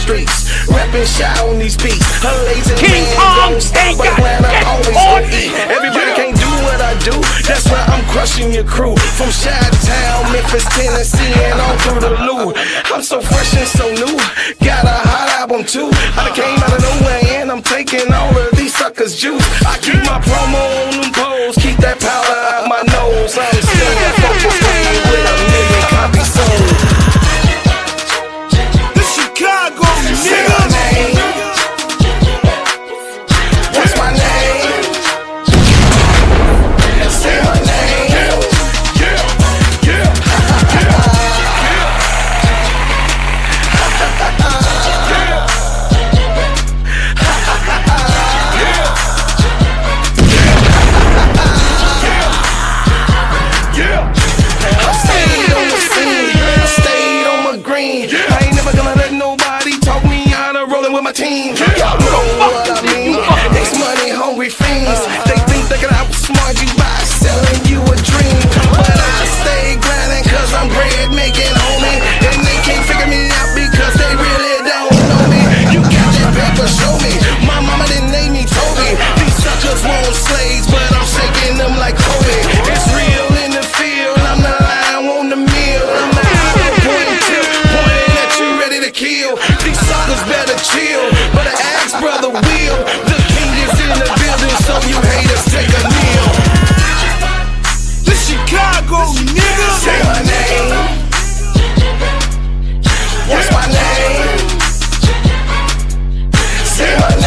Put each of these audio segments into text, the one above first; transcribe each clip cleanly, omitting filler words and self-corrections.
streets, rapping shy on these beats. Her lazy King man Kong don't stop, ain't but got when I shit always on go me. eat. Everybody can't do what I do, that's why I'm crushing your crew. From Chi-Town, Memphis, Tennessee, and on through the Lou. I'm so fresh and so new, got a hot album too. I came out of nowhere and I'm taking all of these suckers' juice. I keep my promo on them poles, keep that powder out my nose. I'm staying focused with a million copies sold. The Chicago Say my name. What's my name? Say my name. I ain't never gonna let nobody talk me out of rolling with my team. Y'all know what I mean. These money hungry fiends, they think they can outsmart you by selling you a dream. But I stay grinding cause I'm bread making, homie. And they can't figure me out because they really don't know me. You got that paper, show me. My mama didn't name me Toby. These suckers want slaves, but I'm shaking them like Kobe. It's real in the field, I'm the lion on the meal. I'm the apple pointing at you ready to kill. These suckers better chill, but I ask brother Will. The king is in the building, so you haters take a kneel. The Chicago nigga. Say my name. What's my name? Say my name.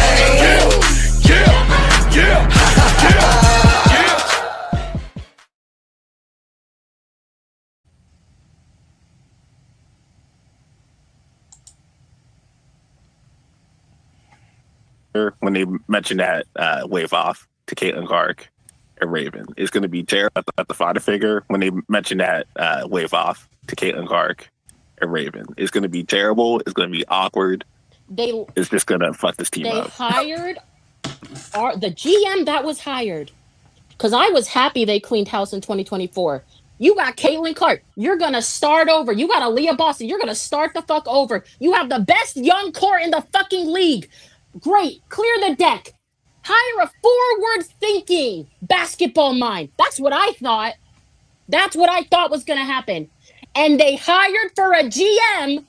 When they mentioned that wave off to Caitlin Clark and Raven, it's going to be terrible at the father figure. When they mentioned that wave off to Caitlin Clark and Raven, it's going to be terrible. It's going to be awkward. It's just going to fuck this team up. They hired the GM that was hired, because I was happy they cleaned house in 2024. You got Caitlin Clark. You're going to start over. You got Aaliyah Boston. You're going to start the fuck over. You have the best young core in the fucking league. Great. Clear the deck. Hire a forward-thinking basketball mind. That's what I thought. That's what I thought was going to happen. And they hired for a GM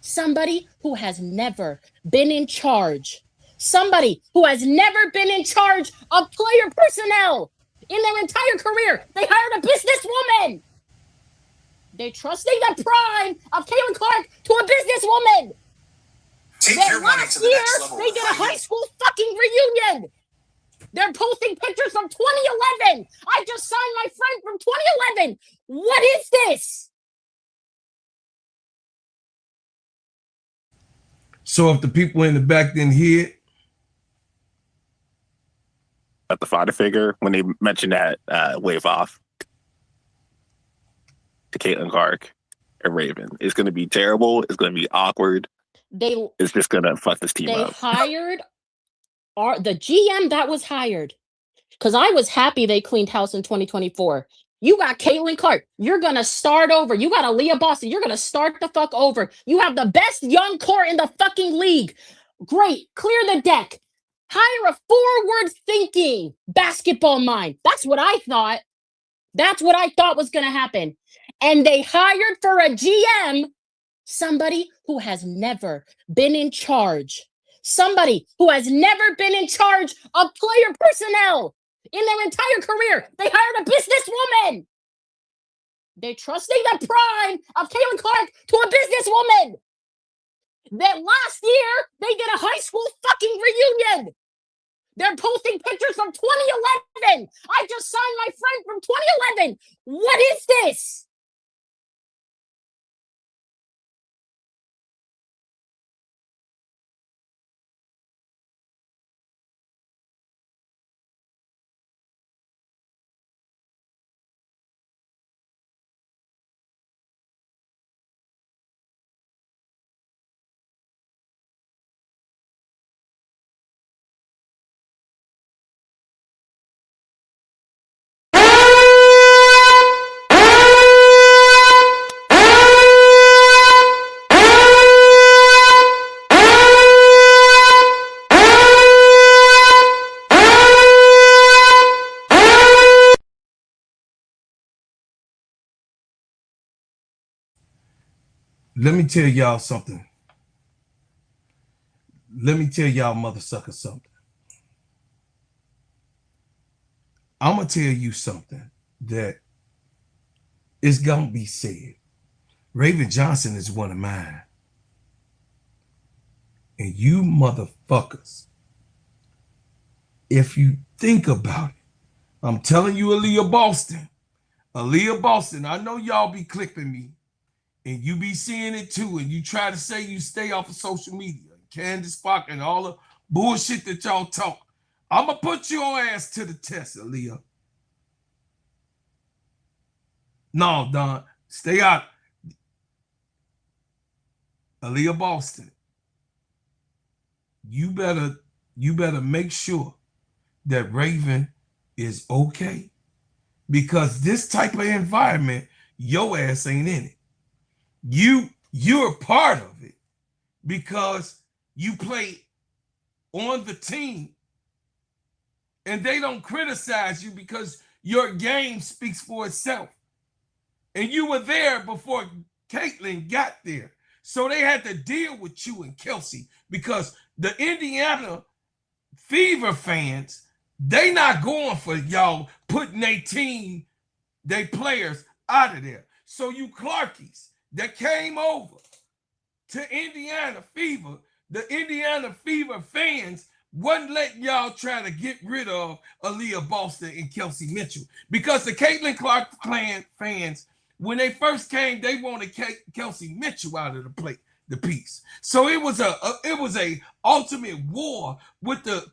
somebody who has never been in charge. Somebody who has never been in charge of player personnel in their entire career. They hired a businesswoman. They're trusting the prime of Caitlin Clark to a businesswoman. That last year, they did a high school fucking reunion. They're posting pictures from 2011. I just signed my friend from 2011. What is this? So if the people in the back didn't hear it, at the father figure, when they mentioned that wave off to Caitlin Clark and Raven, it's going to be terrible. It's going to be awkward. It's just going to fuck this team up. They hired the GM that was hired, because I was happy they cleaned house in 2024. You got Caitlin Clark. You're going to start over. You got Aaliyah Boston. You're going to start the fuck over. You have the best young core in the fucking league. Great. Clear the deck. Hire a forward-thinking basketball mind. That's what I thought. That's what I thought was going to happen. And they hired for a GM somebody who has never been in charge. Somebody who has never been in charge of player personnel in their entire career. They hired a businesswoman. They're trusting the prime of Caitlin Clark to a businesswoman. That last year, they did a high school fucking reunion. They're posting pictures from 2011. I just signed my friend from 2011. What is this? let me tell y'all something. Let me tell y'all mother suckers something. I'm going to tell you something that is going to be said. Raven Johnson is one of mine. And you motherfuckers, if you think about it, I'm telling you, Aaliyah Boston, I know y'all be clipping me and you be seeing it too. And you try to say you stay off of social media, Candace Park and all the bullshit that y'all talk. I'm going to put your ass to the test, Aaliyah. No, Don, stay out. Aaliyah Boston, you better make sure that Raven is okay, because this type of environment, your ass ain't in it. You're part of it because you play on the team and they don't criticize you because your game speaks for itself. And you were there before Caitlin got there. So they had to deal with you and Kelsey because the Indiana Fever fans, they not going for y'all putting their team, their players out of there. So you Clarkies that came over to Indiana Fever, the Indiana Fever fans wasn't letting y'all try to get rid of Aaliyah Boston and Kelsey Mitchell, because the Caitlin Clark clan fans, when they first came, they wanted Kelsey Mitchell out of the piece. So it was a ultimate war with the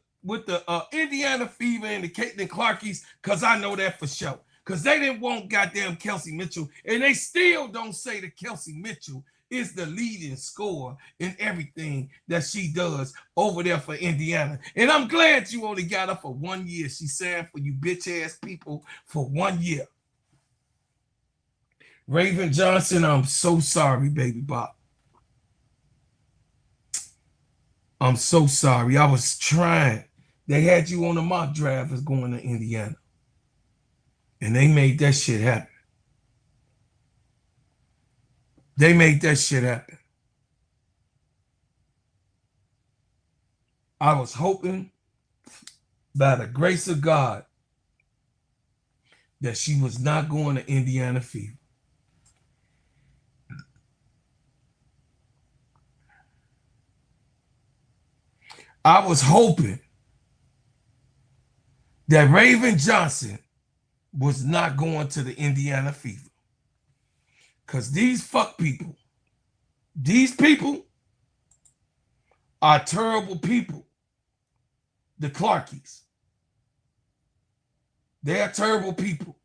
Indiana Fever and the Caitlin Clarkies, because I know that for sure. Because they didn't want goddamn Kelsey Mitchell, and they still don't say that Kelsey Mitchell is the leading scorer in everything that she does over there for Indiana. And I'm glad you only got her for 1 year. She signed for you bitch ass people for 1 year. Raven Johnson, I'm so sorry, baby Bob. I'm so sorry. I was trying. They had you on the mock draft as going to Indiana. And they made that shit happen. They made that shit happen. I was hoping by the grace of God that she was not going to Indiana Fever. I was hoping that Raven Johnson was not going to the Indiana Fever. Because these people are terrible people. The Clarkies. They are terrible people.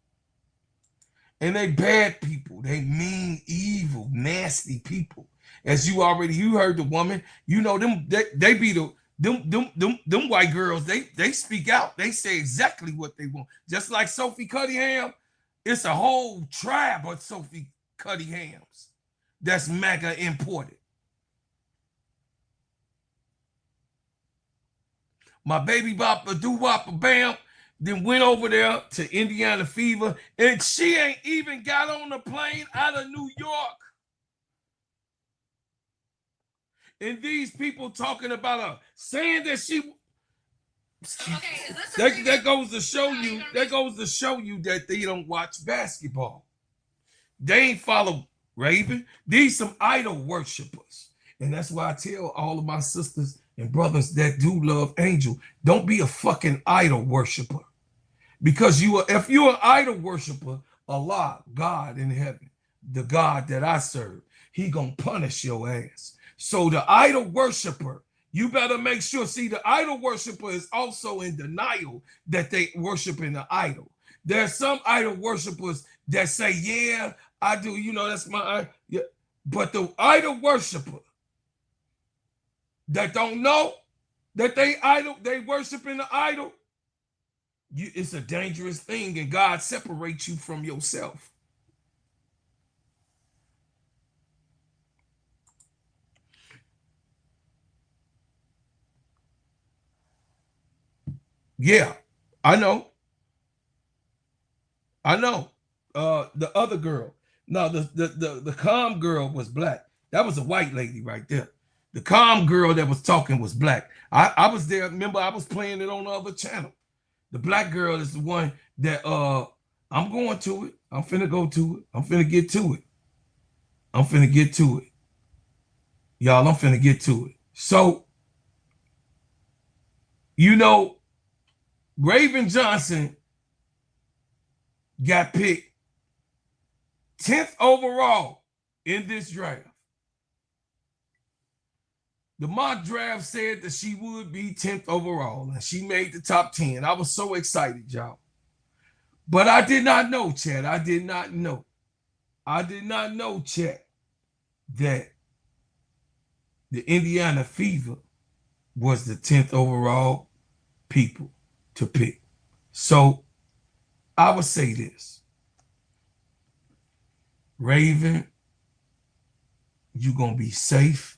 And they bad people. They mean, evil, nasty people. As you heard the woman, you know them, they be them white girls, they speak out. They say exactly what they want. Just like Sophie Cunningham, it's a whole tribe of Sophie Cunninghams that's mega imported. My baby bopper, doo-wopper, bam, then went over there to Indiana Fever, and she ain't even got on the plane out of New York. And these people talking about her, saying that she... Okay, that goes to show you that they don't watch basketball. They ain't follow Raven. These some idol worshipers. And that's why I tell all of my sisters and brothers that do love Angel, don't be a fucking idol worshiper. Because if you're an idol worshiper, Allah, God in heaven, the God that I serve, he gonna punish your ass. So the idol worshiper, you better make sure. See, the idol worshiper is also in denial that they worship in the idol. There's some idol worshipers that say, yeah, I do, that's my, yeah. But the idol worshiper that don't know that they worship in the idol, it's a dangerous thing, and God separates you from yourself. Yeah, I know. The other girl. No, the calm girl was black. That was a white lady right there. The calm girl that was talking was black. I was there. Remember, I was playing it on the other channel. The black girl is the one that I'm going to it. I'm finna go to it. I'm finna get to it. I'm finna get to it. Y'all, I'm finna get to it. So, you know, Raven Johnson got picked 10th overall in this draft. The mock draft said that she would be 10th overall, and she made the top 10. I was so excited, y'all. But I did not know, Chad. I did not know. I did not know, Chad, that the Indiana Fever was the 10th overall people to pick. So I would say this. Raven, you're going to be safe.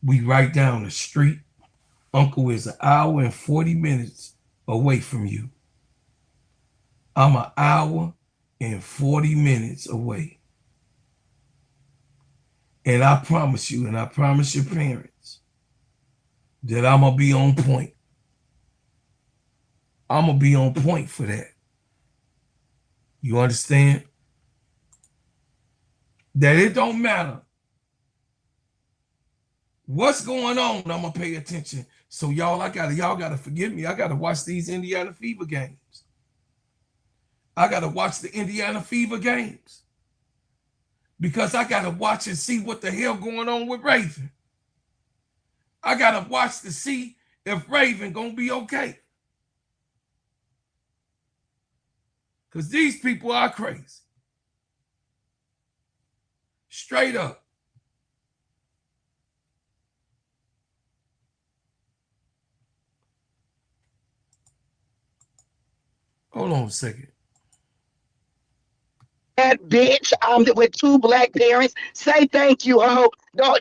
We right down the street. Uncle is an hour and 40 minutes away from you. I'm an hour and 40 minutes away. And I promise you, and I promise your parents, that I'm going to be on point. I'm going to be on point for that. You understand? That it don't matter what's going on, I'm gonna pay attention. So y'all gotta forgive me. I gotta watch these Indiana Fever games. I gotta watch the Indiana Fever games. Because I gotta watch and see what the hell going on with Raven. I gotta watch to see if Raven gonna be okay. Because these people are crazy. Straight up. Hold on a second. That bitch with two black parents. Say thank you, ho.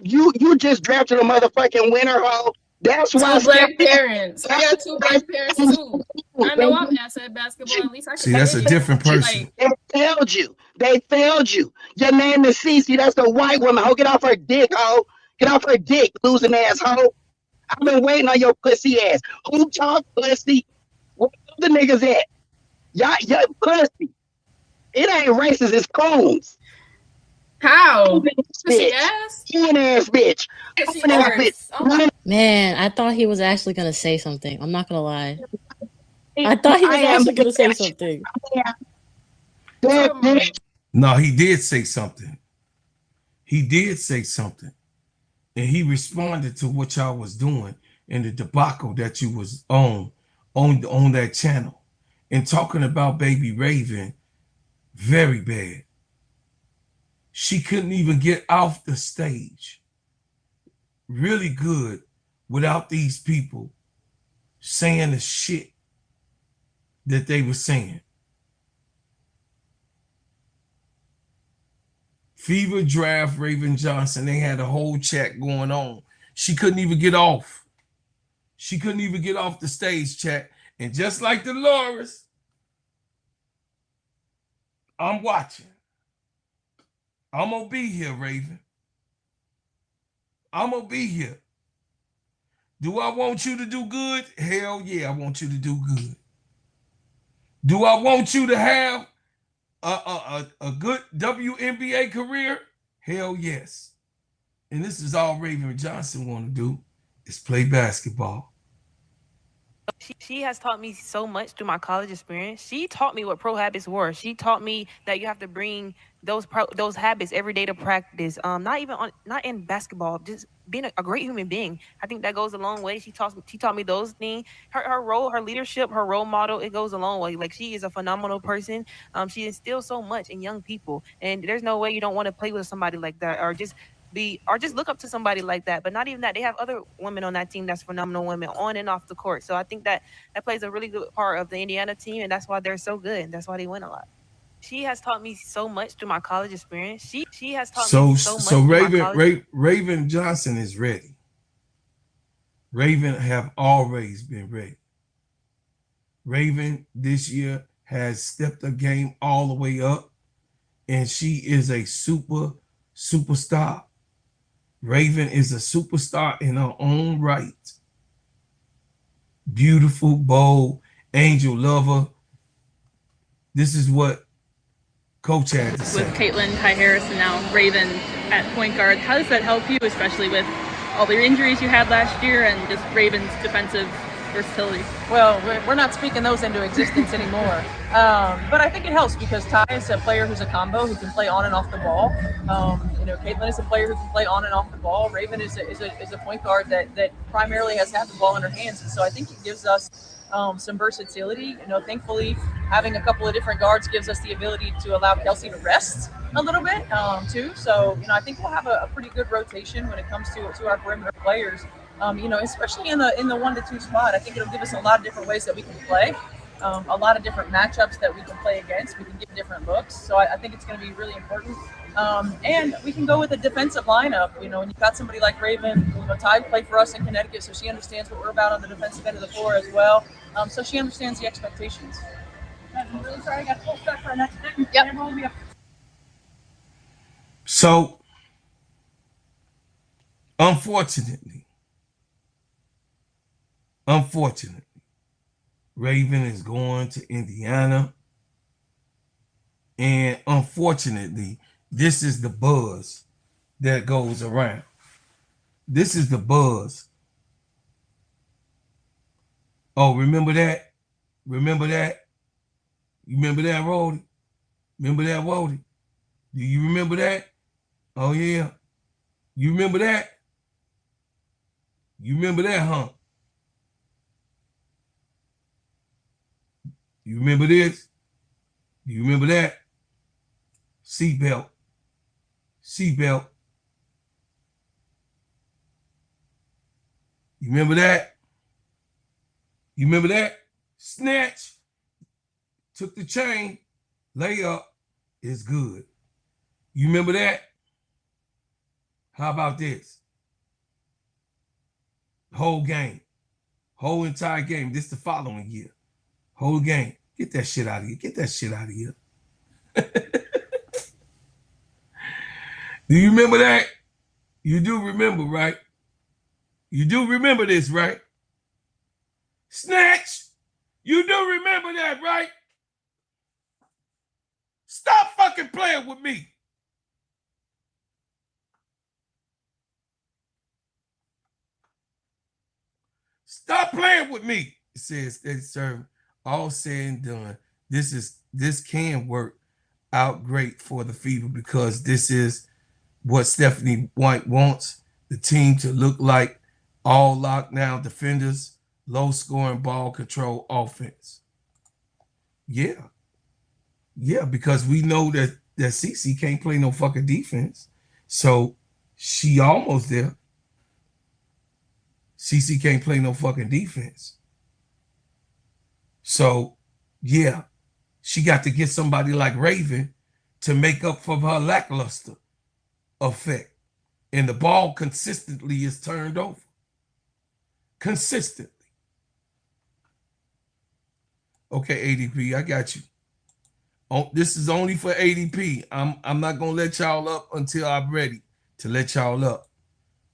You just drafted a motherfucking winner, ho. That's why. Two black parents. I got two black parents too. I know I'm asset basketball. At least I can. See, that's a different person. They failed you. They failed you. Your name is Cece. That's a white woman, ho. Get off her dick, ho. Get off her dick, losing ass, ho. I've been waiting on your pussy ass. Who talk pussy? Where the niggas at? Y'all pussy. It ain't racist, it's coons. How? Bitch. Ass? Ass bitch. Oh, man, I thought he was actually going to say something. I'm not going to lie. I thought he was actually going to say something. No, he did say something. He did say something. And he responded to what y'all was doing in the debacle that you was on that channel. And talking about baby Raven, very bad. She couldn't even get off the stage. Really good without these people saying the shit that they were saying. Fever draft Raven Johnson. They had a whole chat going on. She couldn't even get off. She couldn't even get off the stage, chat. And just like Dolores, I'm watching. I'm going to be here, Raven. I'm going to be here. Do I want you to do good? Hell yeah, I want you to do good. Do I want you to have a good WNBA career? Hell yes. And this is all Raven Johnson want to do is play basketball. She has taught me so much through my college experience. She taught me what pro habits were. She taught me that you have to bring those habits every day to practice. Not in basketball, just being a great human being. I think that goes a long way. She taught me those things. Her role, her leadership, her role model, it goes a long way. Like, she is a phenomenal person. She instills so much in young people, and there's no way you don't want to play with somebody like that, or just look up to somebody like that. But not even that, they have other women on that team that's phenomenal women on and off the court. So I think that plays a really good part of the Indiana team, and that's why they're so good, and that's why they win a lot. She has taught me so much through my college experience. She has taught me so much. So Raven Johnson is ready. Raven have always been ready. Raven this year has stepped her game all the way up, and she is a super superstar. Raven is a superstar in her own right. Beautiful, bold, angel lover. This is what Coach had to say. With Caitlin, Ty Harris, and now Raven at point guard, how does that help you, especially with all the injuries you had last year and just Raven's defensive versatility? Well, we're not speaking those into existence anymore. But I think it helps because Ty is a player who's a combo who can play on and off the ball. Caitlin is a player who can play on and off the ball. Raven is a point guard that primarily has had the ball in her hands, and so I think it gives us some versatility. Thankfully, having a couple of different guards gives us the ability to allow Kelsey to rest a little bit too. So I think we'll have a pretty good rotation when it comes to our perimeter players. Especially in the 1 to 2 spot. I think it'll give us a lot of different ways that we can play, a lot of different matchups that we can play against. We can give different looks. So I think it's going to be really important. And we can go with a defensive lineup. When you've got somebody like Raven, Ty played for us in Connecticut, so she understands what we're about on the defensive end of the floor as well. So she understands the expectations. I'm really sorry, I got to pull stuff for our next thing. Yep. So, unfortunately, Raven is going to Indiana. And unfortunately, this is the buzz that goes around. This is the buzz. Oh, remember that? Remember that? You remember that, Rody? Remember that, Rody? Do you remember that? Oh, yeah. You remember that? You remember that, huh? You remember this? You remember that? Seatbelt. Seatbelt. You remember that? You remember that? Snatch. Took the chain. Layup is good. You remember that? How about this? Whole game. Whole entire game. This the following year. Whole game. Get that shit out of here. Get that shit out of here. Do you remember that? You do remember, right? You do remember this, right? Snatch! You do remember that, right? Stop fucking playing with me. Stop playing with me. It says Steadyservn. All said and done, this can work out great for the Fever because this is what Stephanie White wants the team to look like: all lockdown defenders, low scoring ball control offense. Yeah, because we know that Cece can't play no fucking defense, so she almost there. Cece can't play no fucking defense. So, yeah, she got to get somebody like Raven to make up for her lackluster effect. And the ball consistently is turned over. Consistently. Okay, ADP, I got you. Oh, this is only for ADP. I'm not going to let y'all up until I'm ready to let y'all up.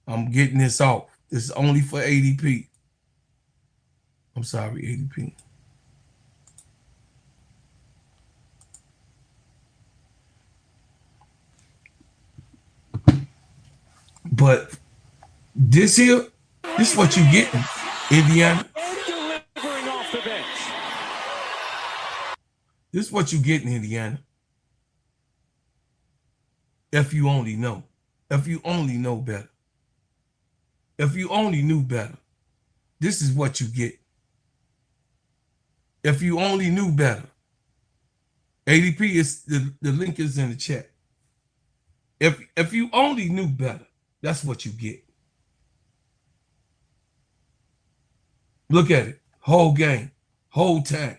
I'm getting this off. This is only for ADP. I'm sorry, ADP. But this here, this is what you getting, Indiana. This is what you getting, Indiana. If you only know. If you only know better. If you only knew better. This is what you get. If you only knew better. ADP is the link is in the chat. If you only knew better, that's what you get. Look at it. Whole game. Whole time.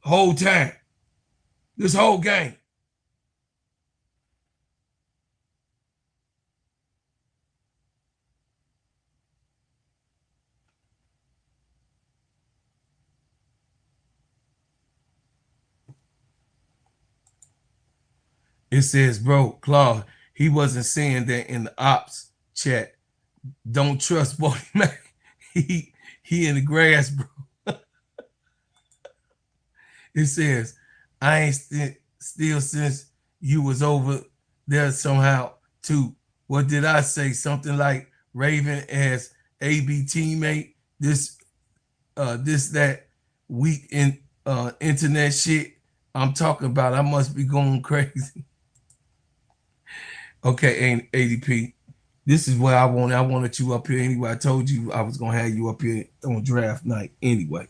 Whole time. This whole game. It says, bro, Claude, he wasn't saying that in the ops chat. Don't trust Boy Mac. He in the grass, bro. It says, I ain't still since you was over there somehow too. What did I say? Something like Raven as AB teammate. This that weak in internet shit I'm talking about. I must be going crazy. Okay, ADP. This is what I wanted. I wanted you up here anyway. I told you I was gonna have you up here on draft night anyway.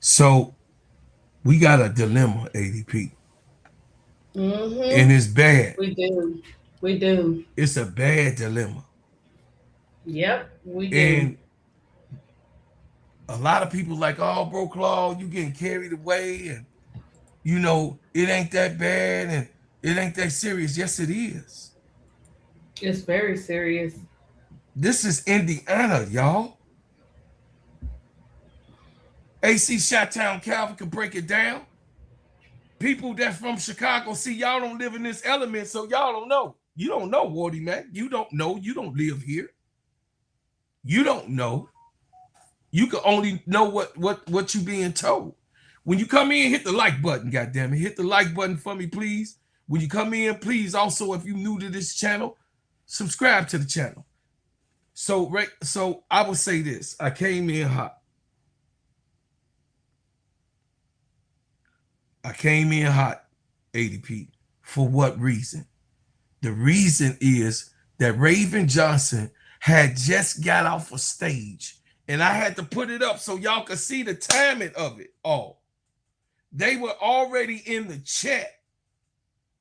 So we got a dilemma, ADP. And it's bad. We do. We do. It's a bad dilemma. Yep, we do. And a lot of people like, oh, bro, Claude, you getting carried away, and you know it ain't that bad, and it ain't that serious. Yes, it is. It's very serious. This is Indiana, y'all. AC Chi-Town Calvin can break it down. People that from Chicago, see, y'all don't live in this element, so y'all don't know. You don't know, Wardy Mac. You don't know. You don't live here. You don't know. You can only know what you being told. When you come in, hit the like button, goddammit. Hit the like button for me, please. When you come in, please also, if you're new to this channel, subscribe to the channel. So I will say this. I came in hot. I came in hot, ADP. For what reason? The reason is that Raven Johnson had just got off a stage, and I had to put it up so y'all could see the timing of it all. They were already in the chat.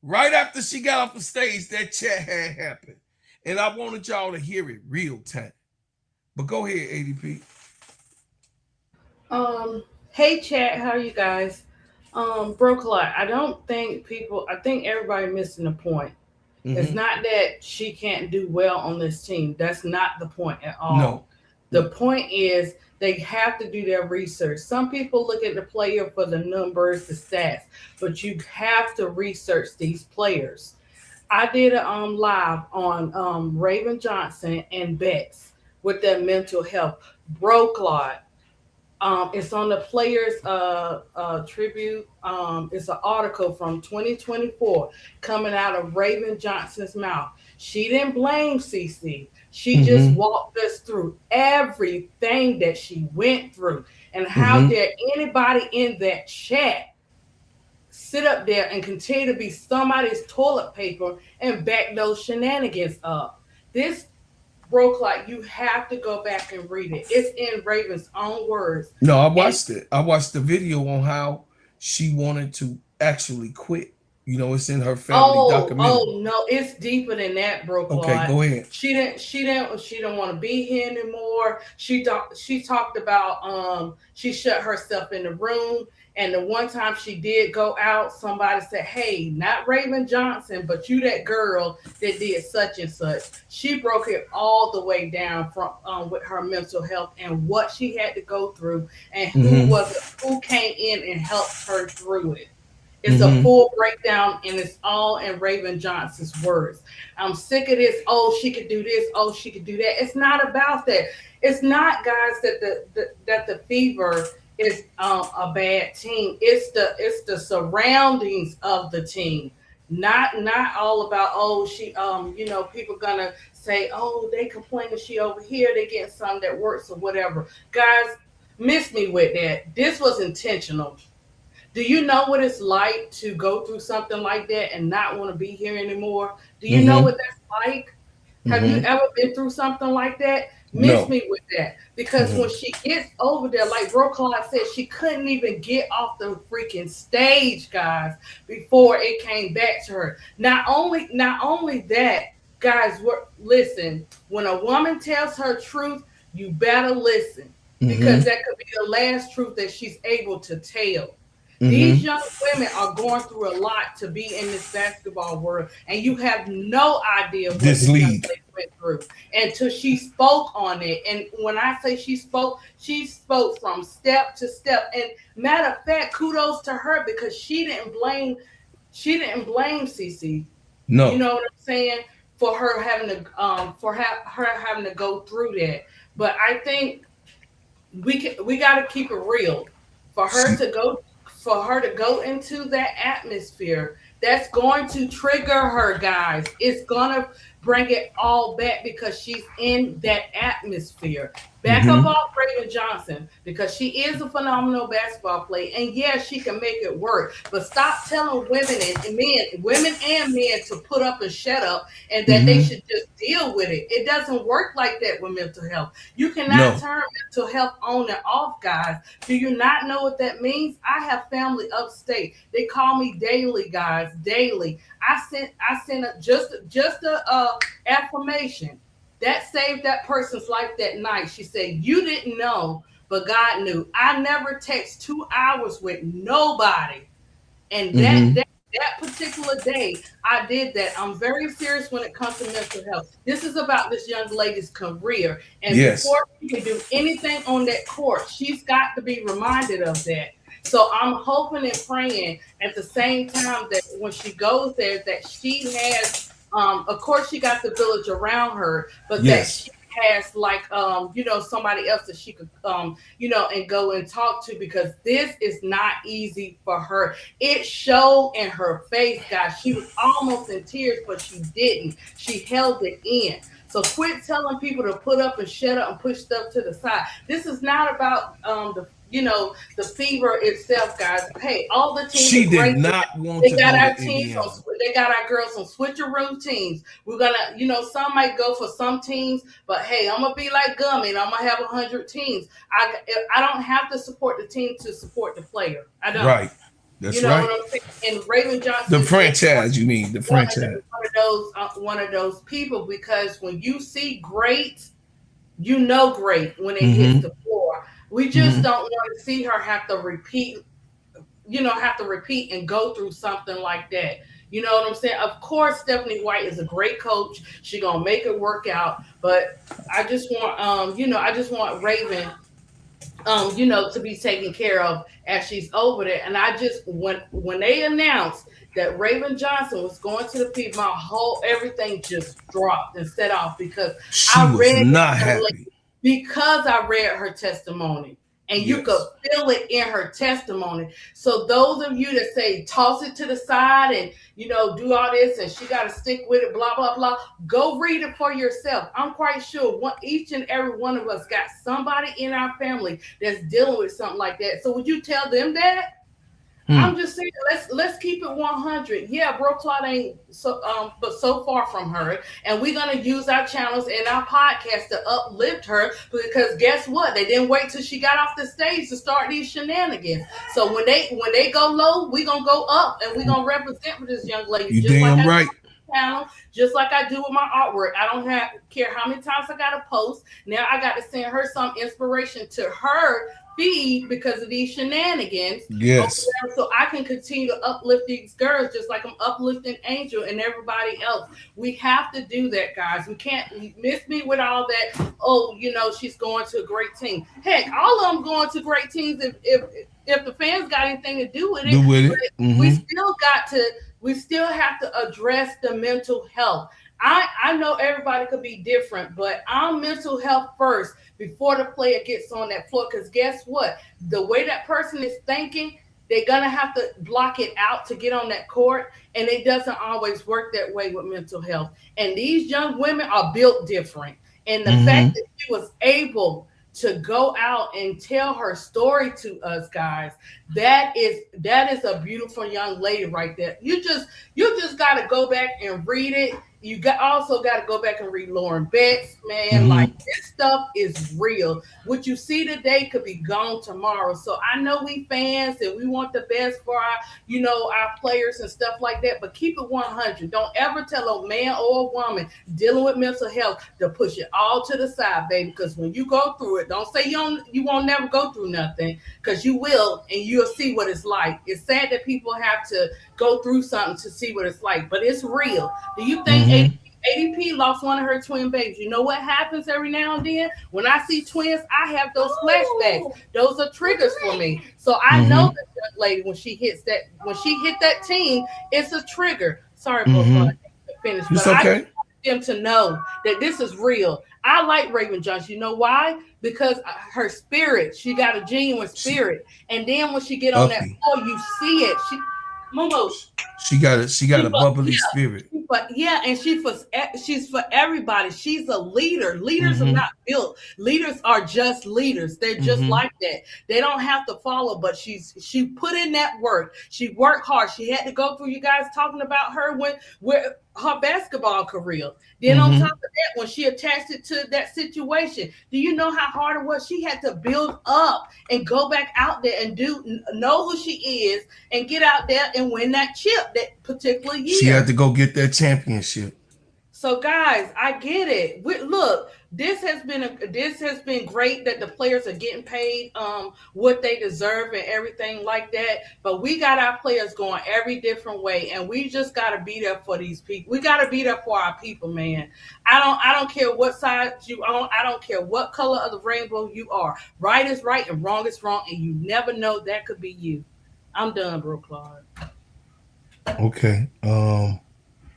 Right after she got off the stage, that chat had happened. And I wanted y'all to hear it real time. But go ahead, ADP. Hey chat, how are you guys? Bro Clyde, I think everybody missing the point. It's not that she can't do well on this team. That's not the point at all. No. The point is they have to do their research. Some people look at the player for the numbers, the stats, but you have to research these players. I did a live on Raven Johnson and Bex with their mental health. Bro Clyde. It's on the Players Tribute. It's an article from 2024 coming out of Raven Johnson's mouth. She didn't blame CC. She just walked us through everything that she went through. And how dare anybody in that chat sit up there and continue to be somebody's toilet paper and back those shenanigans up. This broke, like, you have to go back and read it. It's in Raven's own words. No, I watched it. I watched the video on how she wanted to actually quit. You know, it's in her family documentary. Oh no, it's deeper than that, bro. Okay, go ahead. She didn't want to be here anymore. She talked about she shut herself in the room. And the one time she did go out, somebody said, hey, not Raven Johnson, but you that girl that did such and such. She broke it all the way down from with her mental health and what she had to go through and who came in and helped her through it. It's a full breakdown, and it's all in Raven Johnson's words. I'm sick of this. Oh, she could do this. Oh, she could do that. It's not about that. It's not, guys, that the Fever is a bad team. It's the surroundings of the team. Not all about, oh, she people gonna say, oh, they complaining she over here, they getting something that works or whatever. Guys, miss me with that. This was intentional. Do you know what it's like to go through something like that and not want to be here anymore? Do you know what that's like? Have you ever been through something like that? Miss me with that. Because when she gets over there, like Bro Clyde said, she couldn't even get off the freaking stage, guys, before it came back to her. Not only that, guys, listen, when a woman tells her truth, you better listen. Because that could be the last truth that she's able to tell. These young women are going through a lot to be in this basketball world, and you have no idea what this league went through until she spoke on it. And when I say she spoke from step to step. And matter of fact, kudos to her, because she didn't blame CC. No. You know what I'm saying? For her having to her having to go through that. But I think we got to keep it real. For her to go into that atmosphere, that's going to trigger her, guys. It's gonna bring it all back because she's in that atmosphere. Back up off Raven Johnson because she is a phenomenal basketball player, and yes, she can make it work. But stop telling women and men, to put up and shut up, and that they should just deal with it. It doesn't work like that with mental health. You cannot turn mental health on and off, guys. Do you not know what that means? I have family upstate. They call me daily, guys, daily. I sent just a affirmation that saved that person's life that night. She said, "You didn't know, but God knew." I never text 2 hours with nobody, and that particular day, I did that. I'm very serious when it comes to mental health. This is about this young lady's career. And before she can do anything on that court, she's got to be reminded of that. So I'm hoping and praying at the same time that when she goes there, that she has, of course, she got the village around her, but that she has like somebody else that she could and go and talk to, because this is not easy for her. It showed in her face, guys. She was almost in tears, but she didn't. She held it in. So quit telling people to put up and shut up and push stuff to the side. This is not about the fever itself, guys. Hey, all the teams. She did not want to go to Indiana. They got our girls on switcheroo teams. We're gonna, some might go for some teams, but hey, I'm gonna be like Gummy and I'm gonna have 100 teams. I don't have to support the team to support the player. I don't. Right. That's right. What I'm saying? And Raven Johnson, the franchise, you mean the franchise? One of those people, because when you see great, you know great when it hits the floor. We just don't want to see her have to repeat and go through something like that. You know what I'm saying? Of course, Stephanie White is a great coach. She's gonna make it work out. But I just want Raven, to be taken care of as she's over there. And I just when they announced that Raven Johnson was going to the field, everything just dropped and set off because I read her testimony. And you could feel it in her testimony. So those of you that say toss it to the side and do all this and she got to stick with it, blah blah blah, go read it for yourself. I'm quite sure each and every one of us got somebody in our family that's dealing with something like that. So would you tell them that? I'm just saying, let's keep it 100. Yeah, Bro Claude ain't but so far from her, and we're gonna use our channels and our podcast to uplift her, because guess what? They didn't wait till she got off the stage to start these shenanigans. So when they go low, we gonna go up, and we gonna represent with this young lady. You damn right. Channel, just like I do with my artwork. I don't care how many times I gotta post. Now I got to send her some inspiration to her feed because of these shenanigans. Yes. So I can continue to uplift these girls just like I'm uplifting Angel and everybody else. We have to do that, guys. We can't miss me with all that. Oh, she's going to a great team. Heck, all of them going to great teams if the fans got anything to do with it. We still have to address the mental health. I know everybody could be different, but I'm mental health first before the player gets on that floor. Because guess what? The way that person is thinking, they're going to have to block it out to get on that court. And it doesn't always work that way with mental health. And these young women are built different. And the fact that she was able to go out and tell her story to us, guys, that is a beautiful young lady right there. You just got to go back and read it. You also got to go back and read Lauren Betts, man. Like, this stuff is real. What you see today could be gone tomorrow. So I know we fans and we want the best for our players and stuff like that, but keep it 100. Don't ever tell a man or a woman dealing with mental health to push it all to the side, baby. Because when you go through it, don't say you won't never go through nothing, because you will, and you'll see what it's like. It's sad that people have to go through something to see what it's like, but it's real. Do you think ADP lost one of her twin babies? You know what happens every now and then? When I see twins, I have those flashbacks. Those are triggers for me. So I know that young lady, when she hit that team, it's a trigger. Sorry, finish. It's But I okay. them to know that this is real. I like Raven Johnson. You know why? Because her spirit, she got a genuine spirit. And then when she get on that Uppy. floor, you see it. Momo, She got a bubbly spirit. but yeah, and she's for everybody. She's a leader. Leaders are Mm-hmm. not built. Leaders are just leaders. They're just like that. They don't have to follow, but she put in that work. She worked hard. She had to go through you guys talking about her when her basketball career. Then on top of that, when she attached it to that situation, do you know how hard it was? She had to build up and go back out there and know who she is and get out there and win that chip that particular year. She had to go get that championship. So guys, I get it. Look, this has been great that the players are getting paid what they deserve and everything like that. But we got our players going every different way, and we just got to be there for these people. We got to be there for our people, man. I don't care what side you on. I don't care what color of the rainbow you are. Right is right and wrong is wrong, and you never know that could be you. I'm done, bro, Clark. Okay. I'm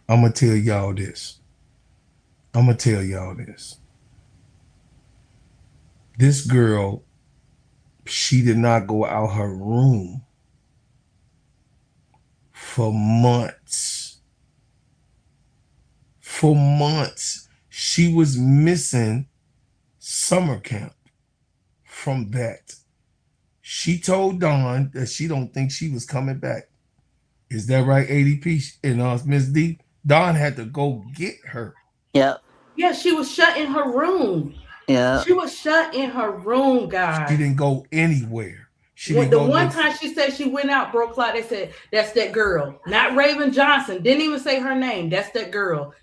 gonna tell y'all this. This girl, she did not go out her room for months. She was missing summer camp from that. She told Dawn that she don't think she was coming back. Is that right, ADP and Miss D? Dawn had to go get her. Yep. Yeah, she was shut in her room. Yeah. She was shut in her room, guys. She didn't go anywhere. The one time she said she went out, broke out, they said, that's that girl. Not Raven Johnson. Didn't even say her name. That's that girl.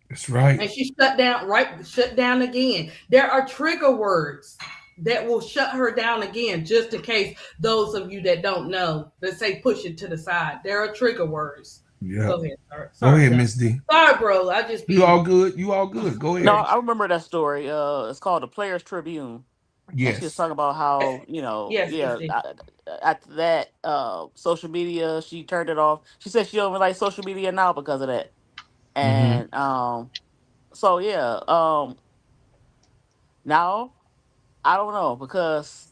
That's right. And she shut down again. There are trigger words that will shut her down again, just in case those of you that don't know, let's say push it to the side. There are trigger words. Yeah. Go ahead. Go ahead, Miss D. Sorry, bro. You all good? You all good? Go ahead. No, I remember that story. It's called the Players Tribune. Yes. And she was talking about how, after that, social media, she turned it off. She said she don't even like social media now because of that. And now I don't know, because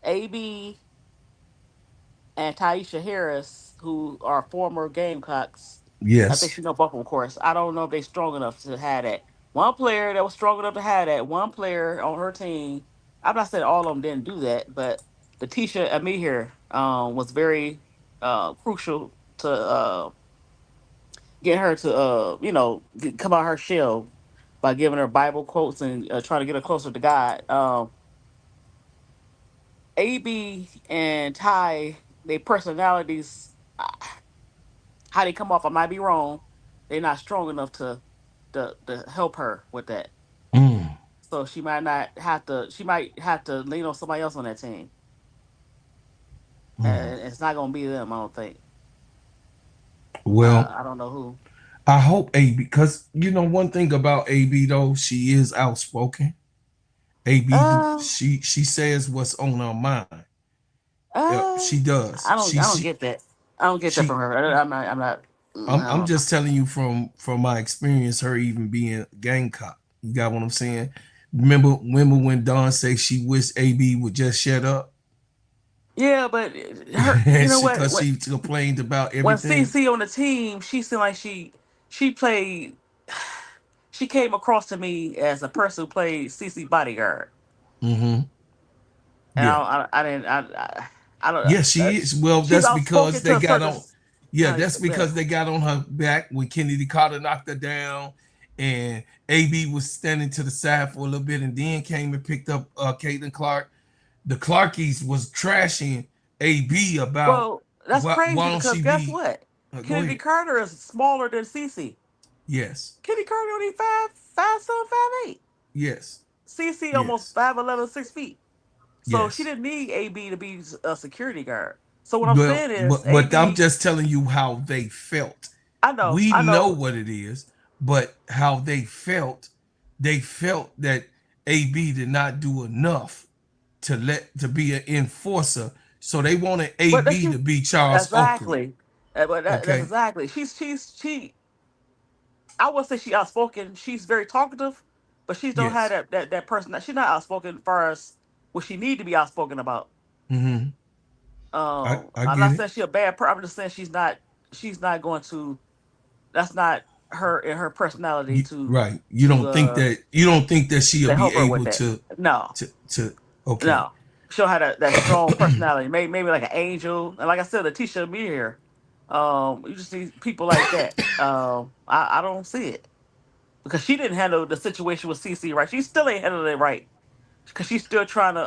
AB and Taisha Harris, who are former Gamecocks, I think Yes. she know both of them, of course. I don't know if they're strong enough to have that. One player that was strong enough to have that, one player on her team, I'm not saying all of them didn't do that, but Letitia Amihir was very crucial to get her to, come out her shell by giving her Bible quotes and trying to get her closer to God. AB and Ty, their personalities, how they come off, I might be wrong. They're not strong enough to help her with that. So she might have to lean on somebody else on that team. And it's not gonna be them, I don't think. Well, I don't know who. I hope AB, because one thing about AB though, she is outspoken. AB, she says what's on her mind. She does. I don't get that. I don't get that from her. I'm not. I'm just telling you from my experience, her even being Gamecock. You got what I'm saying? Remember when Dawn said she wished AB would just shut up? Yeah, but her, you know what? Because she complained about everything. When CC on the team, she seemed like she played. She came across to me as a person who played CC bodyguard. Mm-hmm. And yeah. I don't. Yeah, she is. Well, that's because they got on. Yeah, that's because they got on her back when Kennedy Carter knocked her down, and AB was standing to the side for a little bit, and then came and picked up Caitlin Clark. The Clarkies was trashing AB about. Well, that's crazy because guess what? Kennedy Carter is smaller than CC. Yes. Kennedy Carter only 5'7", 5'8". Yes. CC almost 5'11", 6 feet. So yes. she didn't need AB to be a security guard. So what I'm saying is, but I'm just telling you how they felt. I know. We know what it is, but how they felt that AB did not do enough to be an enforcer. So they wanted AB to be Charles Oakley. Exactly. That's exactly. I would say she outspoken. She's very talkative, but she don't have Yes. that person. She's not outspoken as far as what she need to be outspoken about. Mm-hmm. I I'm get not it. saying she's a bad person. I'm just saying she's not going to. That's not her in her personality Right. to You don't think that she'll be help her with able that. No, to okay. no. She'll have that strong personality. Maybe like an angel. And like I said, Letitia be here. You just see people like that. I don't see it because she didn't handle the situation with CC right. She still ain't handled it right because she's still trying to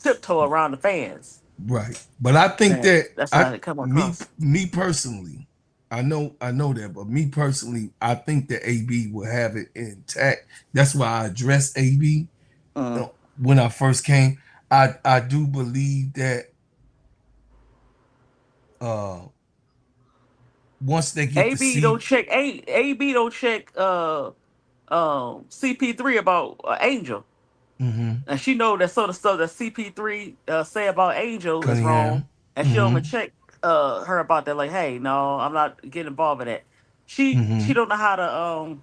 tiptoe around the fans. Right. But I think And that that's how it come across. me personally, I know that, but me personally, I think that AB will have it intact. That's why I addressed AB Mm. when I first came. I do believe that uh once they get to AB don't see check. AB don't check. CP3 about Angel. mm-hmm, And she know that sort of stuff that CP3 say about Angel is wrong, Cunningham. and she don't even Mm-hmm. check her about that. Like, hey, no, I'm not getting involved in that. She Mm-hmm. don't know how to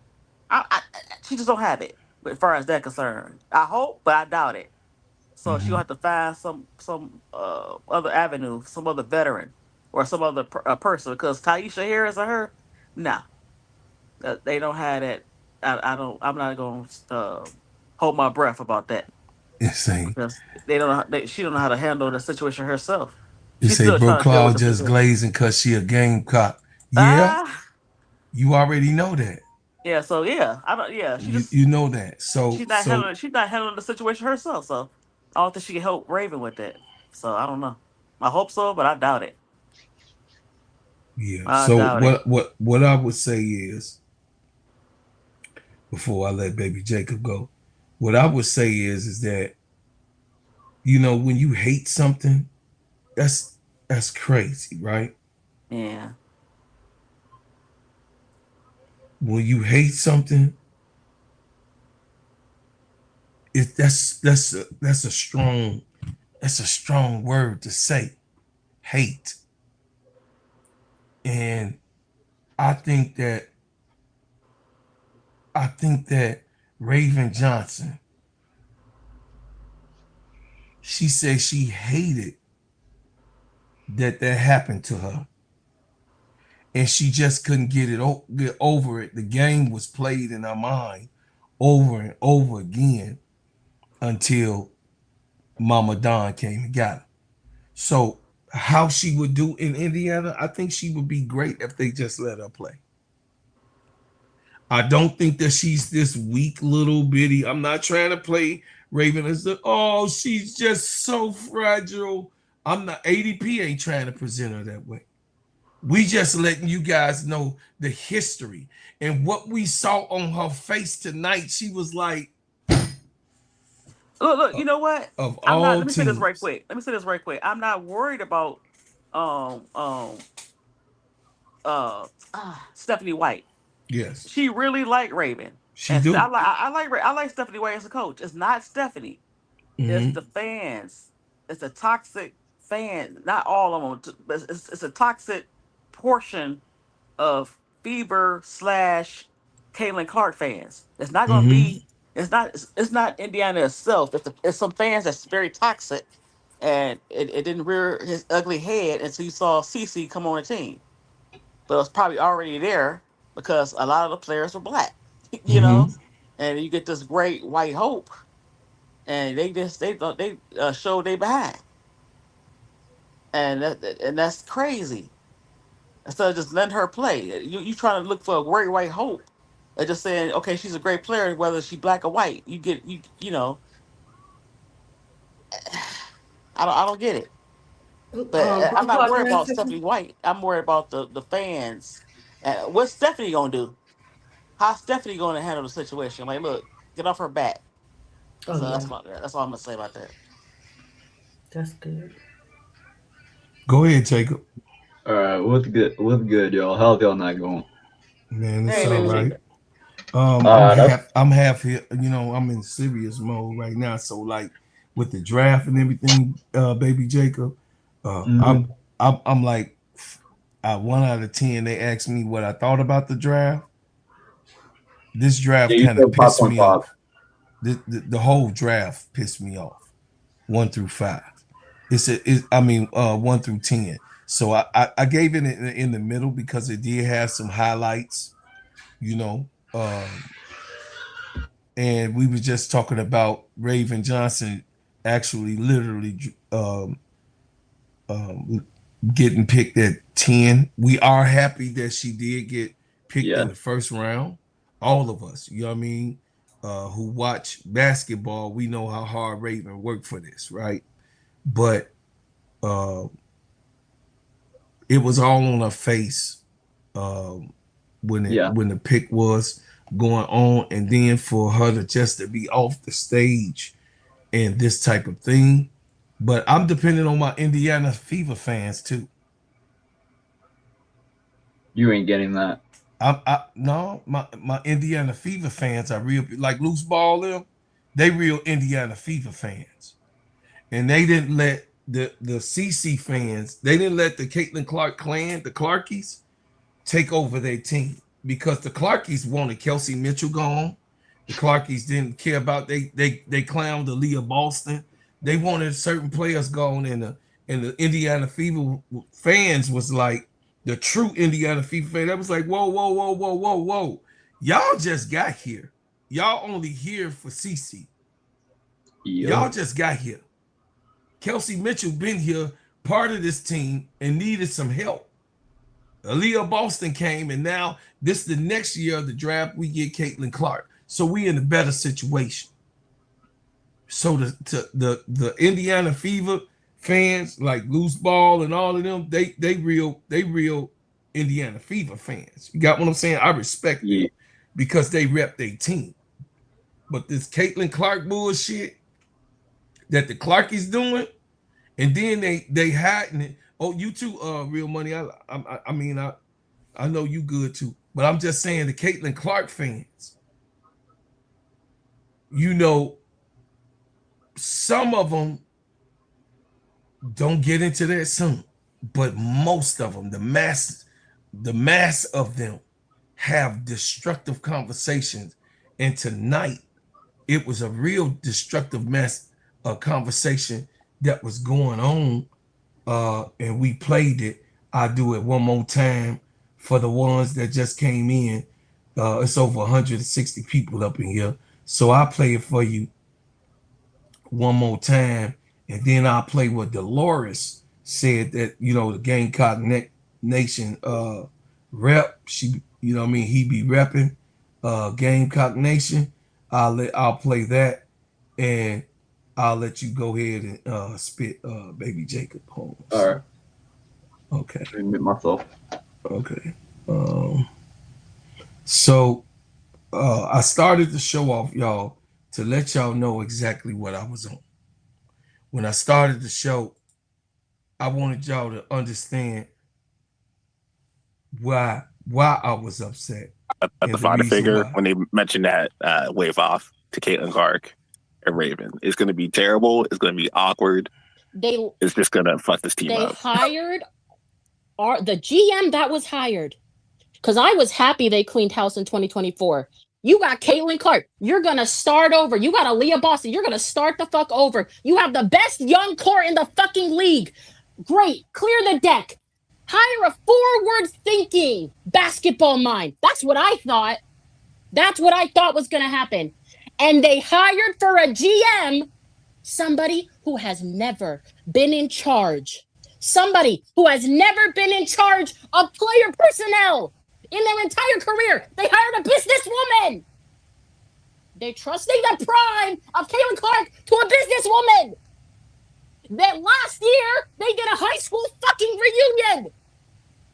she just don't have it. As far as that concerned, I hope, but I doubt it. So she'll Mm-hmm. have to find some other avenue, some other veteran, or some other person. Because Taisha Harris or her, nah, they don't have that. I don't. I'm not gonna hold my breath about that Insane. because they don't know. She don't know how to handle the situation herself. They She's say still Bro trying to deal with Cloud the just situation. glazing cause she a gamecock. Yeah, Ah, you already know that. yeah. So yeah, I don't. Yeah, You know that. So she's not handling. She's not handling the situation herself. So I don't think she can help Raven with that. So I don't know. I hope so, but I doubt it. yeah. I So doubt it. what I would say is before I let baby Jacob go, what I would say is that when you hate something, that's crazy, right? Yeah. When you hate something, that's a strong word to say. Hate. And I think that I think that Raven Johnson, she said she hated that happened to her, and she just couldn't get over it. The game was played in her mind over and over again until Mama Don came and got her. So how she would do in Indiana, I think she would be great if they just let her play. I don't think that she's this weak little bitty. I'm not trying to play Raven as oh, she's just so fragile. I'm not ADP ain't trying to present her that way. We just letting you guys know the history and what we saw on her face tonight. She was like, Look. You know what? of I'm not. all Let me say this right teams. quick. Let me say this right quick. I'm not worried about um um Stephanie White. Yes, She really like Raven, she and do. I like Stephanie White as a coach. It's not Stephanie. It's Mm-hmm. the fans. It's a toxic fan. Not all of them, but it's a toxic portion of Fever slash Caitlin Clark fans. It's not going to Mm-hmm. be. It's not Indiana itself. It's some fans that's very toxic, and it didn't rear his ugly head until you saw CC come on the team. But it was probably already there because a lot of the players were black, you know, Mm-hmm. and you get this great white hope, and they thought they showed they behind, and that's crazy. Instead of just letting her play, you trying to look for a great white hope, and just saying, okay, she's a great player, whether she black or white. You know, I don't get it. But I'm Bro not Clock, worried can I about say Stephanie something? White. I'm worried about the fans. What's Stephanie gonna do? How's Stephanie going to handle the situation? Like, look, get off her back. Oh So yeah, that's all I'm gonna say about that. that's good. Go ahead, Jacob. All right, what's good? What's good, y'all? How's y'all not going? Man, it's Hey, all baby Mm, right. Jacob. That's I'm half here. I'm in serious mode right now. So like with the draft and everything, baby Jacob, uh, I'm mhm. I'm like 1 out of 10. They asked me what I thought about the draft. This draft Yeah, you kind of said pissed me 5.5. off. The whole draft pissed me off. 1 through 5. I mean 1 through 10. So I gave it in the middle because it did have some highlights, you know. And we were just talking about Raven Johnson actually literally getting picked at 10. We are happy that she did get picked in the first round. All of us, you know what I mean, who watch basketball, we know how hard Raven worked for this, right? But it was all on her face when the pick was going on, and then for her to be off the stage and this type of thing. But I'm depending on my Indiana Fever fans too. You ain't getting that. No, my Indiana Fever fans are real, like Loose Ball them. They real Indiana Fever fans, and they didn't let the CC fans. They didn't let the Caitlin Clark clan, the Clarkies, take over their team because the Clarkies wanted Kelsey Mitchell gone. The Clarkies didn't care about they clowned Aaliyah Boston. They wanted certain players gone, and the Indiana Fever fans was like the true Indiana Fever fan. That was like, whoa. Y'all just got here. Y'all only here for CC. Y'all just got here. Kelsey Mitchell been here, part of this team, and needed some help. Aaliyah Boston came, and now this is the next year of the draft. We get Caitlin Clark, so we in a better situation. So the Indiana Fever fans, like Loose Ball and all of them, they real Indiana Fever fans. You got what I'm saying? I respect them because they rep their team. But this Caitlin Clark bullshit that the Clarkies doing, and then they hiding it. Oh, you too, Real Money. I mean, I know you good too, but I'm just saying the Caitlin Clark fans, you know, some of them don't get into that soon, but most of them, the mass of them, have destructive conversations. And tonight, it was a real destructive conversation that was going on. And we played it. I'll do it one more time for the ones that just came in. It's over 160 people up in here. So I'll play it for you one more time. And then I'll play what Dolores said that, you know, the Gamecock Nation rep. She, you know what I mean? He be repping Gamecock Nation. I'll play that. And I'll let you go ahead and spit Baby Jacob Holmes. All right. Okay. Admit myself. Okay. So I started the show off, y'all, to let y'all know exactly what I was on. When I started the show, I wanted y'all to understand why I was upset. At the father figure, when they mentioned that wave off to Caitlin Clark and Raven, it's going to be terrible. It's going to be awkward. It's just going to fuck this team up. They hired the GM that was hired, because I was happy they cleaned house in 2024. You got Caitlin Clark. You're going to start over. You got Aaliyah Boston. You're going to start the fuck over. You have the best young core in the fucking league. Great. Clear the deck. Hire a forward-thinking basketball mind. That's what I thought. That's what I thought was going to happen. And they hired for a GM somebody who has never been in charge. Somebody who has never been in charge of player personnel in their entire career. They hired a businesswoman. They're trusting the prime of Caitlin Clark to a businesswoman. That last year, they did a high school fucking reunion.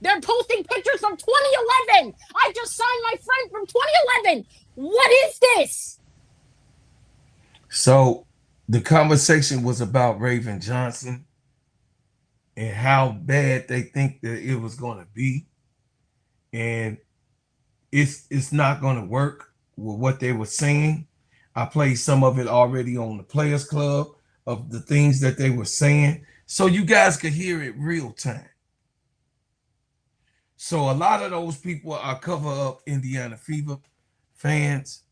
They're posting pictures from 2011. I just signed my friend from 2011. What is this? So the conversation was about Raven Johnson and how bad they think that it was going to be. And it's not going to work with what they were saying. I played some of it already on the Players Club of the things that they were saying, so you guys could hear it real time. So a lot of those people are cover up Indiana Fever fans,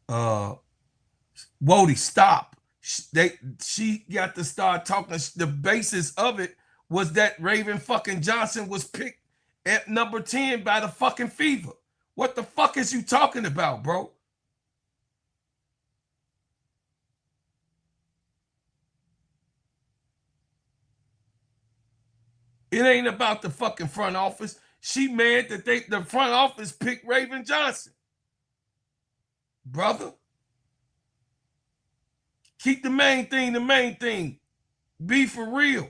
Wody, stop. She got to start talking. The basis of it was that Raven fucking Johnson was picked at number 10 by the fucking Fever. What the fuck is you talking about, bro? It ain't about the fucking front office. She mad that the front office picked Raven Johnson. Brother, keep the main thing the main thing. Be for real.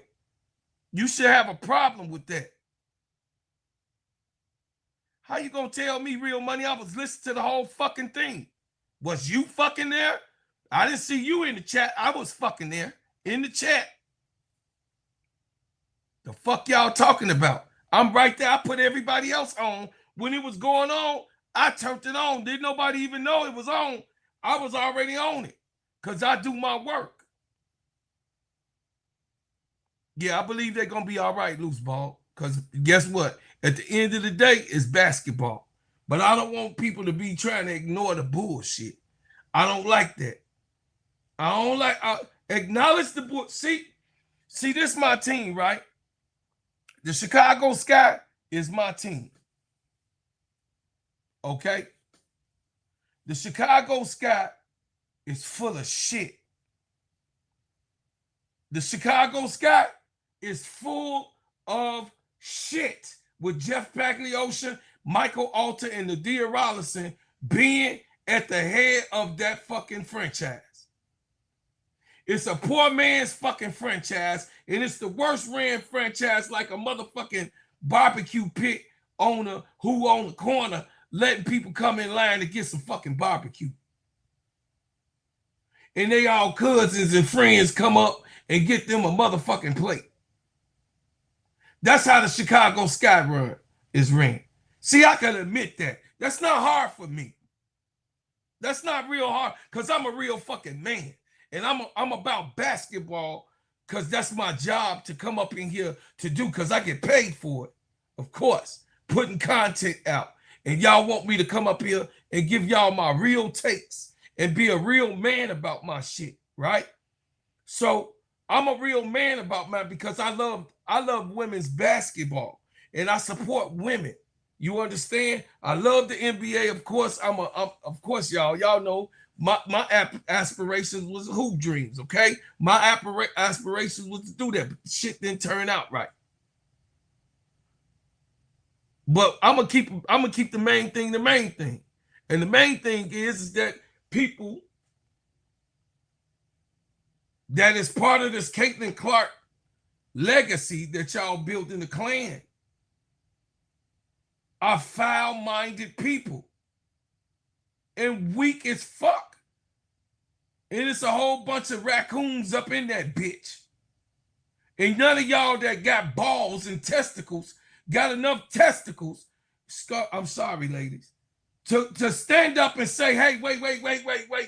You should have a problem with that. How you gonna tell me real money? I was listening to the whole fucking thing. Was you fucking there? I didn't see you in the chat. I was fucking there in the chat. The fuck y'all talking about? I'm right there. I put everybody else on. When it was going on, I turned it on. Didn't nobody even know it was on. I was already on it because I do my work. Yeah, I believe they're going to be all right, loose ball. Because guess what? At the end of the day, it's basketball. But I don't want people to be trying to ignore the bullshit. I don't like that. I don't like... acknowledge the bull. See, this is my team, right? The Chicago Sky is my team. Okay? The Chicago Sky is full of shit. The Chicago Sky is full of shit with Jeff Pagliosha, Michael Alter, and Nadia Rollison being at the head of that fucking franchise. It's a poor man's fucking franchise, and it's the worst ran franchise, like a motherfucking barbecue pit owner who on the corner letting people come in line to get some fucking barbecue. And they all cousins and friends come up and get them a motherfucking plate. That's how the Chicago Sky run is ran. See, I can admit that. That's not hard for me. That's not real hard because I'm a real fucking man. And I'm about basketball because that's my job to come up in here to do because I get paid for it. Of course, putting content out. And y'all want me to come up here and give y'all my real takes and be a real man about my shit, right? So I'm a real man about mine because I love women's basketball and I support women. You understand? I love the NBA, of course. Of course, y'all know my aspirations was hoop dreams. Okay, my aspirations was to do that, but shit didn't turn out right. But I'm gonna keep the main thing the main thing, and the main thing is that people that is part of this Caitlin Clark legacy that y'all built in the clan are foul-minded people and weak as fuck. And it's a whole bunch of raccoons up in that bitch. And none of y'all that got balls and testicles got enough testicles, I'm sorry, ladies, to stand up and say, hey, wait,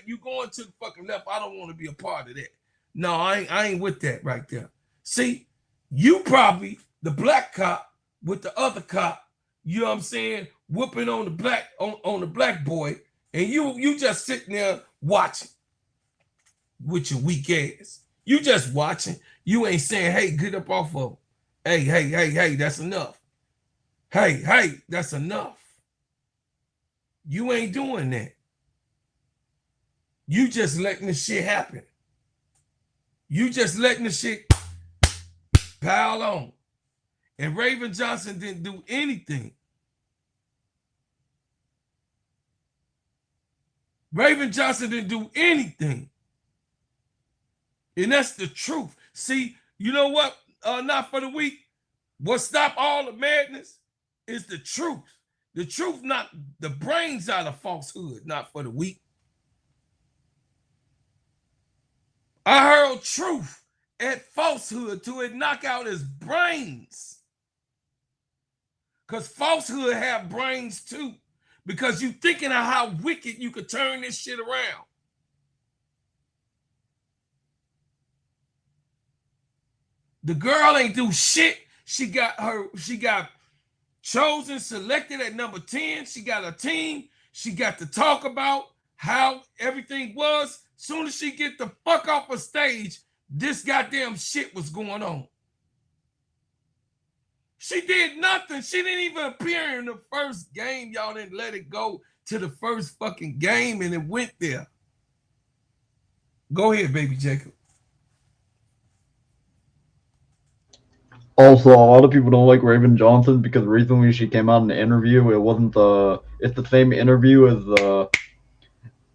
you going to the fucking left. I don't want to be a part of that. No, I ain't with that right there. See, you probably the black cop with the other cop, you know what I'm saying, whooping on the black boy, and you just sitting there watching with your weak ass. You just watching. You ain't saying, hey, get up off of him. Hey, that's enough. Hey, that's enough. You ain't doing that. You just letting the shit happen. You just letting the shit pile on. And Raven Johnson didn't do anything. Raven Johnson didn't do anything. And that's the truth. See, you know what? Not for the weak. What stop all the madness is the truth. The truth, not the brains out of falsehood, not for the weak. I hurl truth at falsehood till it knock out his brains. Because falsehood have brains too. Because you thinking of how wicked you could turn this shit around. The girl ain't do shit. She got chosen, selected at number 10. She got a team. She got to talk about how everything was. Soon as she get the fuck off a stage, this goddamn shit was going on. She did nothing. She didn't even appear in the first game. Y'all didn't let it go to the first fucking game and it went there. Go ahead, baby Jacob. Also, a lot of people don't like Raven Johnson because recently she came out in an interview. It's the same interview as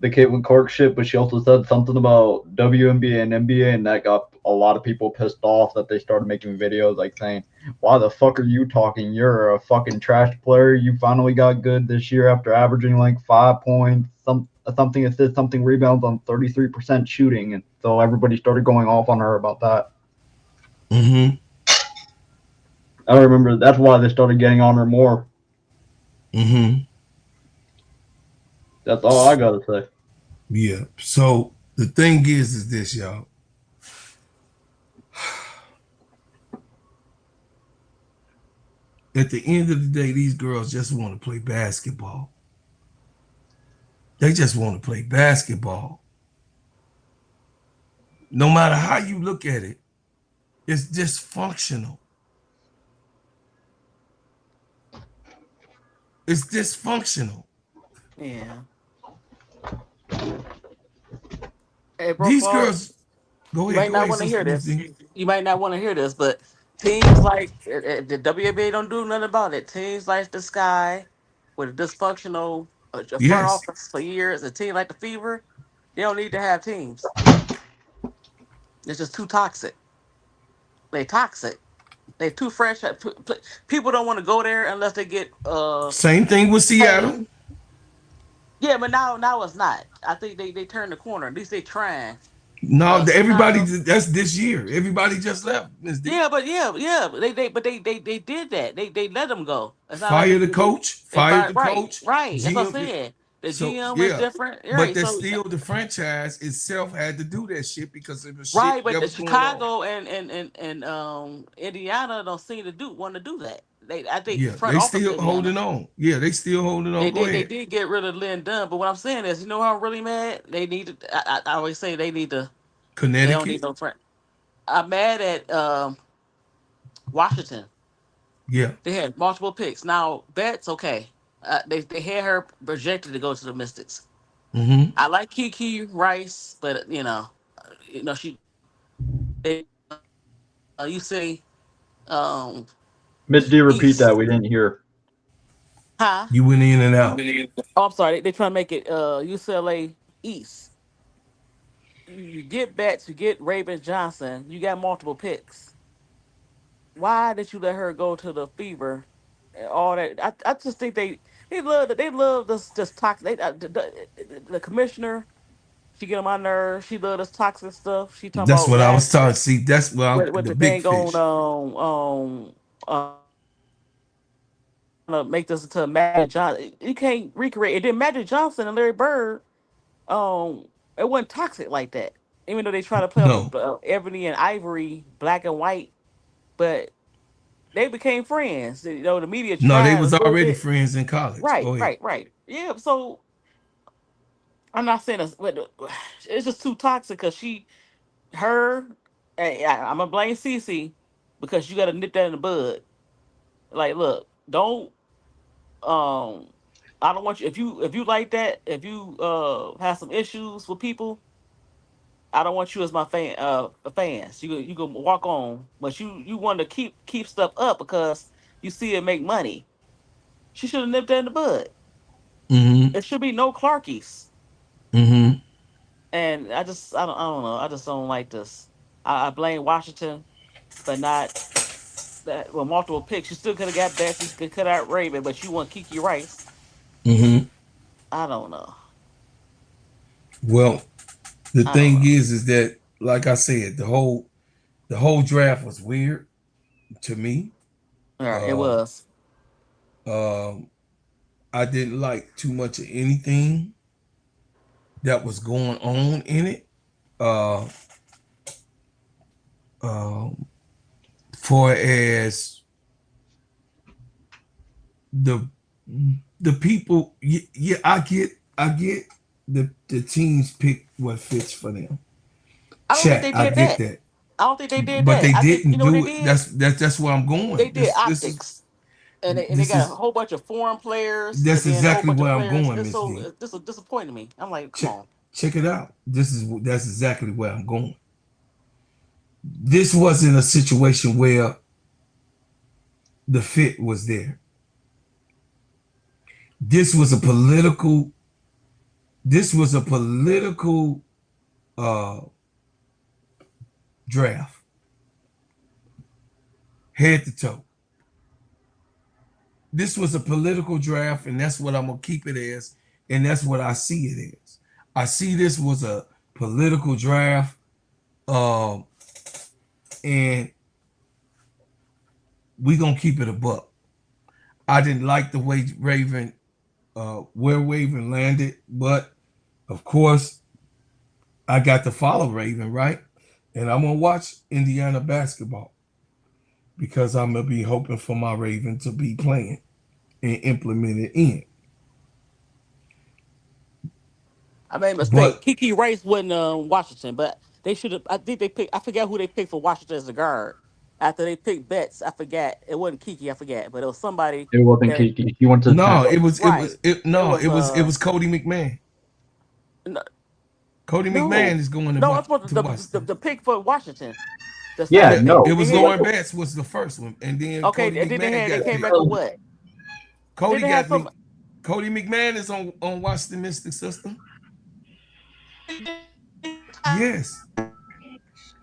the Caitlin Clark shit, but she also said something about WNBA and NBA, and that got a lot of people pissed off that they started making videos like saying, "Why the fuck are you talking? You're a fucking trash player. You finally got good this year after averaging like 5 points, something assists, something rebounds on 33% shooting," and so everybody started going off on her about that. Mm-hmm. I remember that's why they started getting on her more. Mm-hmm. That's all I gotta say. Yeah. So the thing is this, y'all. At the end of the day, these girls just want to play basketball. They just want to play basketball. No matter how you look at it, it's dysfunctional. It's dysfunctional. Yeah. Hey, bro, These Paul, girls, go you ahead, might go not ahead, want to Sister hear this. Ruthie. You might not want to hear this, but teams like the WNBA don't do nothing about it. Teams like the Sky, with a dysfunctional front Yes. office for years, a team like the Fever, they don't need to have teams. It's just too toxic. They toxic. They too fresh. People don't want to go there unless they get Same thing with paid. Seattle. Yeah, but now it's not. I think they turned the corner. At least they trying. No, everybody, Chicago. that's this year. Everybody just left, Miss D. Yeah, but they did that. They let them go. It's not like Fired the coach, they fired fired. the Right, coach, right. That's what I'm GM. saying. The So GM was yeah, different. but Right. that's So still the franchise itself had to do that shit because of the shit right, but that the was going on. Chicago and Indiana don't seem to want to do that. I think Yeah, front they office still Indiana. holding on. Yeah, they still holding on. Go They ahead. did get rid of Lynn Dunn, but what I'm saying is, you know how I'm really mad? They need to. I always say they need to. They don't need Connecticut. no friend. I'm mad at Washington. Yeah. They had multiple picks. Now Betts, okay. They had her projected to go to the Mystics. Mm-hmm. I like Kiki Rice, but she. They, you say, um, Miss D, repeat East, that. We didn't hear. huh? You went in and out. Oh, I'm sorry. They trying to make it UCLA East. You get Betts, you get Raven Johnson. You got multiple picks. Why did you let her go to the Fever? And all that. I just think they love this toxic. The commissioner. She get on my nerves. She love this toxic stuff. She talking That's about what I was last talking. See, that's with the the big dang on fish. make this into a Magic Johnson. You can't recreate it. Then Magic Johnson and Larry Bird, it wasn't toxic like that. Even though they try to play off No, of Ebony and Ivory, black and white, but they became friends. The media no, they tried a was little already bit. friends in college. Right, Go ahead. right, right. Yeah. So I'm not saying this, but it's just too toxic because her, I'm gonna blame Cece because you got to nip that in the bud. Like, look, don't um I don't want you if you like that, if you have some issues with people, I don't want you as my fans. You can walk on, but you want to keep stuff up because you see it make money. She should have nipped that in the bud. Mm-hmm. It should be no Clarkies. Mm-hmm. And I don't know. I just don't like this. I blame Washington for not that with multiple picks. You still could have got Betsy, could cut out Raven, but you want Kiki Rice. Mm-hmm. I don't know. Well, the I don't thing know. is that, like I said, the whole draft was weird to me. All right, it Uh, was. I didn't like too much of anything that was going on in it. Uh, far as the the people, yeah, I get the teams pick what fits for them. I don't think Chat, they I did get that. that, I don't think they did but that. they I think you didn't know what they do it. did. That's where I'm They going. did This is optics, and they this got a is whole bunch of foreign players, and that's then a whole exactly bunch of where I'm players. going, This Miss so D. this is disappointing me. I'm like, come Check on. check it out. That's exactly where I'm going. This wasn't a situation where the fit was there. This was a political. This was a political uh, draft, head to toe. This was a political draft, and that's what I'm gonna keep it as, and that's what I see it as. I see this was a political draft, um, and we gonna keep it a buck. I didn't like the way Raven, where Raven landed, but of course, I got to follow Raven, right? And I'm gonna watch Indiana basketball because I'm gonna be hoping for my Raven to be playing and implemented in. I made a mistake. But Kiki Rice wasn't Washington, but they should have. I think they picked. I forget who they picked for Washington as a guard. After they picked Betts, I forget. It wasn't Kiki. I forget, but it was somebody It wasn't that Kiki. He went to the no, Temple. right. It was it was Cody McMahon. no, Cody no, McMahon is going no. That's what to the Washington. pick for Washington. The Yeah, second That pick. no. it They was had Lauren Betts was the first one, and then okay, Cody and then McMahon they got came picked. back with what? Then Cody they had got some. me. Cody McMahon is on Washington Mystic system. Yes,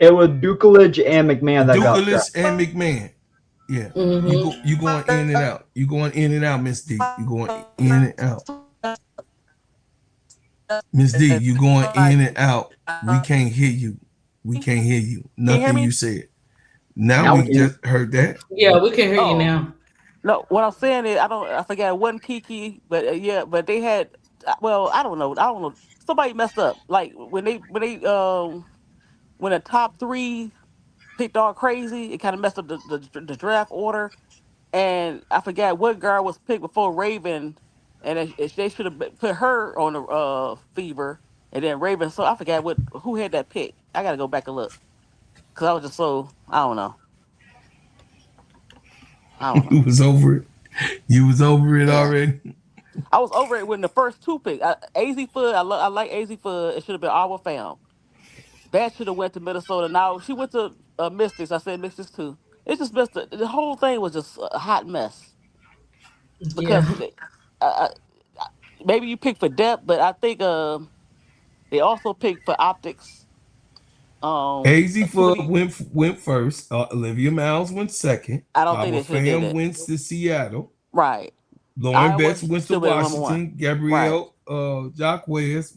It was Dukeledge and McMahon that got Dukelich drafted. and McMahon. Yeah, Mm-hmm. you going in and out. You going in and out, Miss D. You going in and out, Miss D. You going in and out. We can't hear you. We can't hear you. Can you hear Nothing you me? said. Now Now we we can. just heard that. Yeah, we can hear you Oh now. no, what I'm saying is I don't. I forget it wasn't Kiki, but yeah, but they had. Well, I don't know. I don't know. Somebody messed up. Like when the top three picked all crazy, it kind of messed up the draft order. And I forgot what guard was picked before Raven, and they should have put her on the Fever, and then Raven. So I forgot who had that pick. I gotta go back and look because I was just so I don't know. I don't know. You was over it. You was over it Yeah, already. I was over it when the first two pick. AZ Foot, I like AZ Foot. It should have been our fam. Bat should have went to Minnesota. Now she went to Mystics. I said Mystics too. It's just messed. The whole thing was just a hot mess because Yeah. uh, maybe you pick for depth, but I think they also picked for optics. AZ Too Fudd many. went first. Olivia Miles went second. I don't think Our they should have did fam it. went to Seattle. Right. Lauren Iowa Betts should went to have been number one. Washington. Right. Gabrielle Jacquez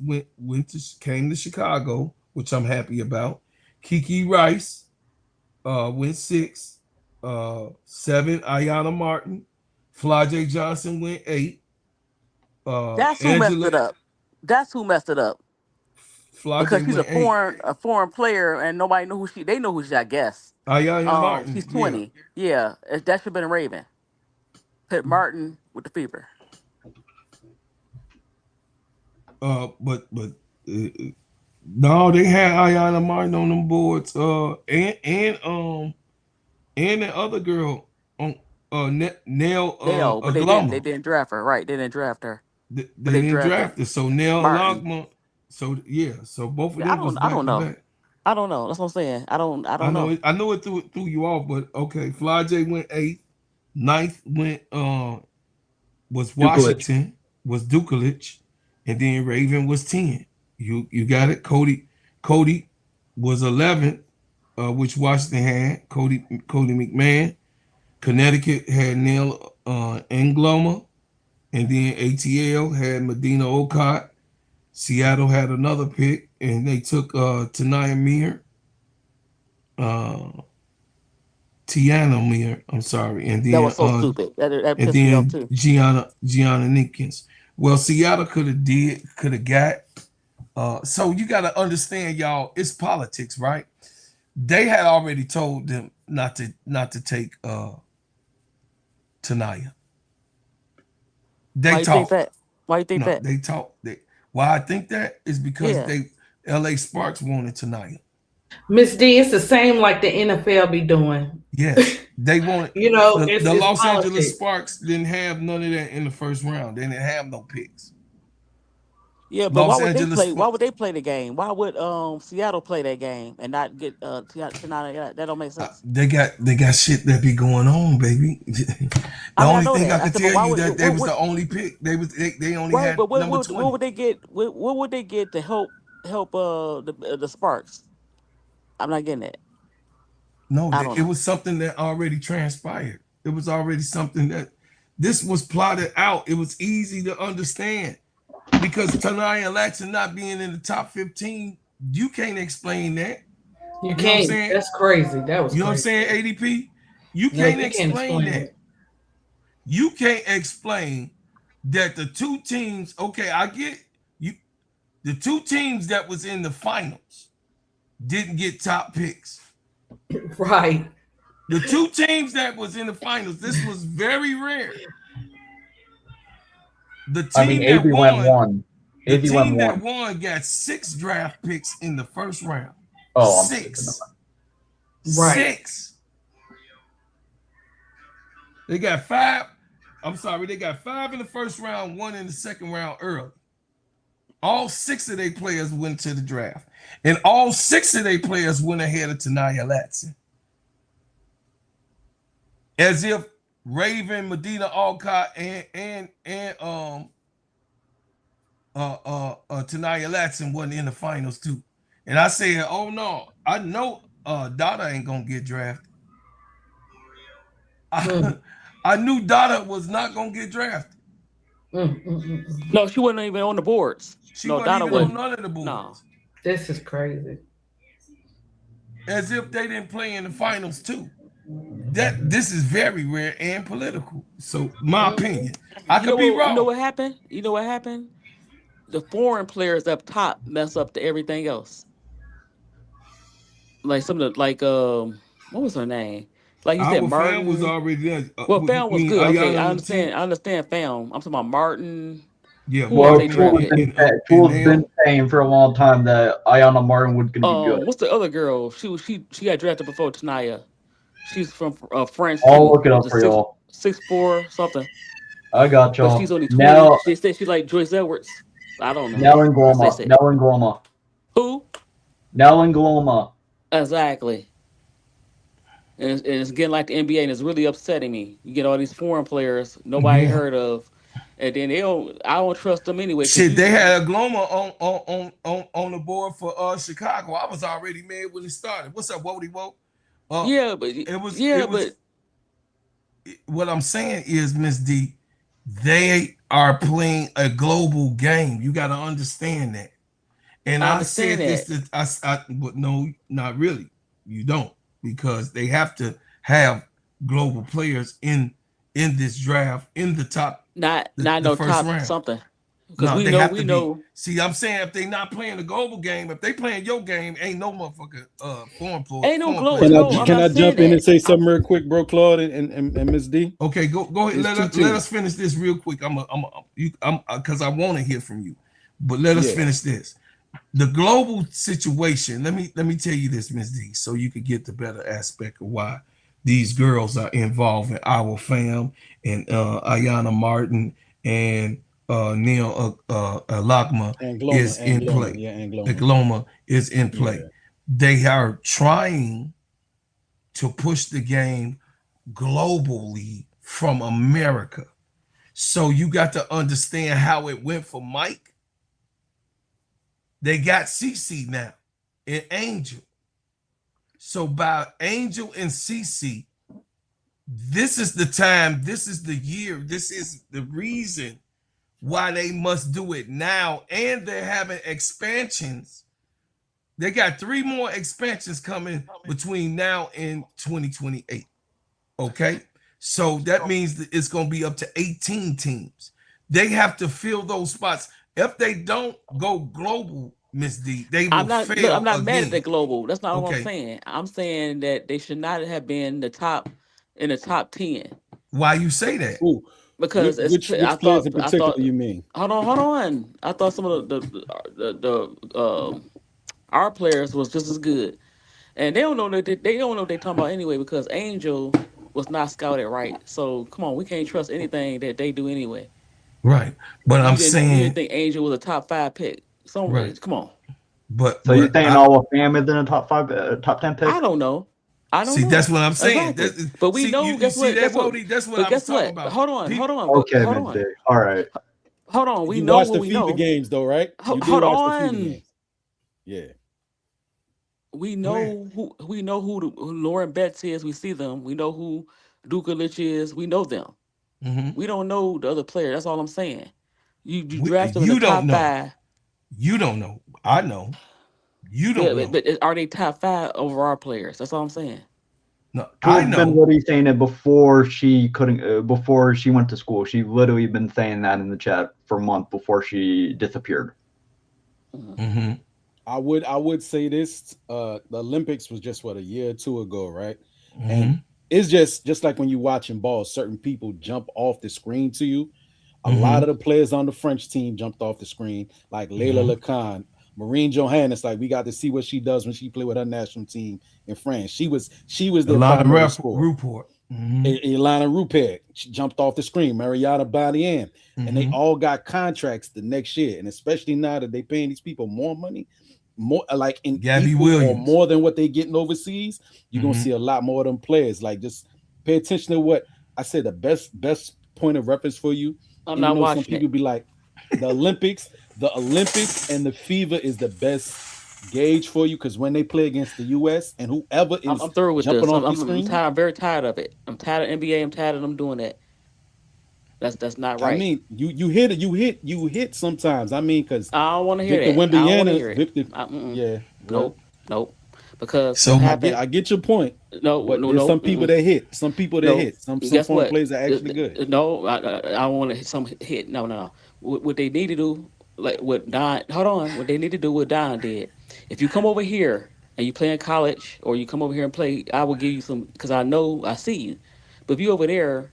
came to Chicago, which I'm happy about. Kiki Rice went six. Seven, Ayana Martin. Flajay Johnson went eight. That's who messed Angela it up. That's who messed it up because Flajay she's went eight. a foreign player and nobody know who she. They know who she. I guess. Ayana Martin, She's yeah. 20. Yeah, that should have been a Raven. Put Martin with the Fever. But no, they had Ayana Martin on them boards. And the other girl on Nell No, but they Aglama. didn't draft her. Right, they didn't draft her, They but they didn't drafted draft her. So Nell Martin. Alagma. So yeah, so both of Yeah, them was I back don't to know. back. I don't know. That's what I'm saying. I don't know. I know it threw you off, but okay. Fly J went eighth. Ninth went was Dukeledge. Washington, was Dukelich, and then Raven was 10. You got it. Cody was 11th, which Washington had. Cody McMahon. Connecticut had Neil Angloma, and then ATL had Medina Ocott. Seattle had another pick, and they took Tanaya Mir, Tiana Mir. I'm sorry, That was so stupid. That and pissed me off then too. Gianna Nickens. Well, Seattle could have got. So you got to understand, y'all. It's politics, right? They had already told them not to take Tanaya. They Why you think talk. that? Why you think No, that? they talk. Why I think that is because Yeah. LA Sparks wanted tonight. Miss D, it's the same like the NFL be doing. Yes, they wanted You know, the it's Los Angeles politics. Sparks didn't have none of that in the first round. They didn't have no picks. Yeah, but why Los would they Angeles play? Why Sparks. would they play the game? Why would Seattle play that game and not get tonight? That don't make sense. They got shit that be going on, baby. The I mean, I only know thing I that. I could said, but tell why you would that they was what the only pick. They only right? had But number what 20. would they get? What would they get to help the Sparks? I'm not getting it. No, I don't it know. was something that already transpired. It was already something that this was plotted out. It was easy to understand because Tanaya Latson not being in the top 15, you can't explain that. You You know what I'm can't. saying? That's crazy. That was You know what I'm crazy. saying, ADP? You No, can't you can't explain explain that. it. You can't explain that the two teams, okay, I get you. The two teams that was in the finals didn't get top picks. Right. The two teams that was in the finals, this was very rare. The I mean, team that AV went won, one. the AV went team that one. won got 6 draft picks in the first round. Oh, I'm 6. Right. 6. They got 5. I'm sorry, they got 5 in the first round, 1 in the second round early. All 6 of their players went to the draft. And all 6 of their players went ahead of Tanaya Latson. As if Raven, Medina Alcott, and Tanaya Latson wasn't in the finals too. And I said, oh no, I know Dada ain't gonna get drafted. I knew Dada was not gonna get drafted. No, she wasn't even on the boards. She No, wasn't Donna even on wasn't. none of the boards. No. This is crazy. As if they didn't play in the finals too. This is very rare and political. So my opinion, I could be wrong. You know what happened? You know what happened? The foreign players up top mess up to everything else. Like some of the what was her name? Like you said, Our Martin fan was already there. Well, Fam was good. Okay, I Ayana understand. Latina. I understand Fam. I'm talking about Martin. Yeah, Who else they Tool's drafted? been saying for a long time that Ayana Martin was going to be good. What's the other girl? She got drafted before Tanaya. She's from France I'll too. look it up for y'all. 6'4" something. I got y'all. But she's only 20. Now, They say she's like Joyce Edwards. I don't know. Nell Gloma. Who? Nell Gloma. Exactly. And it's getting like the NBA, and it's really upsetting me. You get all these foreign players nobody heard of, and then I don't trust them anyway. Shit, they had a Gloma on the board for Chicago. I was already mad when it started. What's up, Wody Woke? Yeah, but what I'm saying is, Miss D, they are playing a global game. You got to understand that. And I said this, but no, not really. You don't, because they have to have global players in this draft in the top. Not the no first top round. something. Because we know. See, I'm saying if they not playing the global game, if they playing your game, ain't no motherfucker foreign player. Ain't no global. Can I jump in and say something real quick, bro, Claude and Miss D? Okay, go ahead. Let us finish this real quick. I'm because I want to hear from you, but let us finish this. The global situation. Let me tell you this, Miss D, so you can get the better aspect of why these girls are involved in our fam and Ayana Martin and Neil Lakma is in play. Gloma is in play. Yeah. They are trying to push the game globally from America. So you got to understand how it went for Mike. They got CC now and Angel. So by Angel and CC, this is the time, this is the year, this is the reason why they must do it now. And they're having expansions. They got 3 more expansions coming between now and 2028. Okay, so that means that it's going to be up to 18 teams. They have to fill those spots. If they don't go global, Miss D, they will fail. I'm not mad at the global. That's not what I'm saying. I'm saying that they should not have been in the top 10. Why you say that? Ooh. Because which players in particular you mean? Hold on. I thought some of the our players was just as good, and they don't know that they don't know what they're talking about anyway. Because Angel was not scouted right, so come on, we can't trust anything that they do anyway. Right, but I'm you saying didn't think Angel was a top 5 pick. So right. Come on. But so you're saying our fam is in a top 10 pick? I don't know. I don't know. That's what I'm saying. Exactly. But we know. Guess what? That's what I was talking about. Hold on. Okay, hold on. All right. Hold on. We you know watched what the we FIBA know. games though, right? Hold watch on. The FIBA games. Yeah. We know who Lauren Betts is. We see them. We know who Duka Lich is. We know them. Mm-hmm. We don't know the other player. That's all I'm saying. You draft them in the top know. 5. You don't know. I know. You don't know. But are they top 5 overall players? That's all I'm saying. No, I know. Been literally saying it before she couldn't. Before she went to school, she literally been saying that in the chat for a month before she disappeared. Mm-hmm. I would say this. The Olympics was just a year or two ago, right? Mm-hmm. And it's just like when you're watching ball, certain people jump off the screen to you. A lot of the players on the French team jumped off the screen, like Layla Lacan, Marine Johannes. Like, we got to see what she does when she played with her national team in France. She was their primary scorer. Rupert. Ilana Rupert, she jumped off the screen. Mariana Badian, and they all got contracts the next year. And especially now that they paying these people more money, more like in Gabby Williams, or more than what they getting overseas, you're gonna see a lot more of them players. Like, just pay attention to what I said. The best point of reference for you. I'm not watching. Some people be like, the Olympics and the FIBA is the best gauge for you, because when they play against the US and whoever is I'm through with jumping this. off the I'm screen, tired. I'm very tired of it. I'm tired of NBA. I'm tired of them doing that. That's not right. I mean, you hit sometimes. I mean, because I don't want to hear that. Nope. Because I get your point. There's some people that hit. Some people that hit. Some foreign players are actually good. No, I want to some hit. No. What they need to do, like what Don. Hold on. What they need to do, what Don did. If you come over here and you play in college, or you come over here and play, I will give you some, because I see you. But if you over there,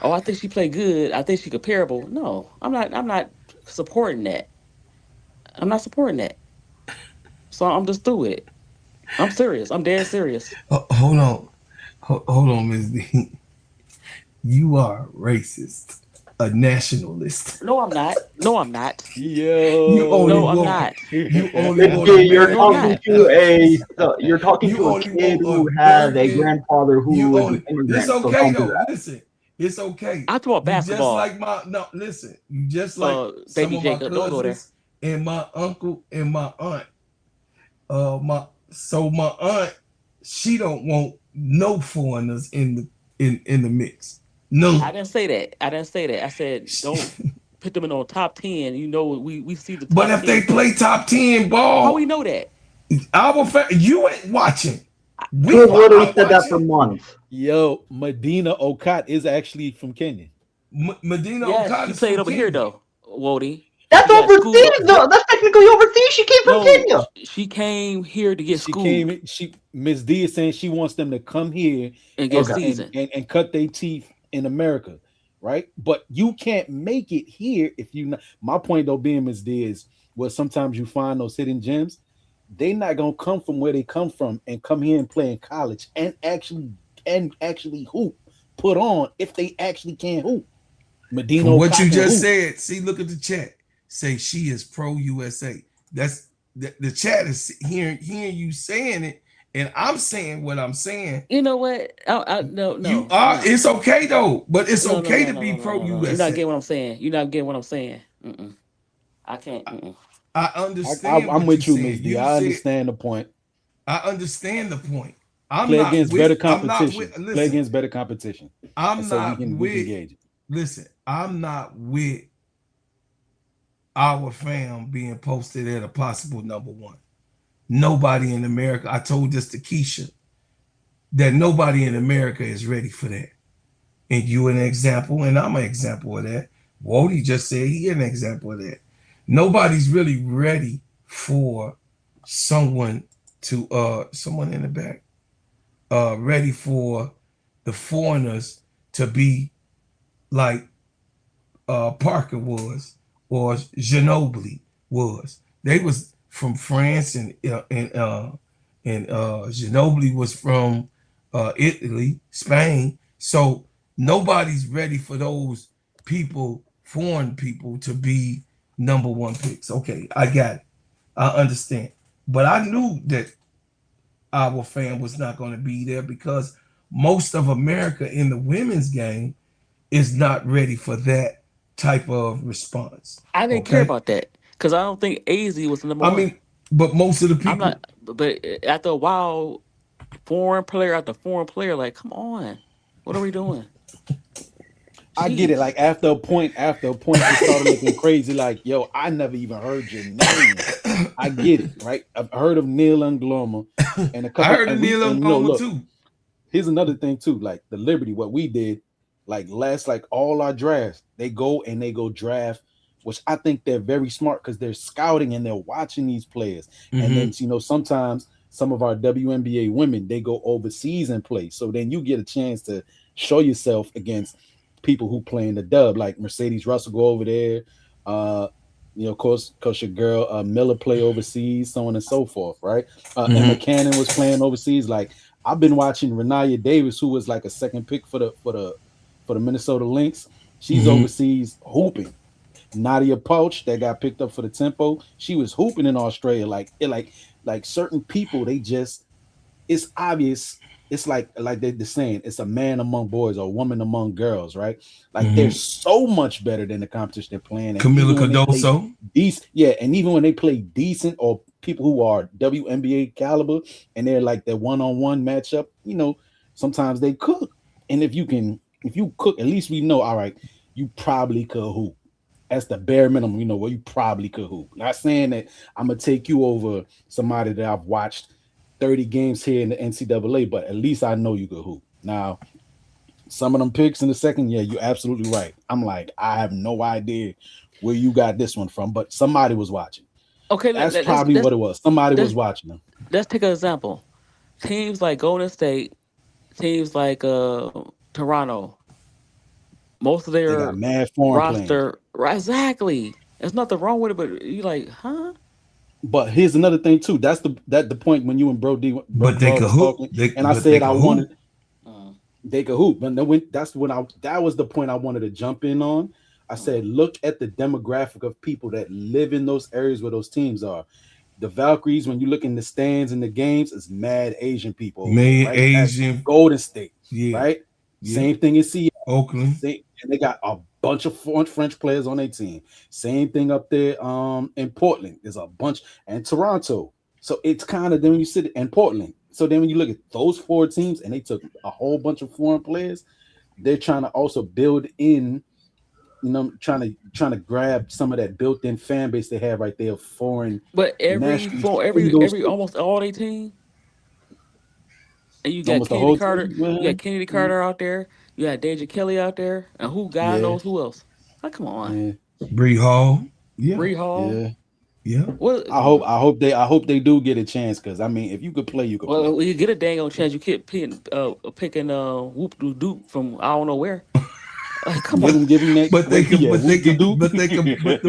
I think she played good, I think she comparable. No, I'm not supporting that. I'm not supporting that. So I'm just through with it. I'm serious. I'm dead serious. Hold on, Ms. D. You are racist, a nationalist. No, I'm not. I'm not. You're talking to a kid who has a grandfather who was an immigrant. It's okay though. Listen, it's okay. I talk basketball. Listen. You just like baby some Jacob, of my cousins and my uncle and my aunt. My aunt, she don't want no foreigners in the mix. No, I didn't say that. I said don't put them in on top 10. You know, we see the top But if 10 they play top 10 ball, how we know that? You ain't watching. We literally said that for months. Yo, Medina Okot is actually from Kenya. Medina Okot is played from over Kenya. Here though, Wody. That's overseas though. That's technically overseas. She came from Kenya. She came here to get schooled. Ms. D is saying she wants them to come here and get seasoned and cut their teeth in America, right? But you can't make it here if you not. My point though being, Ms. D, is sometimes you find those hidden gems. They not gonna come from where they come from and come here and play in college and actually hoop, put on if they actually can hoop. Medina, from what you just said, see, look at the chat. Say she is pro USA. That's the chat is hearing you saying it, and I'm saying what I'm saying. You know what? No. You are. No. It's okay though, but it's okay to be pro USA. You're not getting what I'm saying. You're not getting what I'm saying. I can't. I understand. I'm with you, Ms. D. I understand the point. I understand the point. Play against better competition. I'm not with. Listen, I'm not with our fam being posted at a possible number 1. Nobody in America. I told this to Keisha that nobody in America is ready for that. And you an example, and I'm an example of that. Wody just said he an example of that. Nobody's really ready for someone in the back, ready for the foreigners to be like Parker was, or Ginobili was. They was from France, and Ginobili was from Italy, Spain. So nobody's ready for those people, foreign people, to be number one picks. Okay, I got it. I understand. But I knew that our fan was not going to be there because most of America in the women's game is not ready for that type of response. I didn't care about that because I don't think AZ was the number one. I mean, but most of the people. I'm not. But after a while, foreign player after foreign player, like, come on, what are we doing? I get it. Like after a point, it started looking crazy. Like, yo, I never even heard your name. I get it, right? I've heard of Neil Ungloma and a couple. I heard of Neil Ungloma too. Here's another thing too. Like the Liberty, what we did, like all our drafts, they go draft, which I think they're very smart because they're scouting and they're watching these players. And then sometimes some of our WNBA women, they go overseas and play. So then you get a chance to show yourself against people who play in the dub, like Mercedes Russell go over there. Of course, your girl Miller play overseas, so on and so forth, right? Emma Cannon was playing overseas. Like I've been watching Renaya Davis, who was like a second pick for the Minnesota Lynx. She's overseas hooping. Nadia Pouch that got picked up for the Tempo, she was hooping in Australia. Like certain people, they just, it's obvious. It's like they're saying, it's a man among boys or a woman among girls, right? Like they're so much better than the competition they're playing. And Camila Cardoso, and even when they play decent or people who are WNBA caliber and they're like their one-on-one matchup, sometimes they cook. And if you cook, at least we know, all right, you probably could hoop. That's the bare minimum, where you probably could hoop. Not saying that I'm gonna take you over somebody that I've watched 30 games here in the NCAA, but at least I know you could hoop. Now, some of them picks in the second, yeah, you're absolutely right. I'm like, I have no idea where you got this one from, but somebody was watching. Okay, that's probably what it was. Somebody was watching them. Let's take an example. Teams like Golden State, teams like Toronto, most of their mad foreign roster, right, exactly. There's nothing wrong with it, but you like, huh? But here's another thing too. That's the point when you and Bro D, but they could hoop. I said I wanted they could hoop. But that was the point I wanted to jump in on. I said, look at the demographic of people that live in those areas where those teams are. The Valkyries, when you look in the stands and the games, it's mad Asian people. Right? Asian. Golden State, yeah. Right? Yeah. Same thing in Seattle. Oakland. And they got a bunch of French players on their team. Same thing up there in Portland. There's a bunch. And Toronto. So it's kind of, then when you sit in Portland. So then when you look at those four teams and they took a whole bunch of foreign players, they're trying to also build in, trying to grab some of that built-in fan base they have right there, foreign. But almost all their team. And you got Kennedy Carter. You got Kennedy Carter out there. You got Deja Kelly out there. And God knows who else. Like, come on. Yeah. Bree Hall. Yeah. Bree Hall. Yeah. Well, I hope they do get a chance, because I mean, if you could play, you could play. Well, you get a dang on chance. You keep picking Whoop Doo Doop from I don't know where. Come on. Give him that. But the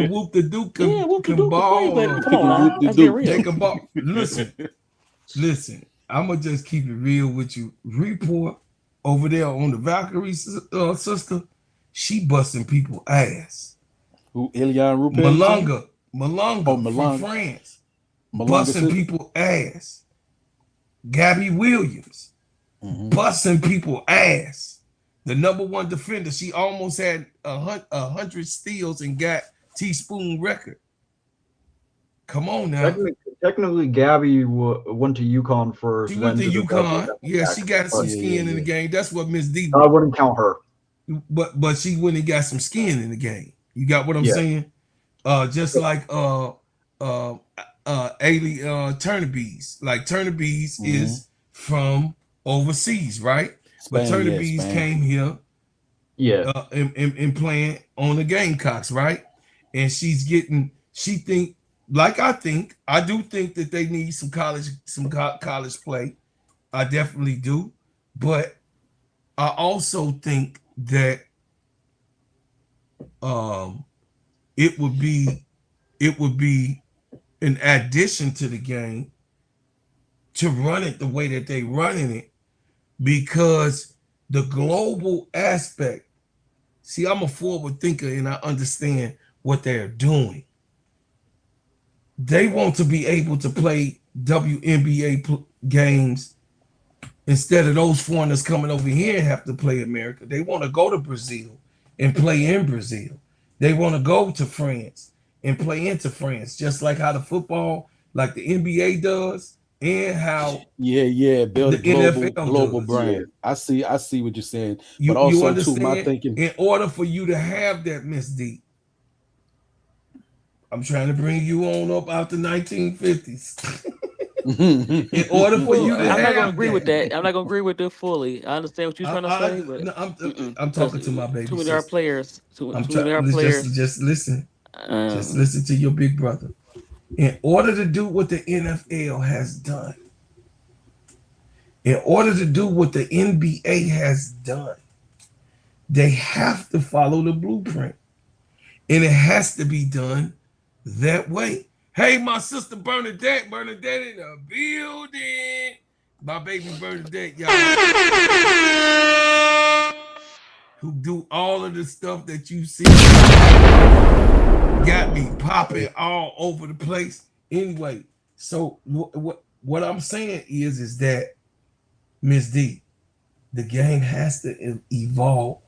Whoop the Duke can ball. But come on, let's get real. They can ball. Listen. I'm gonna just keep it real with you. Report over there on the Valkyrie sister, she busting people ass. Who? Ilian Rupe? Malonga from France, busting people ass. Gabby Williams, busting people ass. The number one defender. She almost had 100 steals and got teaspoon record. Come on now. Technically, Gabby went to UConn first. She went to UConn. Yeah, she got some skin in the game. That's what Miss D. I wouldn't count her. But she went and got some skin in the game. You got what I'm saying? Just like Ailey Turnerbees. Like Turnerbees is from overseas, right? But Turnerbees came here. Yeah. And playing on the Gamecocks, right? And I do think that they need some college play. I definitely do. But I also think that it would be an addition to the game to run it the way that they running it, because the global aspect. See, I'm a forward thinker and I understand what they're doing. They want to be able to play WNBA games instead of those foreigners coming over here and have to play America. They want to go to Brazil and play in Brazil. They want to go to France and play into France, just like how the football, like the NBA does, and how build the a NFL global does. brand. I see what you're saying. You But also understand? too, my thinking, in order for you to have that, Miss D, I'm trying to bring you on up out the 1950s. In order for you to I'm not gonna have agree with that. I'm not gonna agree with it fully. I understand what you're trying to say, but no, I'm talking to my baby too many sister. are players. Too I'm many are players. just listen. Just listen to your big brother. In order to do what the NFL has done, in order to do what the NBA has done, they have to follow the blueprint. And it has to be done that way. Hey, my sister Bernadette in the building. My baby Bernadette, y'all. Who do all of the stuff that you see. Got me popping all over the place. Anyway, so what I'm saying is that, Miss D, the game has to evolve.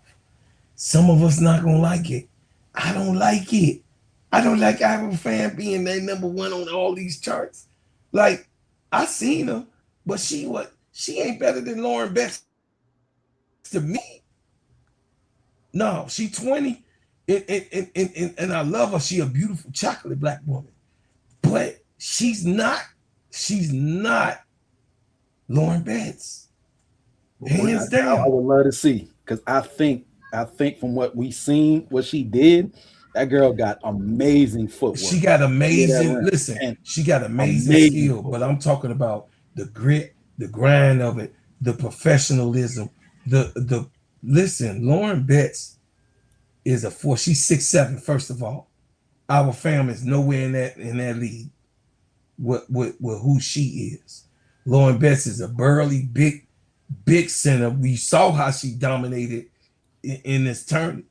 Some of us not gonna like it. I don't like it. I don't like Iowa fan being their number one on all these charts. Like, I seen her, but she ain't better than Lauren Betts to me. No, she 20, and I love her. She a beautiful chocolate black woman, but she's not Lauren Betts. Hands down. I would love to see, because I think from what we seen, what she did, that girl got amazing footwork. She got amazing. Listen, she got amazing skill. But I'm talking about the grit, the grind of it, the professionalism. The listen, Lauren Betts is a force. She's 6'7", first of all. Our fam is nowhere in that league with who she is. Lauren Betts is a burly, big center. We saw how she dominated in this tournament.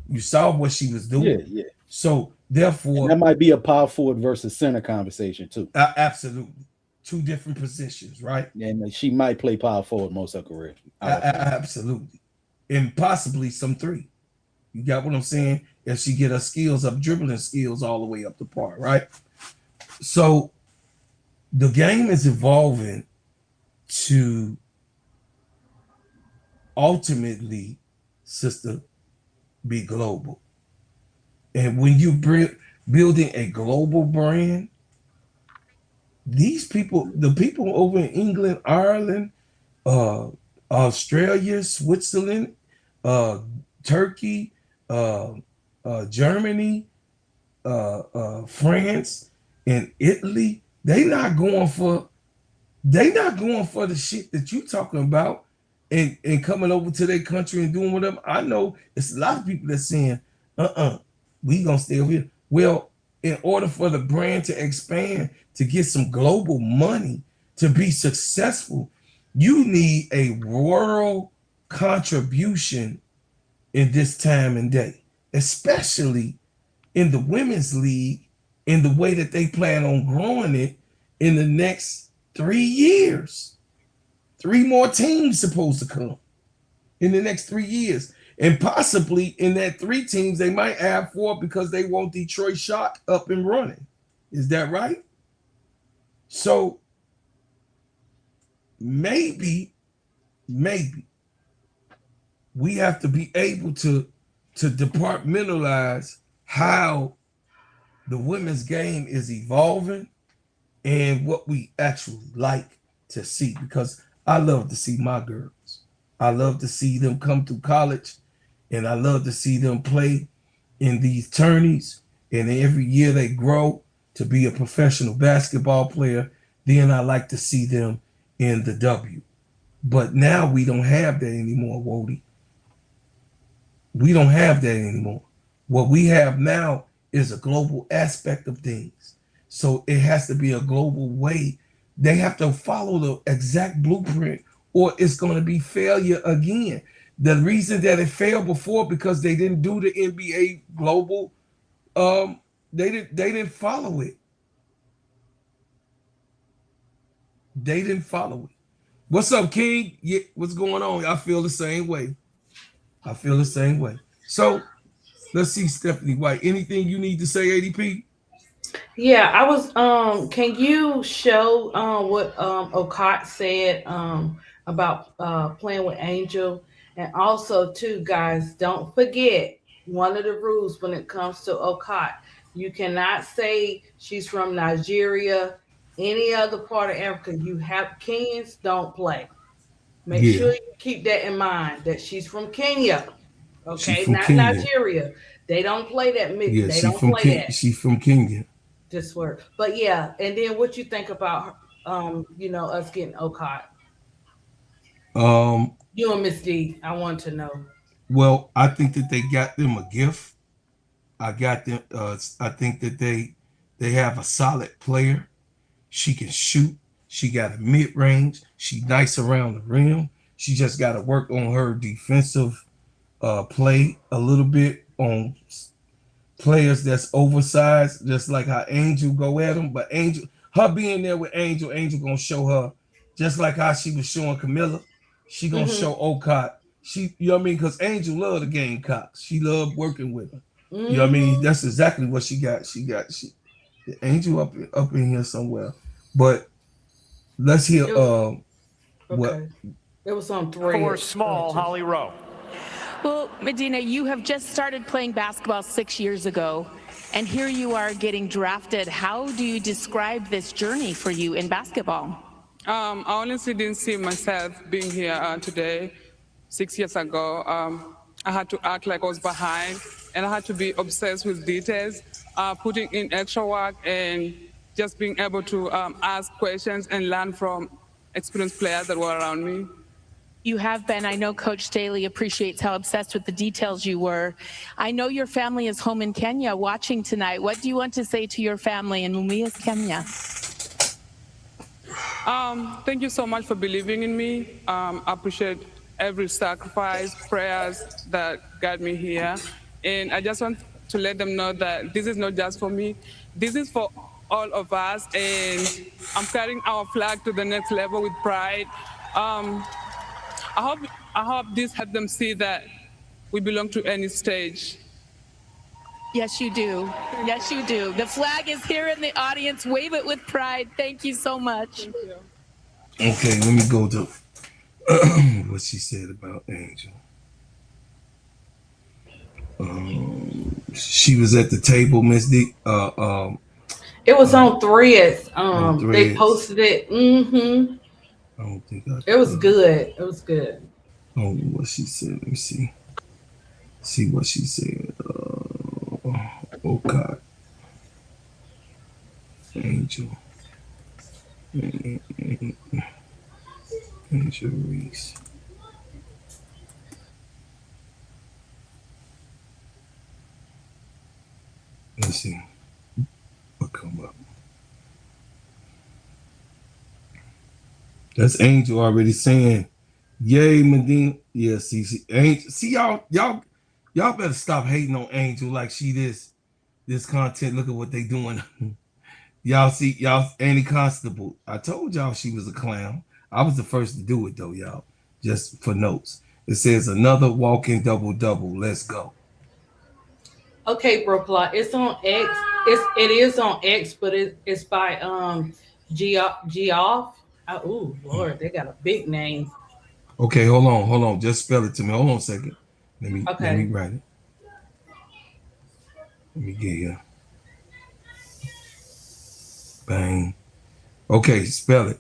You saw what she was doing. Yeah. So therefore, and that might be a power forward versus center conversation too. Absolutely, two different positions, right? And she might play power forward most of her career. Absolutely, and possibly some three. You got what I'm saying? If she get her skills up, dribbling skills all the way up to par, right? So the game is evolving to ultimately, sister, be global. And when you building a global brand, these people, the people over in England, Ireland, Australia, Switzerland, Turkey, Germany, France, and Italy, they not going for the shit that you talking about and coming over to their country and doing whatever. I know it's a lot of people that's saying, we gonna stay over here. Well, in order for the brand to expand, to get some global money, to be successful, you need a world contribution in this time and day, especially in the women's league, in the way that they plan on growing it in the next 3 years. 3 more teams supposed to come in the next 3 years. And possibly in that 3 teams, they might add 4 because they want Detroit Shock up and running. Is that right? So maybe we have to be able to departmentalize how the women's game is evolving and what we actually like to see, because I love to see my girls. I love to see them come through college, and I love to see them play in these tourneys, and every year they grow to be a professional basketball player. Then I like to see them in the W. But now we don't have that anymore, Wody. We don't have that anymore. What we have now is a global aspect of things. So it has to be a global way. They have to follow the exact blueprint or it's going to be failure again. The reason that it failed before because they didn't do the NBA global, they didn't follow it. They didn't follow it. What's up, King? Yeah, what's going on? I feel the same way. I feel the same way. So let's see, Stephanie White. Anything you need to say, ADP? Yeah, I was can you show what Okot said about playing with Angel? And also too, guys, don't forget one of the rules when it comes to Okot. You cannot say she's from Nigeria, any other part of Africa. You have Kenyans don't play. Make Yeah, sure you keep that in mind that she's from Kenya. she Okay, from not Kenya. Nigeria. They don't play that. Yeah, They don't play that. She from Kenya. This word. But yeah, and then what you think about us getting Okot? Um, You and Miss D, I want to know. well, I think that they got them a gift. I got them. I think that they have a solid player. She can shoot. She got a mid range. She nice around the rim. She just got to work on her defensive play a little bit on players that's oversized, just like how Angel go at them. But Angel, her being there with Angel, Angel gonna show her just like how she was showing Camilla. She gonna show Okot. She, you know what I mean? Because Angel loved the Gamecocks. She loved working with her. You know what I mean? That's exactly what she got. She the Angel up in here somewhere. But let's hear what. Okay. It was on three. For small Holly Rowe. Well, Medina, you have just started playing basketball 6 years ago, and here you are getting drafted. How do you describe this journey for you in basketball? I honestly didn't see myself being here today. 6 years ago, I had to act like I was behind, and I had to be obsessed with details, putting in extra work, and just being able to ask questions and learn from experienced players that were around me. You have been. I know Coach Staley appreciates how obsessed with the details you were. I know your family is home in Kenya watching tonight. What do you want to say to your family in Mumias, Kenya? Thank you so much for believing in me. I appreciate every sacrifice, prayers that got me here. And I just want to let them know that this is not just for me. This is for all of us. And I'm carrying our flag to the next level with pride. I hope this helps them see that we belong to any stage. Yes, you do. Yes, you do. The flag is here in the audience. Wave it with pride. Thank you so much. Thank you. Okay, let me go to what she said about Angel. She was at the table, Miss D. It was on Threads. Threads. They posted it. I don't think it was good. It was good. Oh, what she said. Let me see. See what she said. Oh God. Angel. Angel Reese. Let's see what come up. That's Angel already saying, "Yay, Medina." Yeah, see, Angel. See y'all better stop hating on Angel like she this content. Look at what they doing. y'all Annie Constable. I told y'all she was a clown. I was the first to do it though, y'all. Just for notes. It says another walking double. Let's go. Okay, Brooklyn. It's on X. It is on X, but it's by Geoff. Oh Lord, they got a big name. Okay, hold on. Just spell it to me. Hold on a second. Let me write it. Let me get here. Bang. Okay, spell it.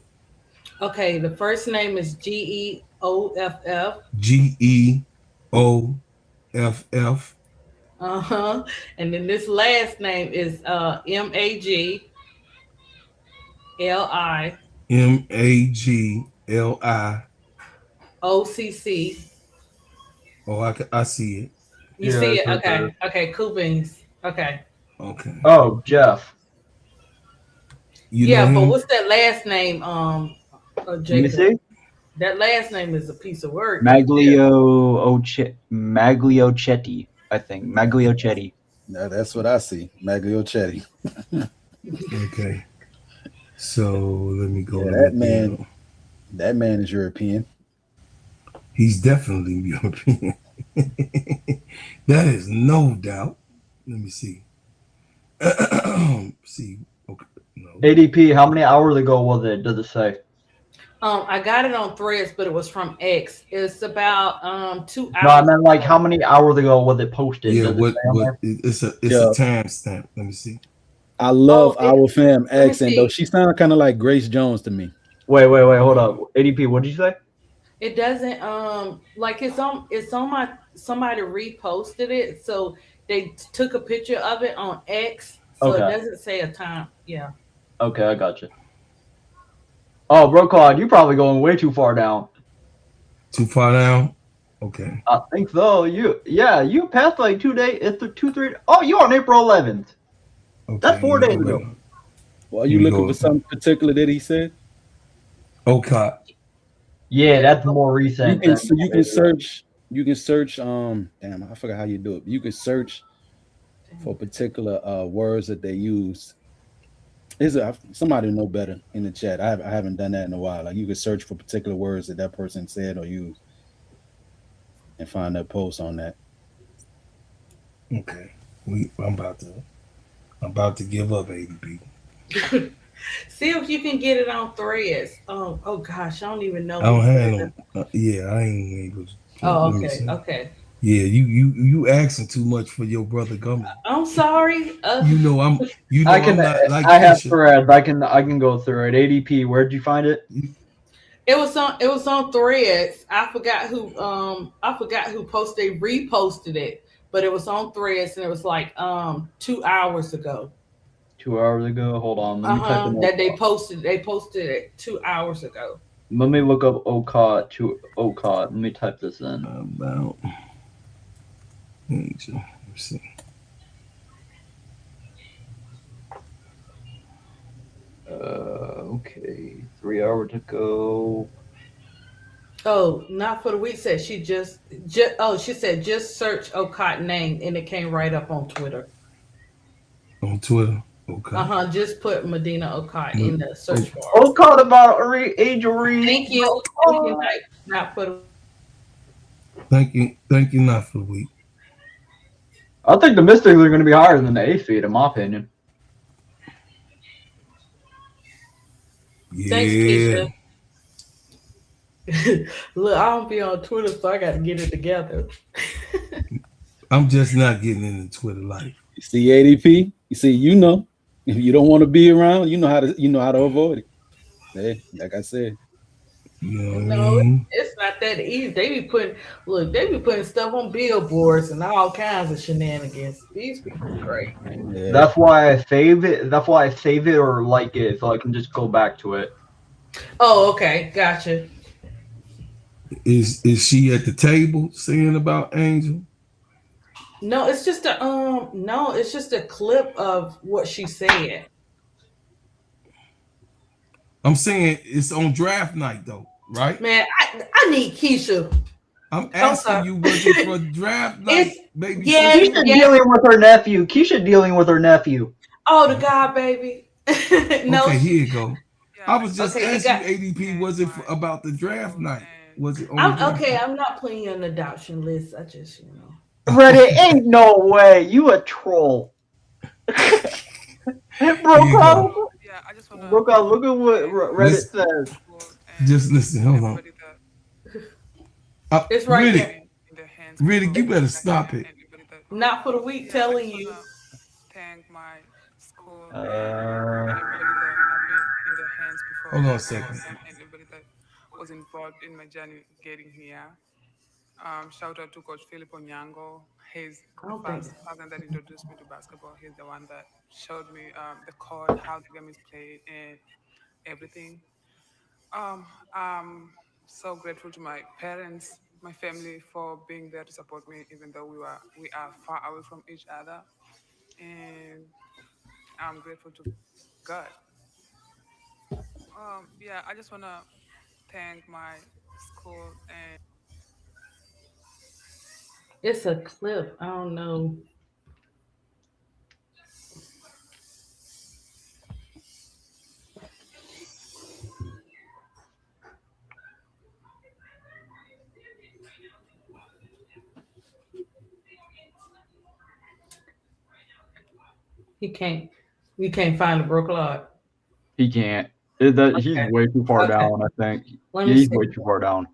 Okay, the first name is Geoff. Geoff. And then this last name is Magli. Magli. OCC. Oh, I see it. You Yeah, see it's it? right Okay. there. Okay. Cool beans. Okay. Okay. Oh, Jeff. You know Yeah, but him? what's that last name? Let me Jacob. see. That last name is a piece of work. Right there. Magliochetti, I think. Magliochetti. No, that's what I see. Magliochetti. Okay. So let me go Yeah, look here. that man is European. He's definitely European. That is no doubt. Let me see. See. Okay. No. ADP, how many hours ago was it? Does it say? I got it on Threads, but it was from X. It's about 2 hours. No, I meant like how many hours ago was it posted? Yeah, Does it say on there? it's a Yeah. timestamp. Let me see. I love Oh, our fam let me accent though. see. She sounds kind of like Grace Jones to me. Wait, hold up. ADP, what did you say? It doesn't like it's on my somebody reposted it, so they took a picture of it on X, so it Okay. doesn't say a time. Yeah. Okay, I got you. Oh, bro, Claude, you probably going way too far down. Too far down? Okay. I think so. You passed like 2 days. It's 2-3. Oh, you're on April 11th. Okay. That's 4 days ago. Well, are you looking for something particular that he said? Okay. Yeah, that's more recent. You can search. You can search. Damn, I forgot how you do it. You can search for particular words that they use. Is it somebody know better in the chat? I haven't done that in a while. Like you can search for particular words that person said or used, and find that post on that. Okay. I'm about to give up, ADP. See if you can get it on Threads. Oh gosh, I don't even know. I don't have no. Yeah, I ain't able to. Oh, Let me okay, see. okay. Yeah, you asking too much for your brother Gummy. I'm sorry. You know I'm not like I have Keisha. Threads. I can go through it. ADP, where'd you find it? It was on Threads. I forgot who posted. They reposted it, but it was on Threads, and it was like 2 hours ago. 2 hours ago. Hold on. Let me type in. That they posted it 2 hours ago. Let me look up OCOD to OCOD. Let me type this in. About. Let's see. Okay. 3 hours ago. Oh, not for the week. Said she just she said just search Okot name and it came right up on Twitter. On Twitter. Okay. Just put Medina Okot in the search bar. OCOD about Angel Reese. Thank you. Not for the. Thank you not for the week. I think the Mystics are going to be higher than the 8th feed, in my opinion. Yeah. Thanks, Keisha. Look, I don't be on Twitter, so I got to get it together. I'm just not getting into Twitter life. You see ADP. You see, if you don't want to be around, you know how to avoid it. Hey, like I said. You know what No, I mean? it's not that easy. They be putting stuff on billboards and all kinds of shenanigans. These people are great. Yeah. That's why I save it. That's why I save it or like it, so I can just go back to it. Oh, okay, gotcha. Is she at the table saying about Angel? No, it's just a clip of what she said. I'm saying it's on draft night though, right? Man, I need Keisha. I'm asking you, was it for draft night, baby? Yeah, Keisha dealing with her nephew. Keisha dealing with her nephew. Oh, the God, baby. No. Okay, here you go. I was just Okay, asking you, ADP, was it about the draft night? Was it on I'm not putting you on the adoption list. I just, Reddit, ain't no way. You a troll. Brokaw, look at what Reddit says. Just listen, hold on. It's right there. Riddick, you better stop it. Not for the week, telling you. Thank my school Hold on a second. and everybody that was involved in my journey getting here. Shout out to Coach Philip Onyango. He's the first person that introduced me to basketball. He's the one that showed me the court, how the game is played, and everything. I'm so grateful to my parents my family for being there to support me, even though we are far away from each other. And I'm grateful to God. Yeah, I just wanna thank my school and It's a clip. I don't know. He can't. You can't find the Brooklyn. He can't. He's Okay. way too far Okay. down, I think. Let Yeah, me he's see. way too far down.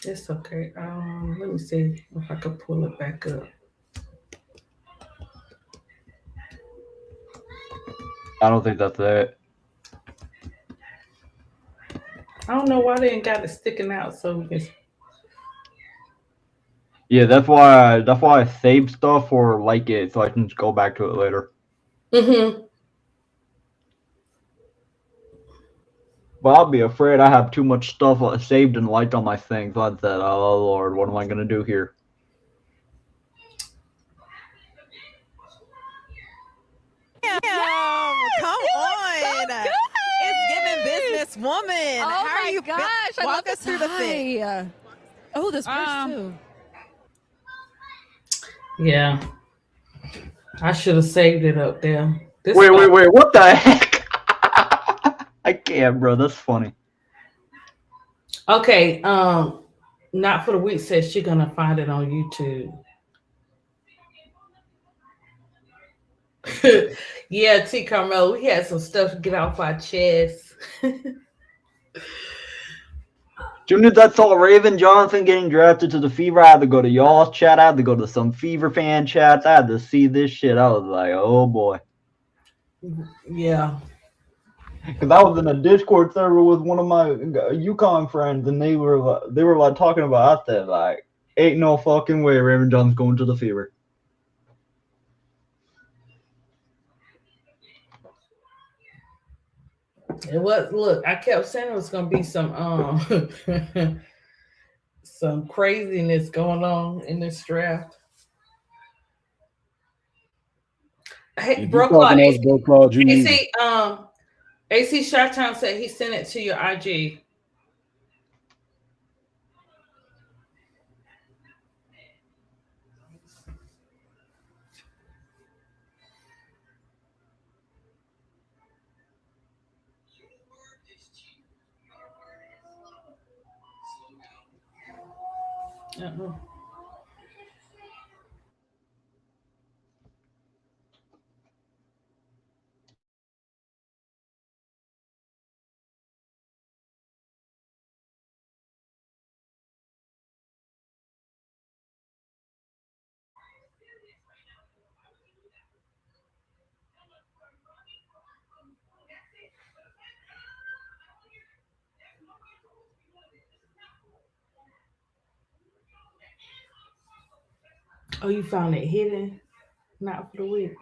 It's okay. Let me see if I could pull it back up. I don't think that's it. I don't know why they ain't got it sticking out. So it's Yeah, that's why I save stuff or like it so I can just go back to it later. But I'll be afraid I have too much stuff saved and liked on my thing. So I said, oh Lord, what am I gonna do here? Come on. It's giving businesswoman. Oh How are my you? gosh, I love Walk us this through the fit. tie. Oh, this purse too. yeah. I should have saved it up there. Wait, what the heck? I can't, bro. That's funny. Okay. Not for the week says she's gonna find it on YouTube. Yeah, T Carmelo, we had some stuff to get off our chest. Soon as I saw Raven Johnson getting drafted to the Fever, I had to go to y'all's chat. I had to go to some Fever fan chats. I had to see this shit. I was like, oh boy. Yeah. Because I was in a Discord server with one of my Yukon friends, and they were like talking about. I said like, ain't no fucking way Raven Johnson's going to the Fever. It was. Look, I kept saying it was gonna be some some craziness going on in this draft. Hey, If bro, you talking Claude, else, bro, Claude, you need it. AC Shot said he sent it to your IG. Oh, you found it hidden? Not for the week.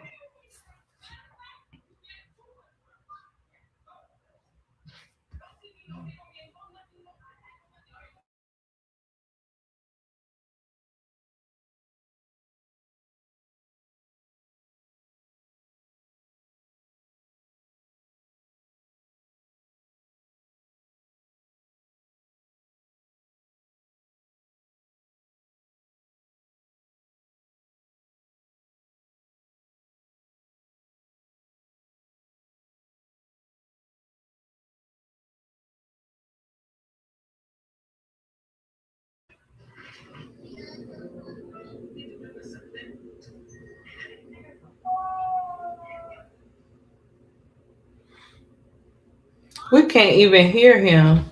We can't even hear him.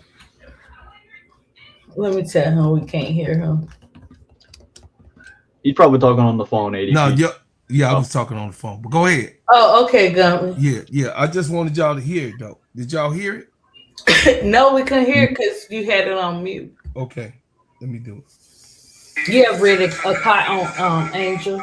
Let me tell him we can't hear him. He's probably talking on the phone, 80. No, yeah, I was talking on the phone. But go ahead. Oh, okay, Gummy. Yeah. I just wanted y'all to hear it though. Did y'all hear it? No, we couldn't hear it because you had it on mute. Okay, let me do it. Yeah, Riddick, a pot on Angel.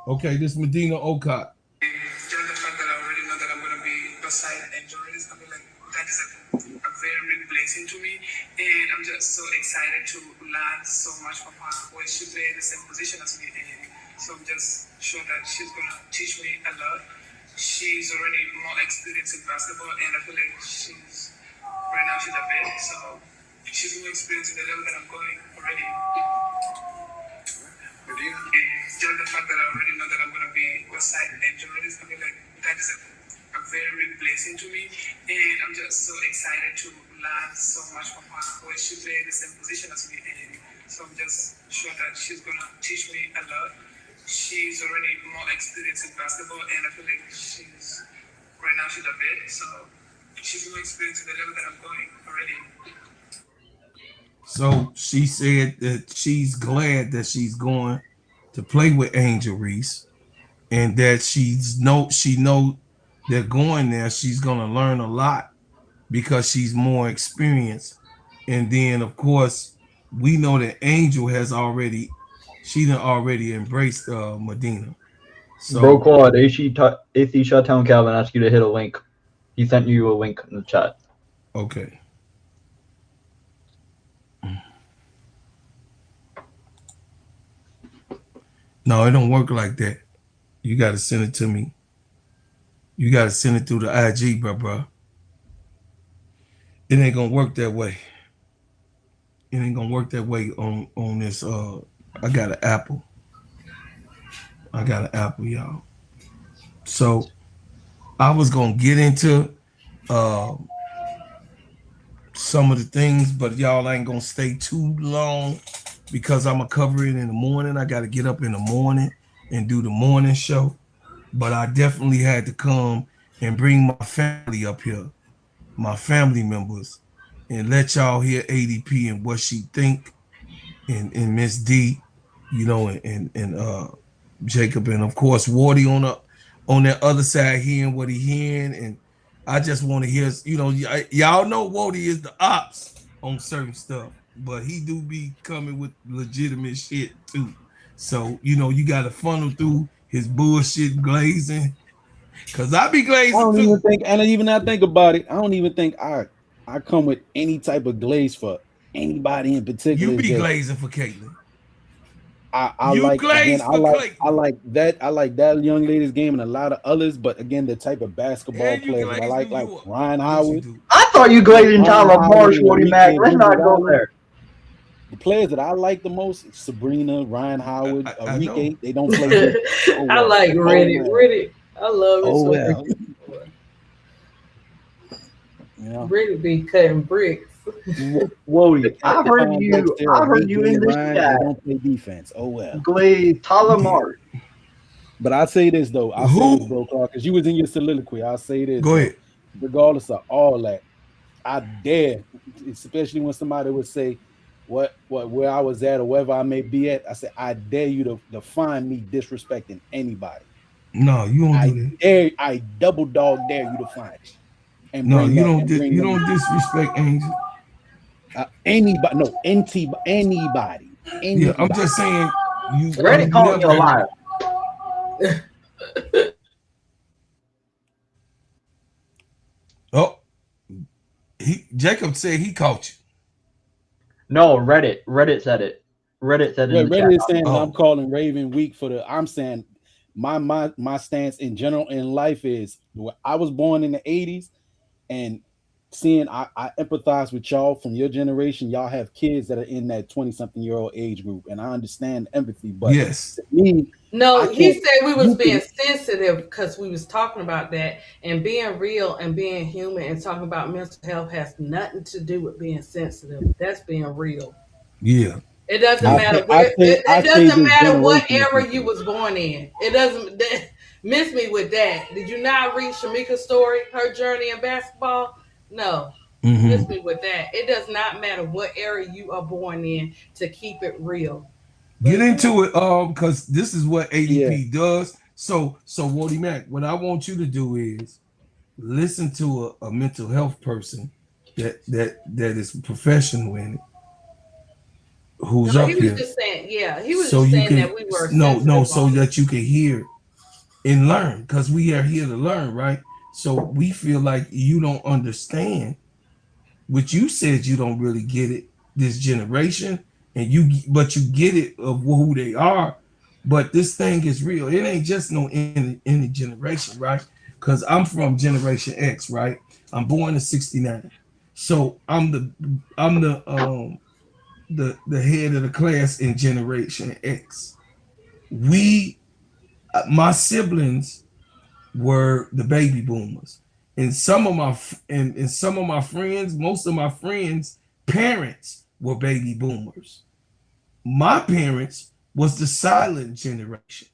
Okay, this Medina Ocott. Given the fact that I already know that I'm going to be beside Angel, I'm like, that is a very big blessing to me, and I'm just so excited to learn so much from her. Well, she played the same position as me, and so I'm just sure that she's gonna teach me a lot. She's already more experienced in basketball, and I feel like right now she's a vet, so she's more experienced in the level that I'm going already. And just the fact that I already know that I'm gonna be Westside and journalist, I feel like that is a very big blessing to me, and I'm just so excited to learn so much from her. Well, she played the same position as me, and so I'm just sure that she's gonna teach me a lot. She's already more experienced in basketball, and I feel like right now she's a vet, so she's more experienced in the level that I'm going already. So she said that she's glad that she's going to play with Angel Reese, and that she know that going there she's gonna learn a lot because she's more experienced. And then of course we know that Angel has already embraced Medina. So Bro Claude, AC Shutdown Calvin asked you to hit a link. He sent you a link in the chat. Okay. No, it don't work like that. You got to send it to me. You got to send it through the IG, bro. It ain't gonna work that way. It ain't gonna work that way on this. I got an Apple. Y'all. So I was gonna get into some of the things, but y'all ain't gonna stay too long because I'm gonna cover it in the morning. I got to get up in the morning and do the morning show. But I definitely had to come and bring my family up here, my family members, and let y'all hear ADP and what she think, and Miss D, you know, and Jacob, and of course Wardy on that other side hearing what he hearing. And I just want to hear, you know, y'all know Wardy is the ops on certain stuff, but he do be coming with legitimate shit too. So, you know, you got to funnel through his bullshit glazing, because I be glazing I don't too. even think, and even I think about it, I don't even think I come with any type of glaze for anybody in particular. You be glazing for Caitlin. I like that young lady's game and a lot of others, but again, the type of basketball players that I like Ryan Howard. I thought you glazing Tyler Marsh, Woody Mack. Let's not go there. The players that I like the most, Sabrina, Ryan Howard, Enrique, they don't play. I like Reddit. I love it. Well. Yeah. Reddit be cutting bricks. Wody, I heard you in this chat. They don't play defense. Oh well. Glaze Tyler Marsh. But I say this though, I say this, bro, Clark, because you was in your soliloquy. I'll say this. Go ahead. Regardless of all that, I dare, especially when somebody would say where I was at or wherever I may be at, I said, I dare you to find me disrespecting anybody. No, you don't do that. I double dog dare you to find it. And no, you don't disrespect Angel. Anybody, no, anybody. Yeah, I'm just saying you already calling you a liar. Oh, Jacob said he caught you. No, Reddit said it. Reddit said it. Yeah, Reddit is saying I'm calling Raven weak for the. I'm saying my stance in general in life is I was born in the 80s, and seeing I empathize with y'all from your generation. Y'all have kids that are in that 20-something-year-old age group, and I understand empathy. But yes, to me, no, he said we was being sensitive because we was talking about that, and being real and being human and talking about mental health has nothing to do with being sensitive. That's being real. Yeah. It doesn't matter what it doesn't matter what era you was born in. It doesn't miss me with that. Did you not read Shamika's story, her journey in basketball? No. Miss me with that. It does not matter what era you are born in to keep it real. Get into it, because this is what ADP does. So Wody Mack, what I want you to do is listen to a mental health person that is professional in it. Who's up here? Just saying, he was just saying that we were so that you can hear and learn, because we are here to learn, right? So we feel like you don't understand, which you said you don't really get it, this generation, but you get it of who they are. But this thing is real. It ain't just no any generation, right? Because I'm from Generation X, right? I'm born in '69. So I'm the head of the class in Generation X. My siblings were the baby boomers, and some of my friends, most of my friends' parents were baby boomers. My parents was the silent generation.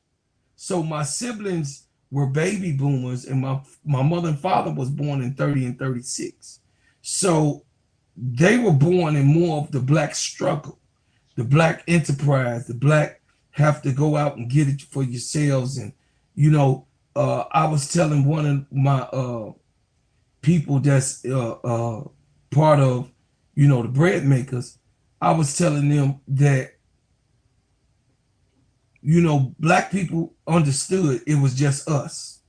So my siblings were baby boomers, and my mother and father was born in 30 and 36. So they were born in more of the black struggle, the black enterprise, the black have to go out and get it for yourselves. And I was telling one of my people that's part of the bread makers, I was telling them that black people understood it was just us,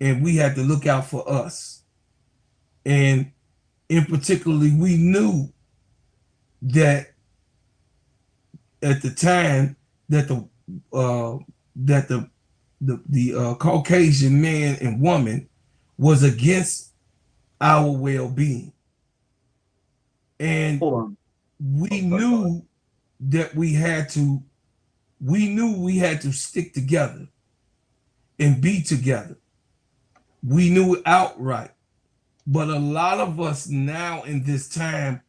and we had to look out for us. And in particularly, we knew that at the time that the Caucasian man and woman was against our well-being, and we knew that we had to stick together and be together. We knew it outright. But a lot of us now in this time,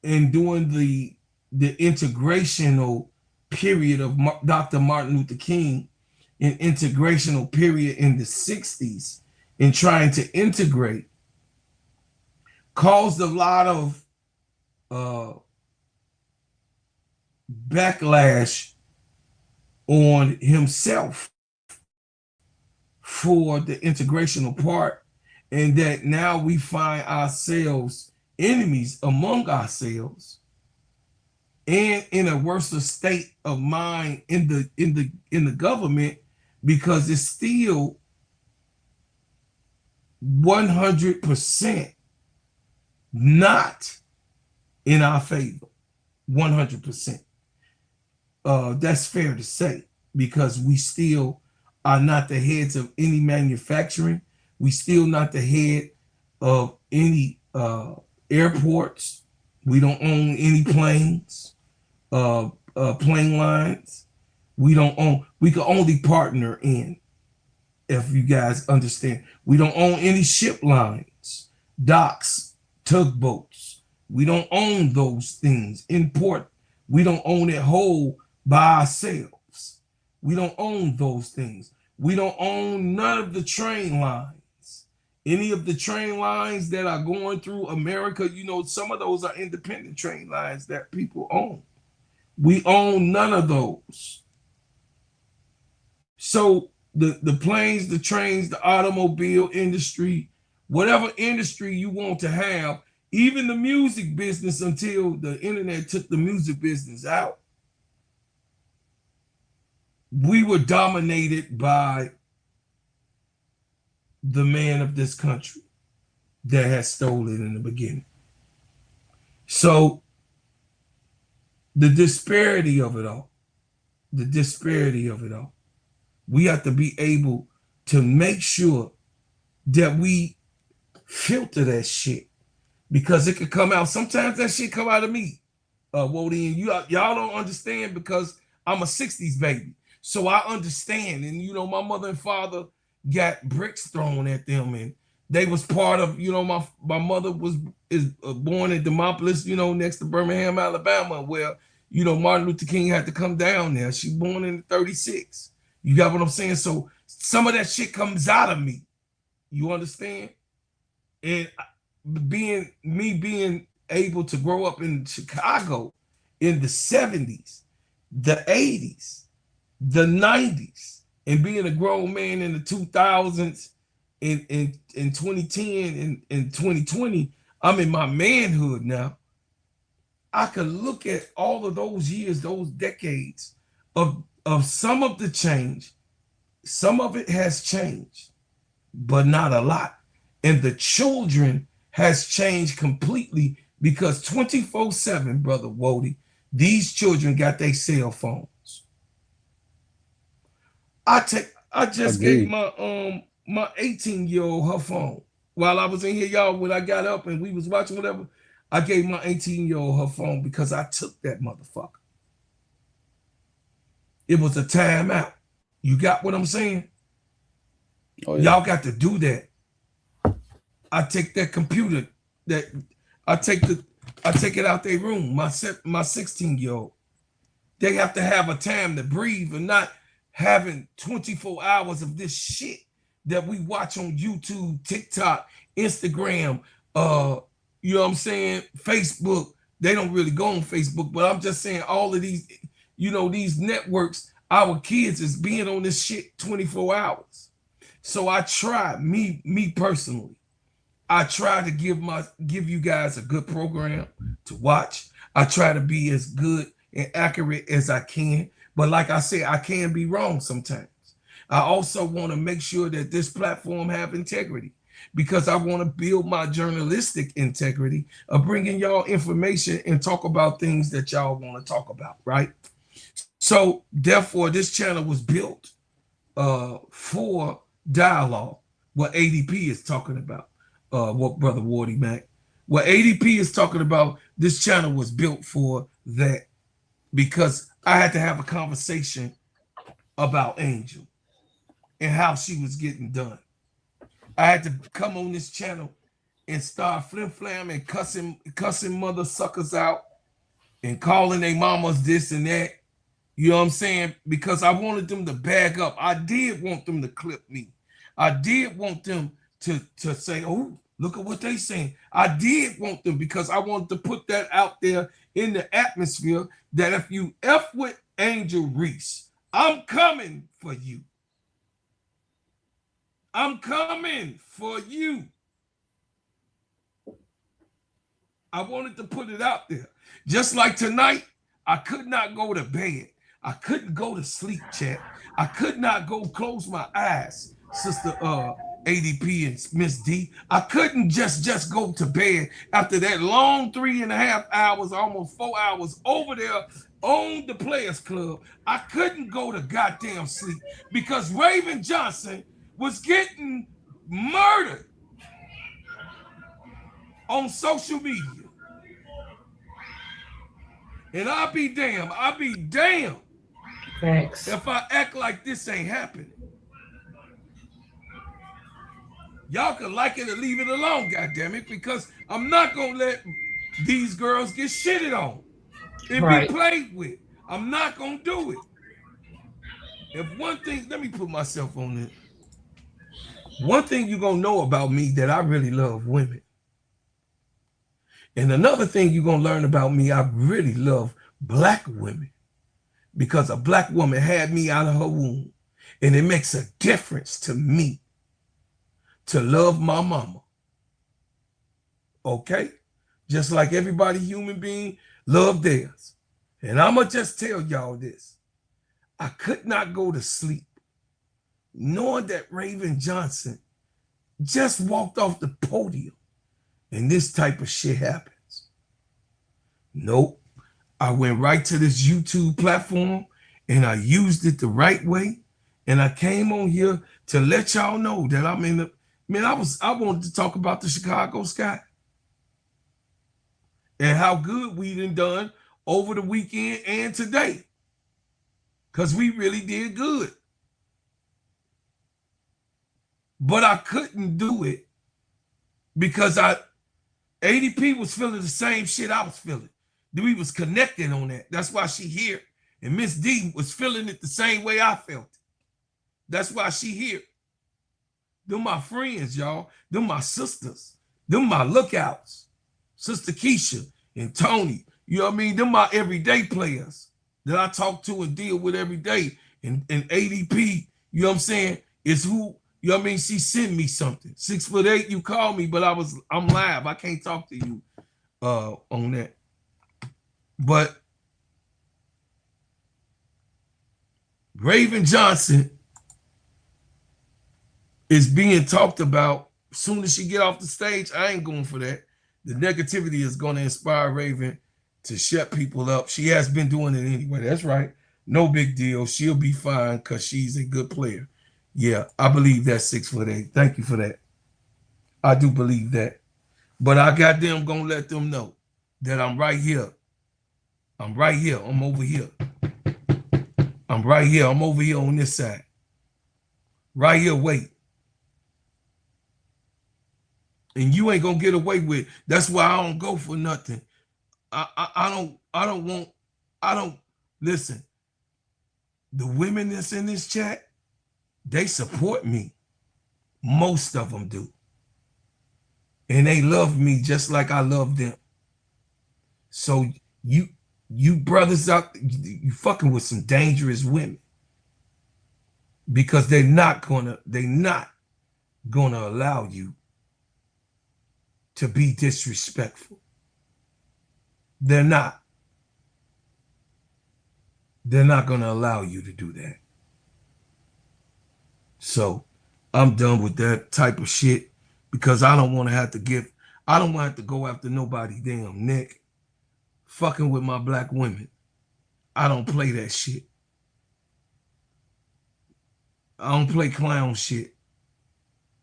and during the integrational period of Dr. Martin Luther King, an integrational period in the 60s, in trying to integrate, caused a lot of backlash on himself for the integrational part, and that now we find ourselves enemies among ourselves, and in a worse state of mind in the government, because it's still 100% not in our favor. 100%. That's fair to say, because we still are not the heads of any manufacturing. We still not the head of any airports. We don't own any planes, plane lines. We can only partner in, if you guys understand. We don't own any ship lines, docks, tugboats. We don't own those things. Import, we don't own it whole by ourselves. We don't own those things. We don't own none of the train lines. Any of the train lines that are going through America, some of those are independent train lines that people own. We own none of those. So the planes, the trains, the automobile industry, whatever industry you want to have, even the music business, until the internet took the music business out, we were dominated by the man of this country that had stolen in the beginning. So the disparity of it all, we have to be able to make sure that we filter that shit, because it could come out. Sometimes that shit come out of me. Wody, and y'all don't understand, because I'm a 60s baby. So I understand. And my mother and father got bricks thrown at them, and they was part of, my mother is born in Demopolis, next to Birmingham, Alabama, where, Martin Luther King had to come down there. She born in 36. You got what I'm saying? So some of that shit comes out of me. You understand? And being able to grow up in Chicago in the 70s, the 80s, the 90s, and being a grown man in the 2000s, in 2010 and 2020, I'm in my manhood now. I could look at all of those years, those decades, of some of the change. Some of it has changed. but not a lot. And the children has changed completely because 24/7, brother Wody, these children got their cell phones. I just gave my 18-year-old her phone while I was in here, y'all. When I got up and we was watching whatever, I gave my 18-year-old her phone because I took that motherfucker. It was a timeout. You got what I'm saying? Oh, yeah. Y'all got to do that. I take that computer, that I take it out their room. My 16-year-old, they have to have a time to breathe and not having 24 hours of this shit that we watch on YouTube, TikTok, Instagram, you know what I'm saying, Facebook. They don't really go on Facebook, but I'm just saying all of these, you know, these networks, our kids is being on this shit 24 hours. So I try, me personally, I try to give you guys a good program to watch. I try to be as good and accurate as I can. But like I said, I can be wrong sometimes. I also want to make sure that this platform have integrity because I want to build my journalistic integrity of bringing y'all information and talk about things that y'all want to talk about, right? So therefore, this channel was built for dialogue, what ADP is talking about, what Brother Wardy Mac. What ADP is talking about, this channel was built for that because I had to have a conversation about Angel and how she was getting done. I had to come on this channel and start flim-flam and cussing mother suckers out and calling their mamas this and that. You know what I'm saying? Because I wanted them to bag up. I did want them to clip me. I did want them to say, oh, look at what they saying. I did want them because I wanted to put that out there in the atmosphere that if you F with Angel Reese, I'm coming for you. I'm coming for you. I wanted to put it out there. Just like tonight, I could not go to bed. I couldn't go to sleep, chat. I could not go close my eyes, Sister ADP and Miss D. I couldn't just go to bed after that long 3.5 hours, almost 4 hours over there on the Players Club. I couldn't go to goddamn sleep because Raven Johnson was getting murdered on social media. And I'll be damned Thanks. if I act like this ain't happening. Y'all can like it or leave it alone, goddammit, because I'm not gonna let these girls get shitted on and be played with. I'm not gonna do it. If one thing, let me put myself on it. One thing you're gonna know about me that I really love women. And another thing you're gonna learn about me, I really love black women. Because a black woman had me out of her womb. And it makes a difference to me to love my mama. Okay? Just like everybody human being love theirs. And I'ma just tell y'all this. I could not go to sleep knowing that Raven Johnson just walked off the podium and this type of shit happens. Nope. I went right to this YouTube platform and I used it the right way. And I came on here to let y'all know that I'm in the, man, I wanted to talk about the Chicago Sky and how good we done over the weekend and today. Because we really did good. But I couldn't do it because ADP was feeling the same shit I was feeling. We was connected on that. That's why she here. And Miss D was feeling it the same way I felt it. That's why she here. Them my friends, y'all. Them my sisters. Them my lookouts. Sister Keisha and Tony. You know what I mean? Them my everyday players that I talk to and deal with every day. And ADP, you know what I'm saying, is who, you know what I mean? She sent me something. 6'8", you called me, but I'm live. I can't talk to you on that. But Raven Johnson It's being talked about. As soon as she get off the stage, I ain't going for that. The negativity is going to inspire Raven to shut people up. She has been doing it anyway. That's right. No big deal. She'll be fine because she's a good player. Yeah, I believe that's 6'8". Thank you for that. I do believe that. But I goddamn gonna let them know that I'm right here. I'm right here. I'm over here. I'm right here. I'm over here on this side. Right here, wait. And you ain't gonna get away with it. That's why I don't go for nothing. I don't listen. The women that's in this chat, they support me. Most of them do. And they love me just like I love them. So you brothers out, you fucking with some dangerous women. Because they're not gonna allow you to be disrespectful. They're not. They're not gonna allow you to do that. So I'm done with that type of shit because I don't want to have to go after nobody damn neck fucking with my black women. I don't play that shit. I don't play clown shit.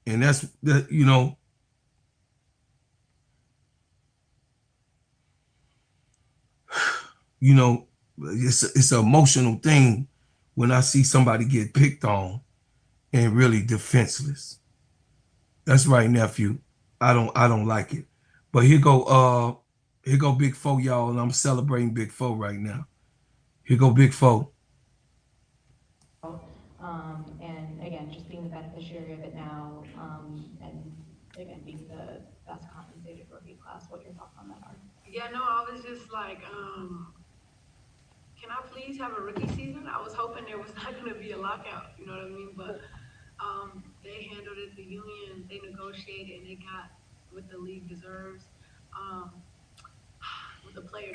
And that's that, you know. You know, it's an emotional thing when I see somebody get picked on and really defenseless. That's right, nephew. I don't like it. But here go Big Four, y'all, and I'm celebrating Big Four right now. Here go Big Four. And again, just being the beneficiary of it now, and again, being the best compensated rookie class. What your thoughts on that are? Yeah, no, I was just like, can I please have a rookie season? I was hoping there was not going to be a lockout, you know what I mean? But they handled it, the union, they negotiated, and they got what the league deserves, what the player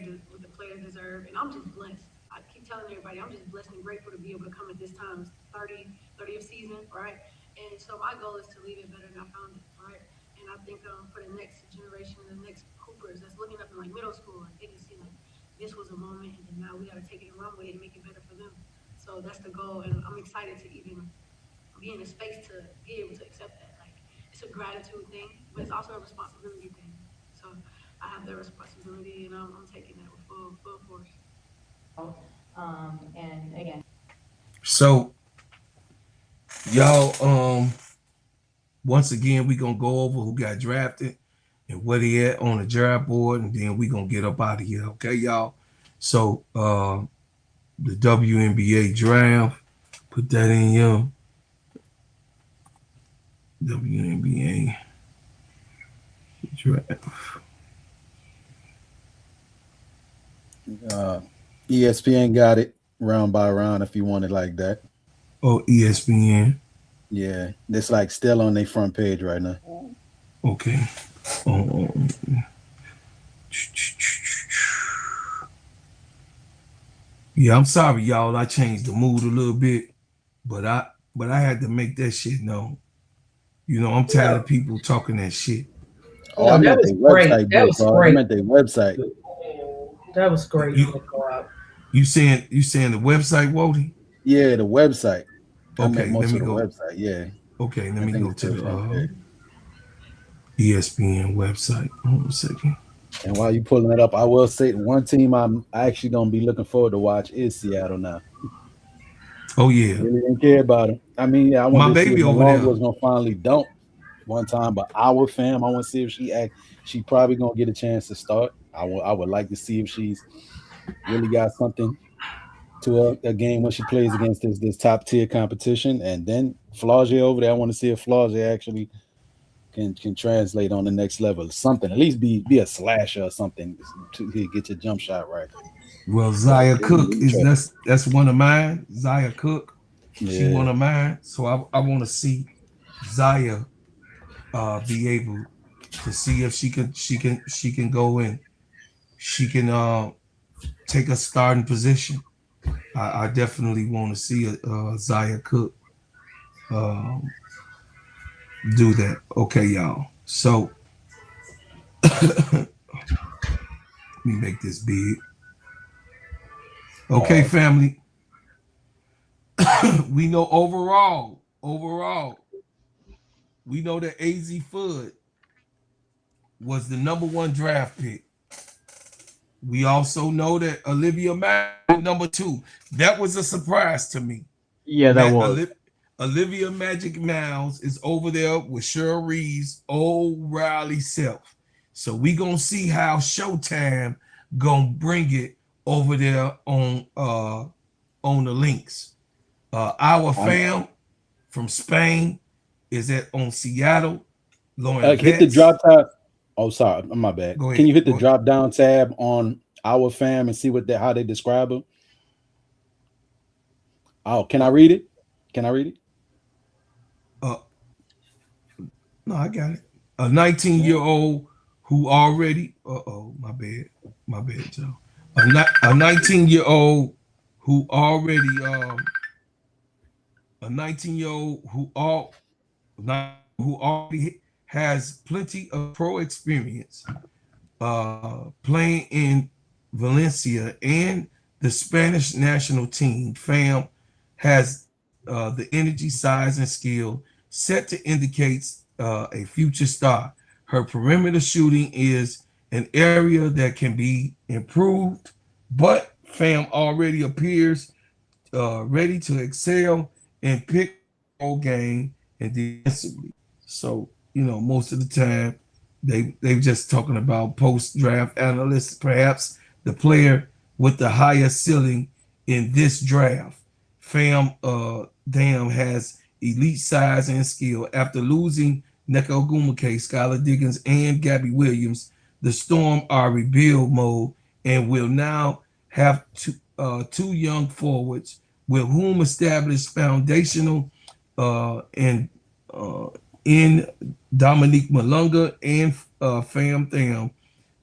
deserve, and I'm just blessed. I keep telling everybody, I'm just blessed and grateful to be able to come at this time, 30th season, right? And so my goal is to leave it better than I found it, right? And I think for the next generation, the next Coopers that's looking up in like middle school, like they can see like this was a moment, and then now we got to take it and run with it and make it better for them. So that's the goal, and I'm excited to even be in a space to be able to accept that. Like it's a gratitude thing, but it's also a responsibility thing. So I have that responsibility, and I'm taking that with full force. And again. So y'all, once again, we gonna go over who got drafted and where they at on the draft board, and then we gonna get up out of here, okay, y'all? So the WNBA draft, put that in your WNBA draft. ESPN got it round by round if you want it like that. Oh, ESPN. Yeah, it's like still on their front page right now. Okay. Yeah, I'm sorry, y'all. I changed the mood a little bit, but I had to make that shit known. You know, I'm tired of people talking that shit. Oh, I meant their website. That was great. I meant their website. That was great. You saying the website, Wody? Yeah, the website. Okay, let me go. Website, yeah. Okay, let me go to the ESPN website. Hold on a second. And while you pulling it up, I will say one team I'm actually gonna be looking forward to watch is Seattle now. Oh yeah, I really didn't care about it. I mean, yeah, I want to see if Malone was gonna finally dunk one time, but our fam, I want to see if she probably gonna get a chance to start. I would like to see if she's really got something to a game when she plays against this top tier competition. And then Flaugier over there, I want to see if Flaugier actually can translate on the next level. Something, at least be a slasher or something to get your jump shot right. Well, Zaya Cook that's one of mine. Zaya Cook, she one of mine. So I want to see Zaya be able to see if she can go in. She can take a starting position. I definitely want to see Zaya Cook do that. Okay, y'all. So let me make this big. Okay, family. We know overall, we know that AZ Fudd was the #1 draft pick. We also know that Olivia Mack #2. That was a surprise to me. Yeah, that was. Olivia Magic Mouse is over there with Cheryl Reeves, O'Reilly self. So we gonna see how Showtime gonna bring it over there on the links. Our fam from Spain is on Seattle. Lauren Hit the Betts. drop tab. Oh, sorry, my bad. Go ahead. Can you hit the drop down tab on our fam and see how they describe them? Oh, can I read it? Can I read it? No, I got it. A 19-year-old who already. My bad, Joe. A 19-year-old who already. A 19-year-old who already has plenty of pro experience, playing in Valencia and the Spanish national team. Fam has the energy, size, and skill set to indicate a future star. Her perimeter shooting is an area that can be improved, but Fam already appears ready to excel and pick game and defensively. So, most of the time they just talking about post draft analysts, perhaps the player with the highest ceiling in this draft. Fam Dam has elite size and skill. After losing Neko Ogumake, Skylar Diggins, and Gabby Williams, the Storm are rebuild mode and will now have two young forwards with whom established foundational and in Dominique Malunga and Fam Tham.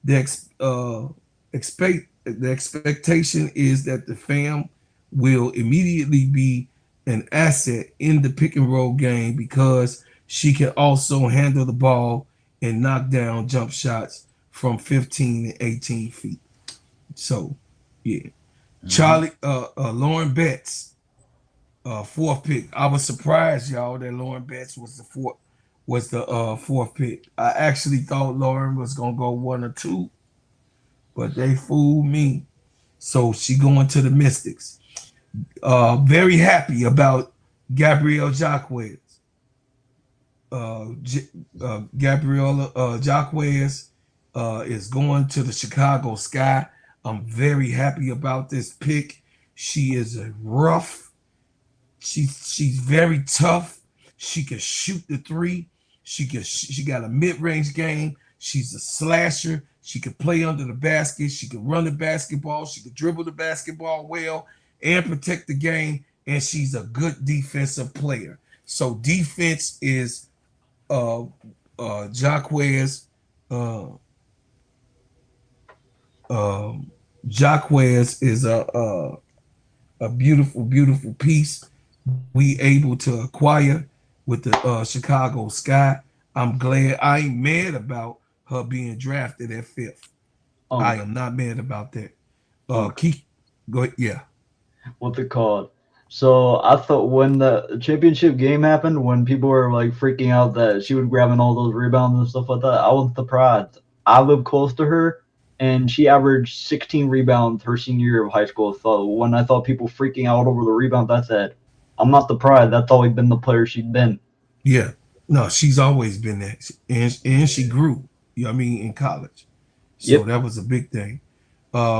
The expectation is that the Fam will immediately be an asset in the pick and roll game because she can also handle the ball and knock down jump shots from 15 and 18 feet. So, yeah. Charlie, Lauren Betts, fourth pick. I was surprised, y'all, that Lauren Betts was the fourth pick. I actually thought Lauren was gonna go 1 or 2, but they fooled me. So she going to the Mystics. Very happy about Gabrielle Jacquez. Gabriella Jacquez is going to the Chicago Sky. I'm very happy about this pick. She is a rough. She's very tough. She can shoot the three. She got a mid-range game. She's a slasher. She can play under the basket. She can run the basketball. She can dribble the basketball well and protect the game. And she's a good defensive player. So defense is Jacquez. Jacquez is a beautiful piece we able to acquire with the Chicago Sky. I'm glad. I ain't mad about her being drafted at 5th. I am not mad about that. Keith, go ahead. Yeah. What's it called? So I thought when the championship game happened, when people were like freaking out that she would grabbing all those rebounds and stuff like that, I was surprised. I live close to her, and she averaged 16 rebounds her senior year of high school. So when I thought people freaking out over the rebounds, I said, I'm not surprised. That's always been the player she's been. Yeah. No, she's always been that. And she grew, in college. So that was a big thing.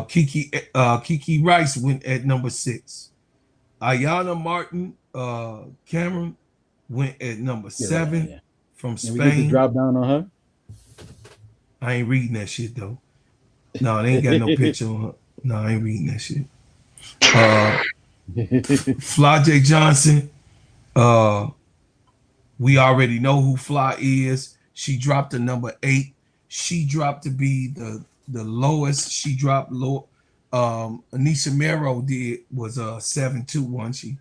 Kiki Rice went at number 6. Ayana Martin Cameron went at number 7 from Spain. We get the drop down on her. I ain't reading that shit though. No, they ain't got no picture on her. No, I ain't reading that shit. Fly J. Johnson. We already know who Fly is. She dropped to number 8. She dropped to be the lowest. She dropped low. Anisha Mero was 7'2", wasn't she?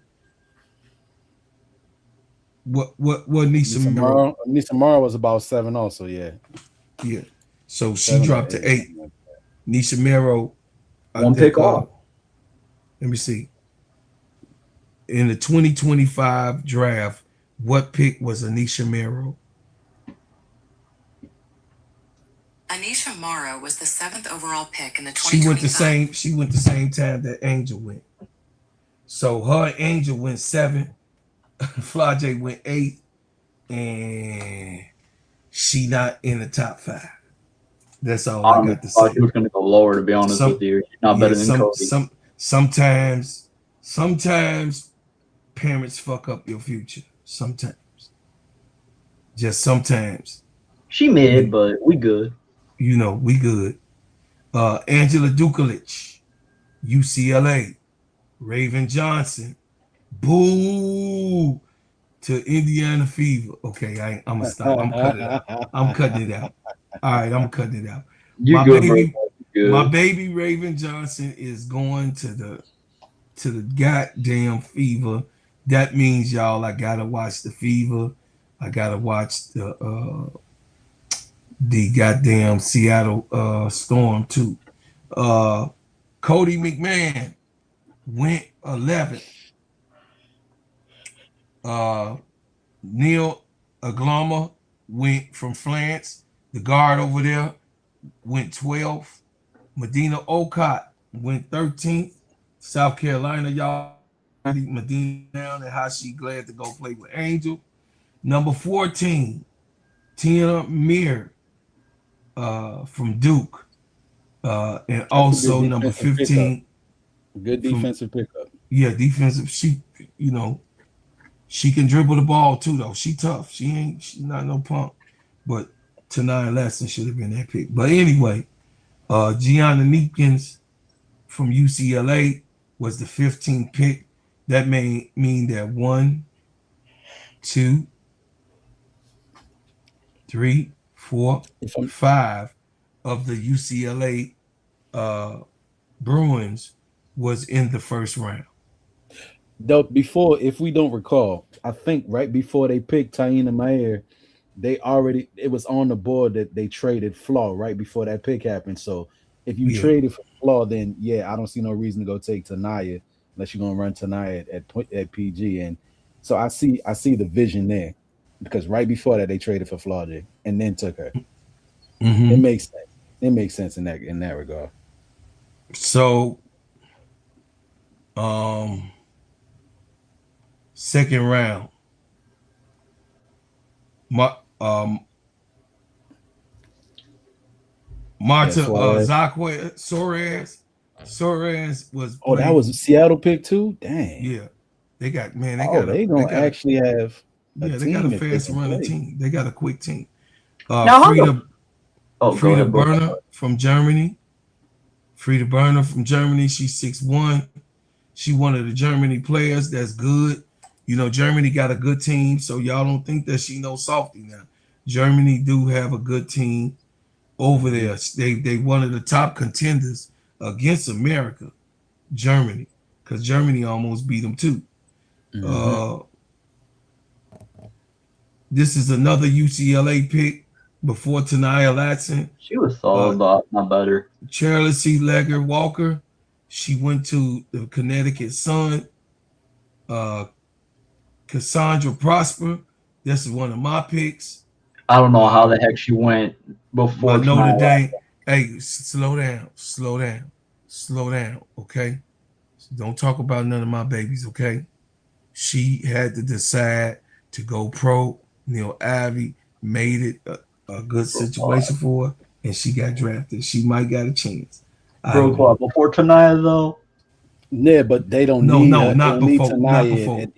What Nisha Mero? Nisha Mara was about 7 also, yeah. Yeah. So she 7 or dropped to 8. Nisha Mero, I One think, pick off. let me see. In the 2025 draft, what pick was Anisha Mero? Anisha Mara was the 7th overall pick in the 2025. She went the same time that Angel went. So her and Angel went 7, Flajay went 8, and she not in the top 5. That's all I got to say. She was going to go lower, to be honest with you. She's not better than Cody. Sometimes parents fuck up your future. Sometimes. Just sometimes. She mid, but we good. You know, we good. Angela Dukalich, UCLA. Raven Johnson, boo to Indiana Fever. Okay, I'm gonna stop. I'm cutting it out. I'm cutting it out. All right, I'm cutting it out. My baby Raven Johnson is going to the goddamn Fever. That means, y'all, I gotta watch the Fever. I gotta watch the goddamn Seattle Storm too. Cody McMahon went 11th. Neil Aglama went from France. The guard over there went 12th. Medina Okot went 13th. South Carolina, y'all. Medina down and how she glad to go play with Angel. Number 14, Tina Mir from Duke. And also number 15. Good defensive pickup. Yeah, defensive. She can dribble the ball too, though. She tough. She's not no punk. But Tanaya Lasson should have been that pick. But anyway, Gianna Neekins from UCLA was the 15th pick. That may mean that 1, 2, 3, 4, 5 of the UCLA Bruins was in the first round. Though before, if we don't recall, I think right before they picked Taina Mayer, it was on the board that they traded Flaw right before that pick happened. So if you traded for Flaw, then I don't see no reason to go take Tanaya unless you're gonna run Tanaya at PG. And so I see the vision there because right before that they traded for Flaw and then took her. Mm-hmm. It makes sense. It makes sense in that regard. So, second round, Marta Soares was. Oh, that was a Seattle pick too. Dang. Yeah, they got actually have. They got a fast running team. They got a quick team. Frieda Berner from Germany. Frieda Berner from Germany. She's 6'1". She one of the Germany players that's good. You know, Germany got a good team, so y'all don't think that she no softy now. Germany do have a good team over there. They one of the top contenders against America, Germany, because Germany almost beat them too. Mm-hmm. This is another UCLA pick before Tanaya Latson. She was solid, but not better. Charlotte C. Legger Walker. She went to the Connecticut Sun. Cassandra Prosper. This is one of my picks. I don't know how the heck she went before Notre Dame. Hey, slow down, okay? Don't talk about none of my babies, okay? She had to decide to go pro. Neil Ivey made it a good situation for her, and she got drafted. She might got a chance. Before Tanaya, though? Yeah, but they don't need not before. In Washington.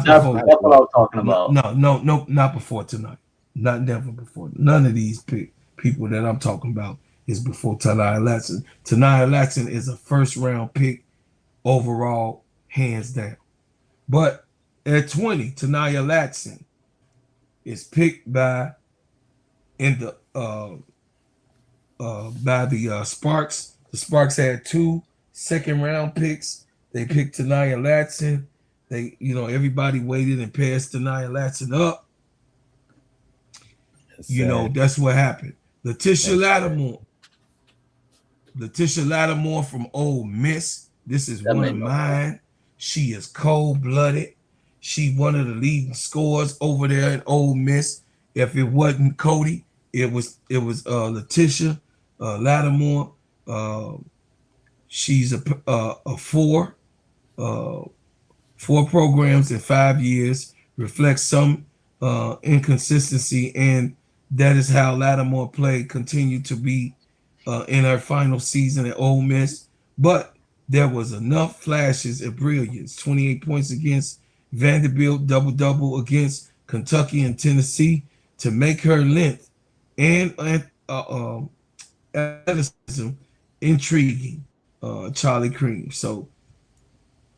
That's what I was talking about. No, not before tonight. Not never before. None of these people that I'm talking about is before Tanaya Latson. Tanaya Latson is a first round pick overall, hands down. But at 20, Tanaya Latson is picked by the Sparks. The Sparks had 2 second round picks. They picked Tanaya Latson. They, everybody waited and passed Nia Latson up. That's what happened. Letitia Lattimore from Ole Miss. This is one of mine. She is cold-blooded. She one of the leading scorers over there in Ole Miss. If it wasn't Cody, it was Letitia Lattimore. She's a four programs in 5 years. Reflects some inconsistency, and that is how Lattimore played. Continued to be in her final season at Ole Miss, but there was enough flashes of brilliance. 28 points against Vanderbilt, double-double against Kentucky and Tennessee to make her length and athleticism intriguing. Charlie Cream. So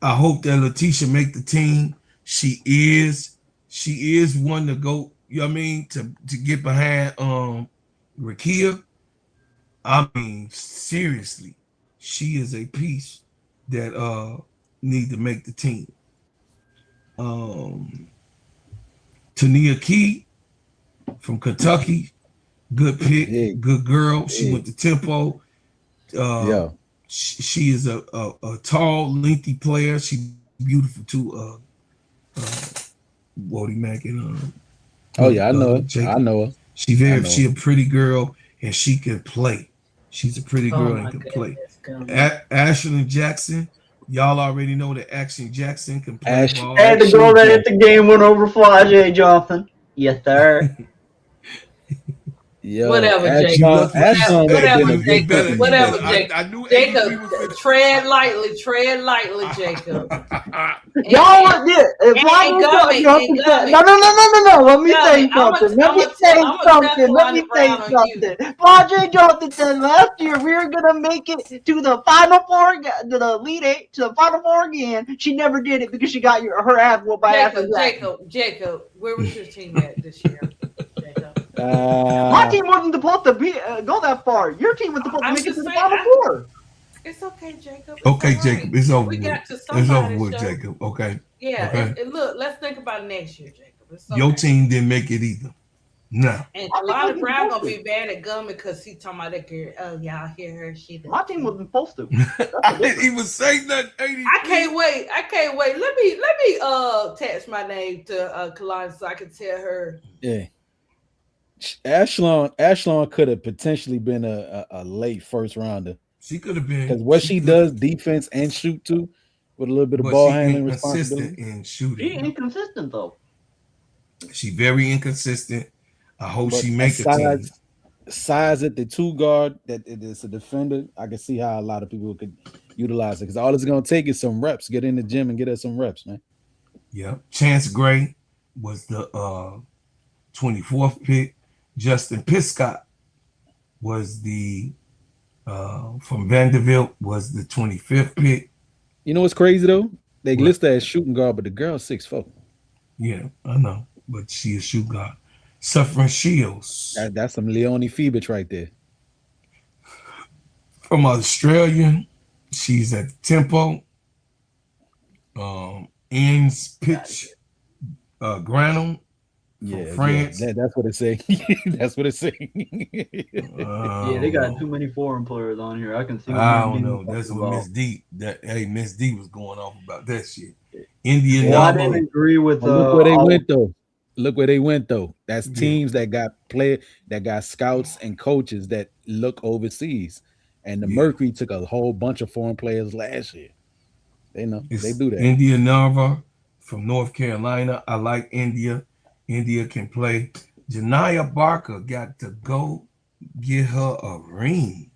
I hope that Letitia make the team. She is one to go, to get behind Rakia. I mean, seriously, she is a piece that need to make the team. Tania Key from Kentucky, good pick, good girl. She went to Tempo. She is a tall, lengthy player. She's beautiful too. Wody Mack and I know her. I know her. She a pretty girl and she can play. She's a pretty girl and can play. Ashlyn Jackson, y'all already know that Ashlyn Jackson can play ball. And the girl that hit the game went over Flajay Johnson. Yes, sir. Whatever, Jacob. Whatever, Jacob. I knew Jacob, tread lightly, Jacob. Y'all want this? No. Let me say something. Flajay Johnson said last year we were gonna make it to the Final Four, to the Elite Eight, to the Final Four again. She never did it because she got her ass whooped by Jacob, where was your team at this year? My team wasn't supposed to go that far. Your team was supposed to make it to the Final Four. It's okay, Jacob. Jacob. It's over with. It's over with, Jacob. Okay. Yeah. Okay. Look, let's think about next year, Jacob. Your team didn't make it either. No. And a lot of Brown gonna be bad at Gummy because he talking about that girl. Oh, y'all hear her? My team wasn't supposed to. I didn't even say nothing. I can't wait. Let me text my name to Kalani so I can tell her. Yeah. Ashlon could have potentially been a late first rounder. She could have been, because what she does, defense and shoot too, with a little bit of ball handling responsibility. In shooting. She inconsistent though. She very inconsistent. I hope she makes it. Size at the 2 guard that it is a defender. I can see how a lot of people could utilize it because all it's gonna take is some reps. Get in the gym and get us some reps, man. Yeah. Chance Gray was the 24th pick. Justin Piscott was the from Vanderbilt was the 25th pick. You know what's crazy though? They list her as shooting guard, but the girl's 6'4". Yeah, I know, but she is shoot guard. Suffering Shields. That's some Leonie Phoebus right there. From Australia, she's at Tempo. Ends pitch Granum. Yeah, France. Yeah, that's what it say. That's what it say. Yeah, they got too many foreign players on here. I can see. I don't know. That's what Miss D. Miss D was going off about that shit. Indian. I didn't agree with. Look where they went though. Look where they went though. That's teams that got that got scouts and coaches that look overseas. And the Mercury took a whole bunch of foreign players last year. They know they do that. India Narva from North Carolina. I like India. India can play. Janiyah Barker got to go get her a ring.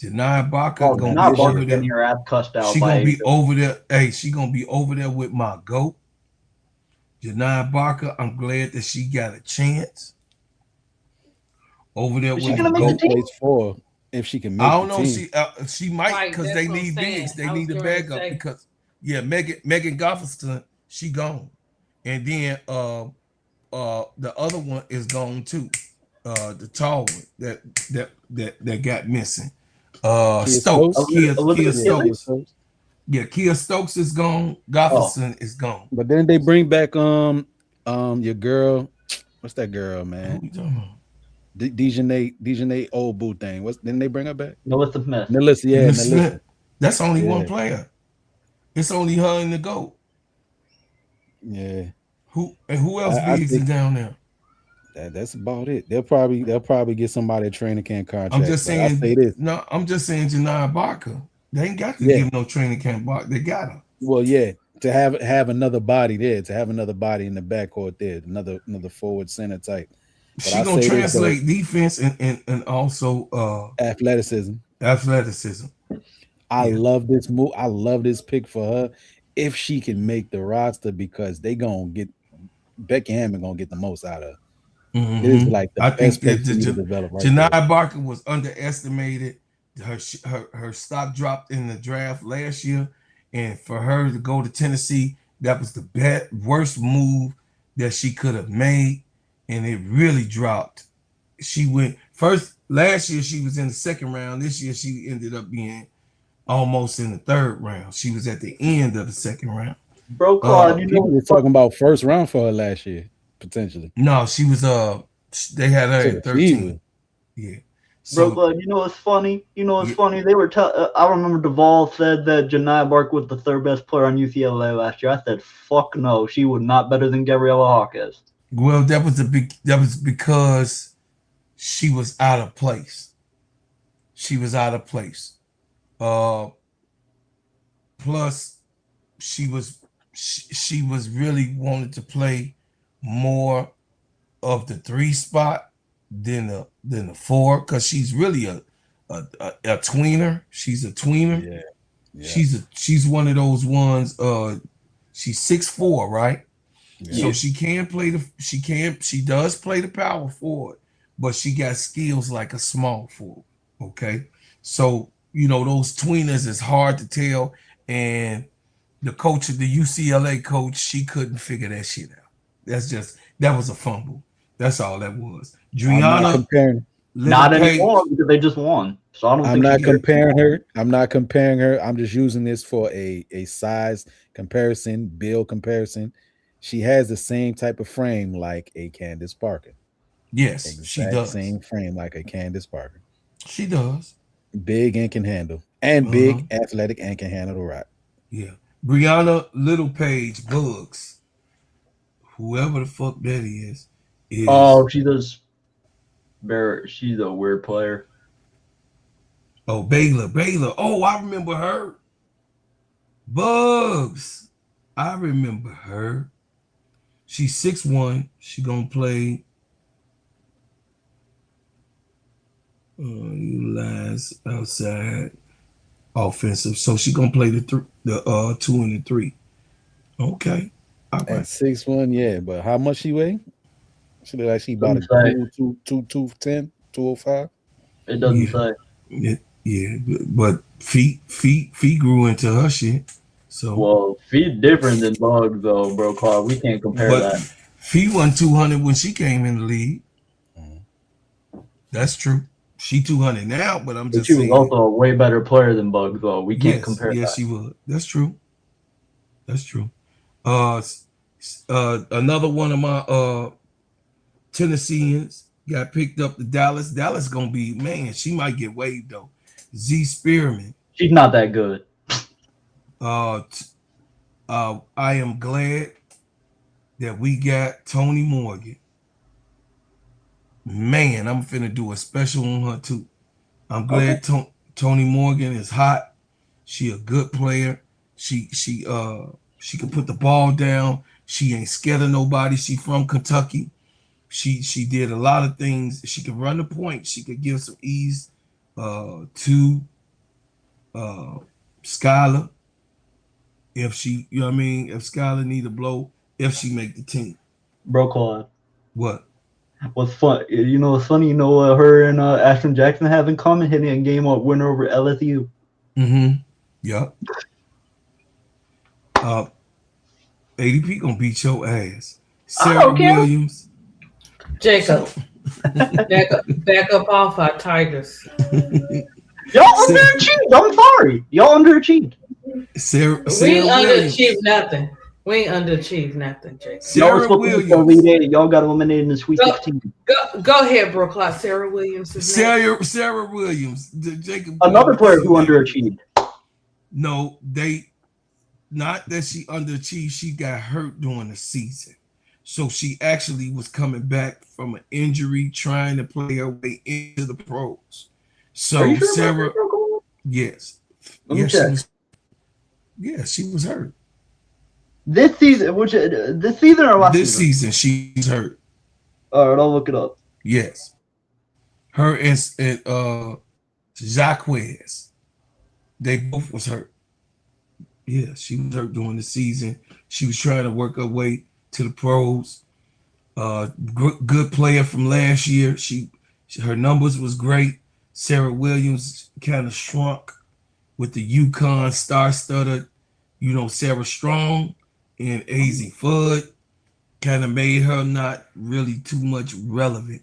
Janiyah Barker gonna be over there. Her ass cussed out. She gonna be over there. Hey, she gonna be over there with my GOAT. Janiyah Barker. I'm glad that she got a chance over there with the GOAT. For if she can make I don't know. She might because they need bigs. They need a backup because Megan Gofferson, she gone, and then the other one is gone too. The tall one that got missing. Stokes. Kia Stokes. Yeah, Kia Stokes is gone. Gotherson is gone. But then they bring back your girl. What's that girl, man? Who you talking about? Dejanay old boo thing. Didn't they bring her back? Melissa Smith. Melissa, yeah, Melissa Melissa. Smith. That's only one Yeah. player. It's only her and the GOAT. Yeah. Who else I bigs think it down there? that's about it. They'll probably get somebody a training camp contract. I'm just but I saying. say this. No, I'm just saying Janiyah Barker. They ain't got to Yeah. give no training camp. They got her. Well, yeah, to have another body there, to have another body in the backcourt there, another forward center type. But She I gonna say this, translate defense and also athleticism. Athleticism. I love this move. I love this pick for her if she can make the roster because they gonna get Becky Hammond gonna get the most out of her. Mm-hmm. It is like the I best think pick for me to develop right Janiyah there. Barker was underestimated. Her stock dropped in the draft last year, and for her to go to Tennessee, that was the worst move that she could have made, and it really dropped. She went first last year. She was in the second round. This year, she ended up being almost in the third round. She was at the end of the second round. Bro, Claude, you know People were talking about first round for her last year, potentially. No, she was they had her To at the 13. Fever. Yeah. Bro, Claude, you know what's funny? Funny? They were I remember Duvall said that Janiyah Barker was the third best player on UCLA last year. I said, fuck no, she was not better than Gabriella Hawkins. Well, that was because she was out of place. She was out of place. Plus, she was really wanted to play more of the 3 spot than the 4 because she's really a tweener. She's a tweener. Yeah. She's one of those ones. She's 6'4", right? Yeah. So she does play the power forward, but she got skills like a small forward. Okay. So, those tweeners is hard to tell. And the UCLA coach, she couldn't figure that shit out. That was a fumble. That's all that was. Drianna, not anymore because they just won. So I'm not comparing her. I'm not comparing her. I'm just using this for a size comparison, build comparison. She has the same type of frame like a Candace Parker. Yes, she does. Same frame like a Candace Parker. She does. Big and can handle. And big, athletic, and can handle the rock. Yeah. Brianna Littlepage Bugs. Whoever the fuck that is. Oh, she's a weird player. Oh, Baylor. Oh, I remember her. Bugs. I remember her. She's 6'1". She gonna play utilize outside offensive. So she gonna play the 2 and the 3. Okay. At 6'1", yeah, but how much she weigh? She look like she about a 210, 205. It doesn't say. Yeah, but feet grew into her shit. So well, feet different than Bugs though, bro. Claude, we can't compare that. Feet won 200 when she came in the league. That's true. She 200 now, but I'm just she saying. was also a way better player than Bugs though. We can't compare that. Yes, she was. That's true. That's true. Another one of my Tennesseans got picked up to Dallas. Dallas gonna be, man, she might get waived though. Z Spearman. She's not that good. I am glad that we got Tony Morgan. Man, I'm finna do a special on her too. I'm glad Tony Morgan is hot. She a good player. She can put the ball down. She ain't scared of nobody. She from Kentucky. She did a lot of things. She could run the point. She could give some ease to Skylar. If she, if Skylar need a blow, if she make the team. Bro, Claude. What? What's fun? What's funny? Her and Ashton Jackson have in common hitting a game winner over LSU. Yup. ADP gonna beat your ass. Sarah Williams. Jacob. back up off our Tigers. Y'all underachieved. I'm sorry. Y'all underachieved. Sarah We Williams. underachieved nothing. We ain't underachieved nothing, Jacob. Y'all were Sarah supposed to be Williams. Elite Eight. Y'all got eliminated in the Sweet 16. Go ahead, Brooklyn. Sarah Williams is next. Sarah Williams. Jacob. Another player who underachieved. No, not that she underachieved. She got hurt during the season. So she actually was coming back from an injury, trying to play her way into the pros. So sure Sarah, yes, Let me yes, she was hurt. This season, this season or last This season she's hurt. All right, I'll look it up. Yes, her and Jacquez, they both was hurt. Yeah, she was hurt during the season. She was trying to work her way to the pros. Good player from last year. Her numbers was great. Sarah Williams kind of shrunk with the UConn star-studded, Sarah Strong and AZ Fudd. Kind of made her not really too much relevant.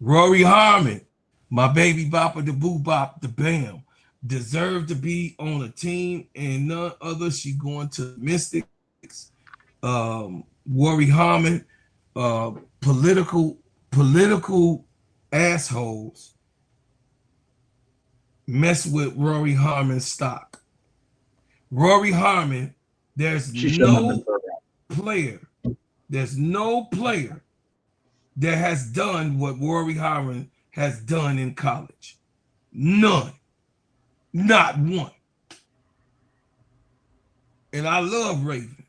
Rory Harmon, my baby bopper, the boo bop, the bam, deserved to be on a team and none other. She going to Mystics. Rory Harmon, political assholes mess with Rory Harmon's stock. Rory Harmon, there's no player that has done what Rory Harmon has done in college. None. Not one. And I love Raven,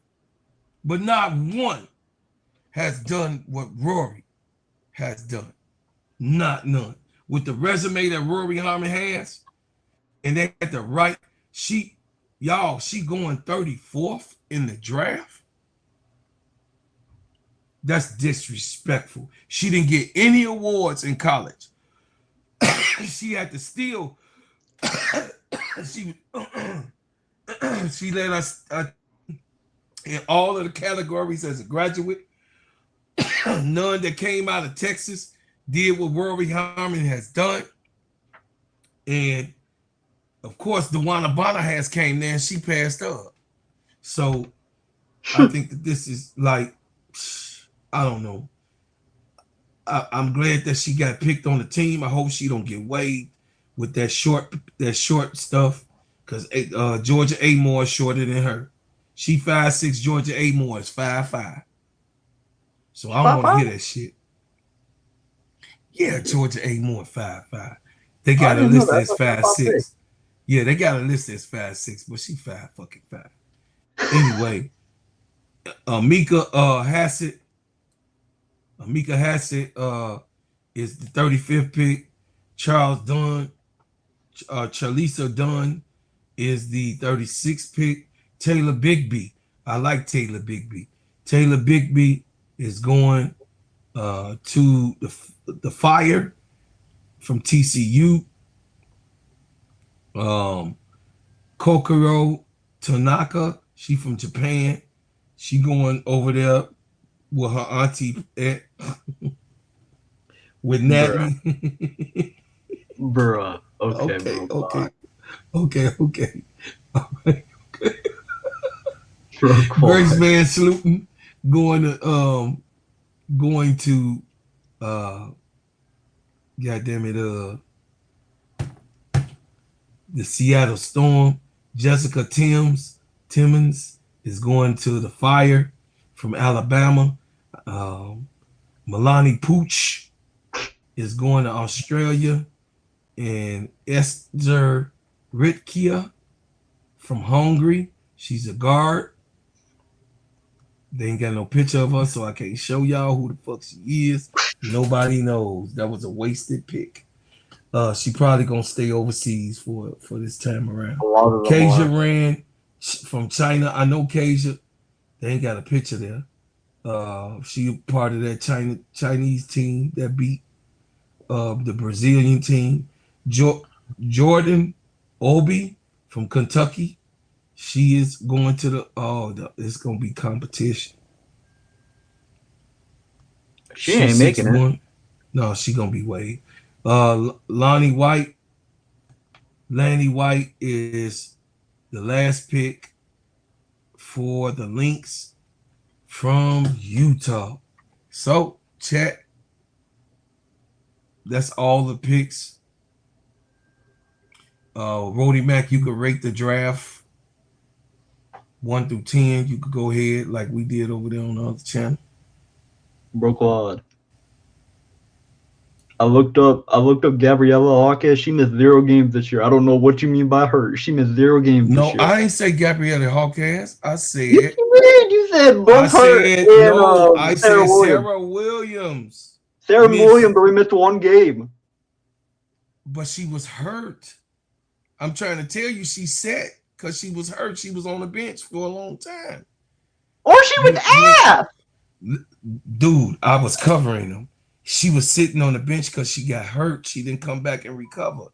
but not one has done what Rory has done. Not none. With the resume that Rory Harmon has, and they had the right, she going 34th in the draft. That's disrespectful. She didn't get any awards in college. She had to steal. She led us in all of the categories as a graduate. None that came out of Texas did what Rory Harmon has done. And of course, the Wnba has came there and she passed up. So I think that this is like, I don't know. I'm glad that she got picked on the team. I hope she don't get waived with that short stuff, because Georgia Amore is shorter than her. She 5'6", Georgia Amore is 5'5". So I don't want to hear that shit. Yeah, Georgia Amore 5'5". They got her listed as 5'6". Yeah, they got her listed as 5'6", but she 5'5". Anyway, Mika Hassett is the 35th pick. Charlisa Dunn is the 36th pick. Taylor Bigby. I like Taylor Bigby. Taylor Bigby is going to the Fire from TCU. Kokoro Tanaka, she from Japan. She going over there with her auntie with Natalie. Bruh. Okay. All right. Grace Van Sloten going to the Seattle Storm. Jessica Timmons is going to the Fire from Alabama. Milani Pooch is going to Australia. And Esther Ritkia from Hungary. She's a guard. They ain't got no picture of her, so I can't show y'all who the fuck she is. Nobody knows. That was a wasted pick. She probably gonna stay overseas for this time around. Kasia Rand from China. I know Kasia. They ain't got a picture there. She part of that Chinese team that beat the Brazilian team. Jordan Obi from Kentucky. She is going to it's gonna be competition. She ain't making it. No, she gonna be waived. Lanny White is the last pick for the Lynx from Utah. So, chat, that's all the picks. Rody Mac, you could rate the draft 1 through 10. You could go ahead like we did over there on the other channel. Bro Quad. I looked up Gabriella Hawkins. She missed 0 games this year. I don't know what you mean by her. She missed 0 games this year. No, I ain't say Gabriella Hawkins. I said you said both her and I Sarah said Williams. Sarah Williams. Sarah Williams only missed 1 game. But she was hurt. I'm trying to tell you, she sat because she was hurt. She was on the bench for a long time. Or she was ass. Dude, I was covering them. She was sitting on the bench because she got hurt. She didn't come back and recover.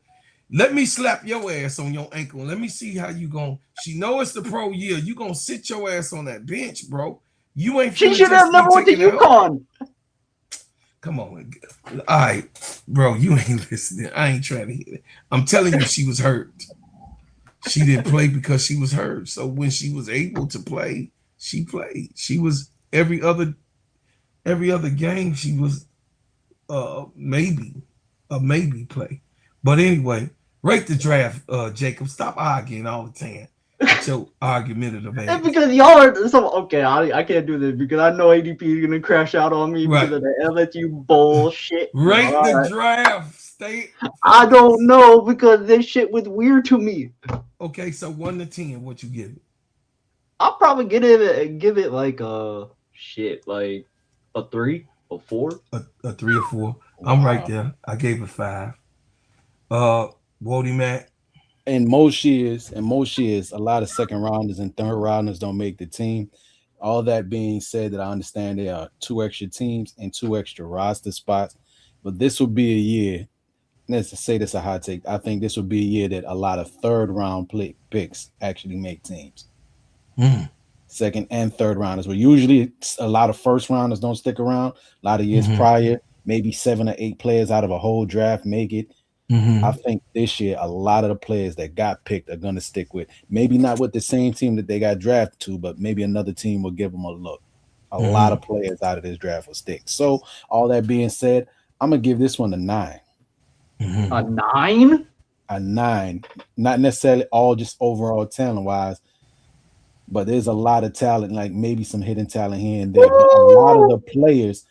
Let me slap your ass on your ankle. Let me see how you going. She know it's the pro year. You gonna sit your ass on that bench, bro. You ain't. She should have never went to UConn. Come on. All right, bro. You ain't listening. I ain't trying to hear it. I'm telling you, she was hurt. She didn't play because she was hurt. So when she was able to play, she played. She was every other game. She was maybe play. But anyway, rate the draft, Jacob. Stop arguing all the time. It's your argumentative ass. It's because y'all are so okay. I can't do this because I know ADP is gonna crash out on me because of the LSU bullshit. Rate the draft. I don't know because this shit was weird to me. Okay, so 1 to 10, what you give it? I'll probably give it like like a 3 or 4. A 3 or 4. I'm right there. I gave it 5. Wody Mac. And most years, a lot of second rounders and third rounders don't make the team. All that being said, that I understand there are 2 extra teams and 2 extra roster spots, but this will be a year. Let's say this is a hot take. I think this will be a year that a lot of third round picks actually make teams. Second and third rounders. But usually a lot of first rounders don't stick around. A lot of years prior, maybe 7 or 8 players out of a whole draft make it. I think this year a lot of the players that got picked are going to stick with, maybe not with the same team that they got drafted to, but maybe another team will give them a look. A lot of players out of this draft will stick. So all that being said, I'm going to give this one a 9. A 9? A 9. Not necessarily all just overall talent wise, but there's a lot of talent, like maybe some hidden talent here and there. But a lot of the players,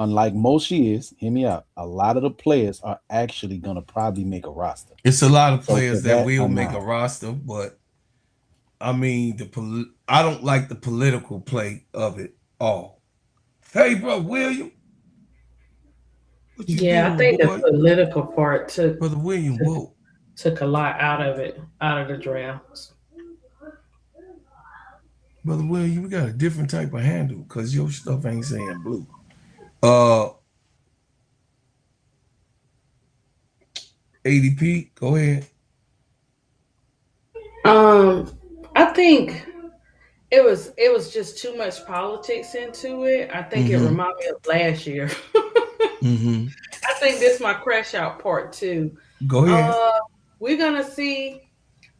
unlike most years, hear me out, a lot of the players are actually going to probably make a roster. It's a lot of players that will make a roster, but I mean, I don't like the political play of it all. Hey, bro, William. Yeah, I think the political part took Brother William took a lot out of it, out of the drafts. Brother William, we got a different type of handle because your stuff ain't saying blue. ADP, go ahead. I think it was just too much politics into it. I think it reminded me of last year. I think this is my crash out part 2. Go ahead. We're gonna see.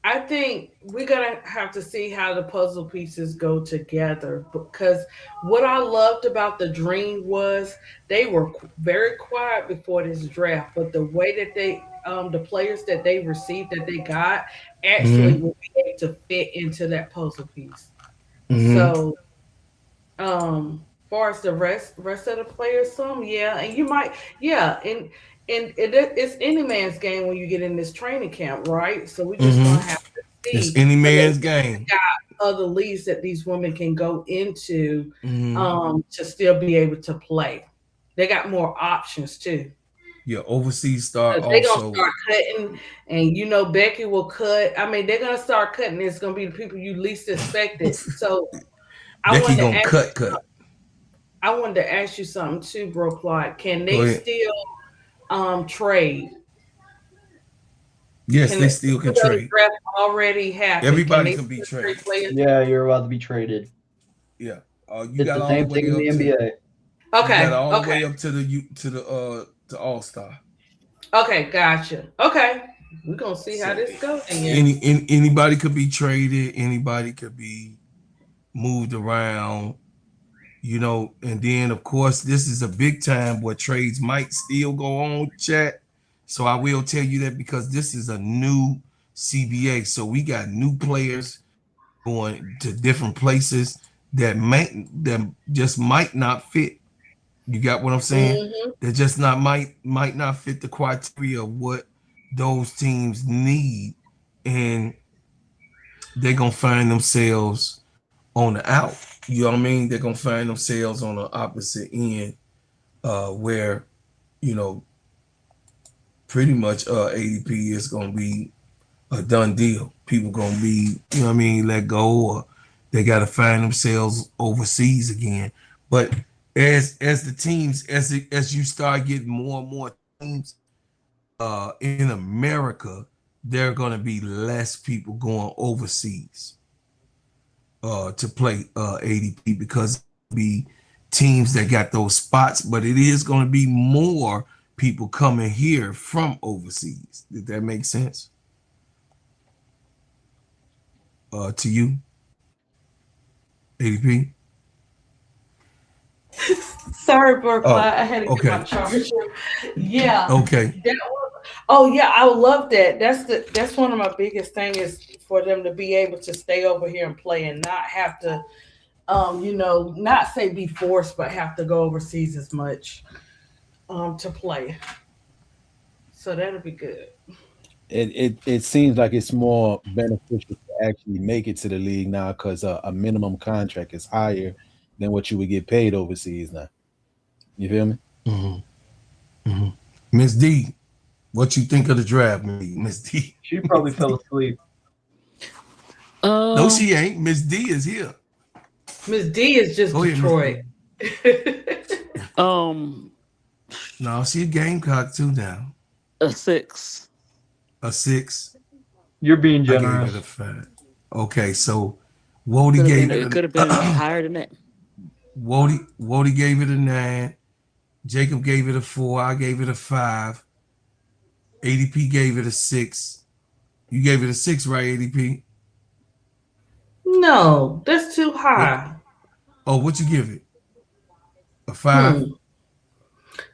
I think we're gonna have to see how the puzzle pieces go together, because what I loved about the Dream was they were very quiet before this draft, but the way that they the players that they received, that they got, actually will be able to fit into that puzzle piece. So far as the rest of the players, and you might, and it's any man's game when you get in this training camp, right? So we just gonna have to see. It's any man's game. Got other leagues that these women can go into to still be able to play. They got more options too. Yeah, overseas star also. They're gonna start cutting, and Becky will cut. I mean, they're gonna start cutting. It's gonna be the people you least expected. So Becky gonna cut. I wanted to ask you something too, bro. Clyde. Can they still trade? Yes, they still can trade. Draft already happened. Everybody can be traded. Yeah, you're about to be traded. Yeah, you it's got the all same the way thing in the NBA. Okay, you got all the way up to the All-Star. Okay, gotcha. Okay, We're gonna see how this goes. Anybody could be traded. Anybody could be moved around. And then of course this is a big time where trades might still go on, chat. So I will tell you that because this is a new CBA, so we got new players going to different places that just might not fit. You got what I'm saying? Mm-hmm. That just might not fit the criteria of what those teams need, and they're gonna find themselves on the out. You know what I mean? They're gonna find themselves on the opposite end, where pretty much ADP is gonna be a done deal. People gonna be, let go, or they gotta find themselves overseas again. But as the teams, as you start getting more and more teams in America, there are gonna be less people going overseas to play ADP because be teams that got those spots, but it is going to be more people coming here from overseas. Did that make sense to you, ADP? Sorry, Burkline. I had to get my charger. Yeah. Okay. I would love that. That's one of my biggest things is for them to be able to stay over here and play and not have to, not say be forced, but have to go overseas as much to play. So that'll be good. It seems like it's more beneficial to actually make it to the league now because a minimum contract is higher than what you would get paid overseas now. You feel me? Mm-hmm. Mm-hmm. Miss D, what you think of the draft, Miss D? She probably fell asleep. No, she ain't. Miss D is here. Miss D is just Detroit. No, she a Gamecock too now. A 6. A 6. You're being generous. I gave it a 5. Okay, so Wody gave it. It could have been higher than that. Wody gave it a 9. Jacob gave it a 4. I gave it a 5. ADP gave it a 6. You gave it a 6, right, ADP? No, that's too high. What you give it? A 5?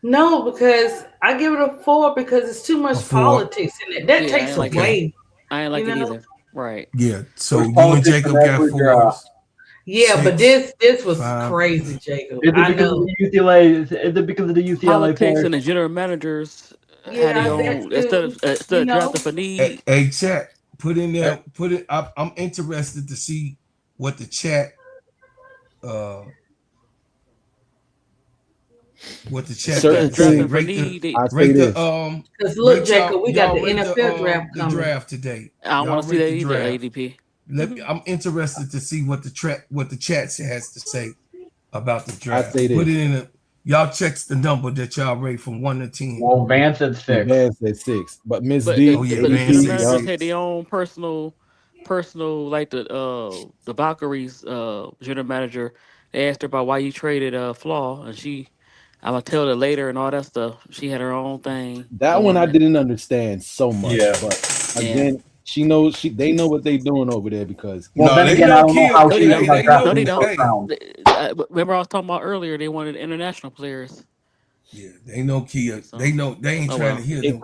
No, because I give it a 4 because it's too much politics in it. That takes away. I ain't like it either. Right. Yeah. So you and Jacob got 4s. Yeah, 6, but this was 5. Crazy, Jacob. Is it because of the UCLA? Is it because of the UCLA politics players? and the general managers? Instead of drafting for need. Hey, chat. Put in there. Put it. I'm interested to see what the chat. What the chat because look, Jacob, we got the NFL draft coming. The draft today. I don't want to see that either, ADP. I'm interested to see what the chat has to say about the draft. Put it in y'all checks the number that y'all rate from 1 to 10. Well, Vance at 6. Vance at 6. But Miss D, Vance had their own personal, like the Valkyries general manager. They asked her about why you traded Flaw, and I'm gonna tell her later and all that stuff. She had her own thing. That one I didn't understand so much. Yeah. But again, they know what they're doing over there because they don't. Remember I was talking about earlier, they wanted international players. Yeah, they know Kia. So, they know they ain't trying to hear them. It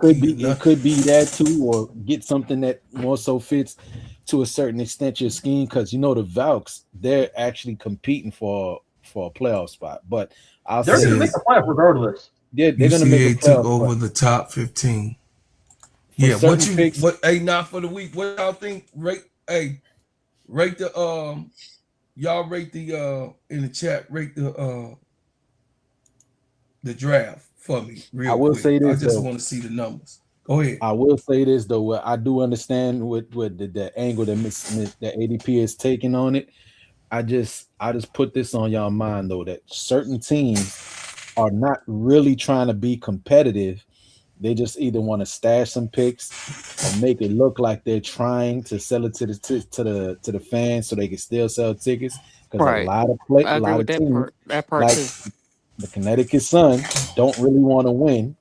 could be that too, or get something that more so fits to a certain extent your scheme, because the Valks, they're actually competing for a playoff spot. But they're going to make a playoff regardless. Yeah, they're going to make a playoff took over the top 15. Yeah, not for the week. What y'all think? Rate the y'all rate the in the chat. Rate the draft for me. I will say this. I just want to see the numbers. Go ahead. I will say this though. I do understand with the angle that ADP is taking on it. I just put this on y'all mind though, that certain teams are not really trying to be competitive. They just either want to stash some picks or make it look like they're trying to sell it to the fans so they can still sell tickets. Because a lot of teams, that part like too. The Connecticut Sun don't really want to win.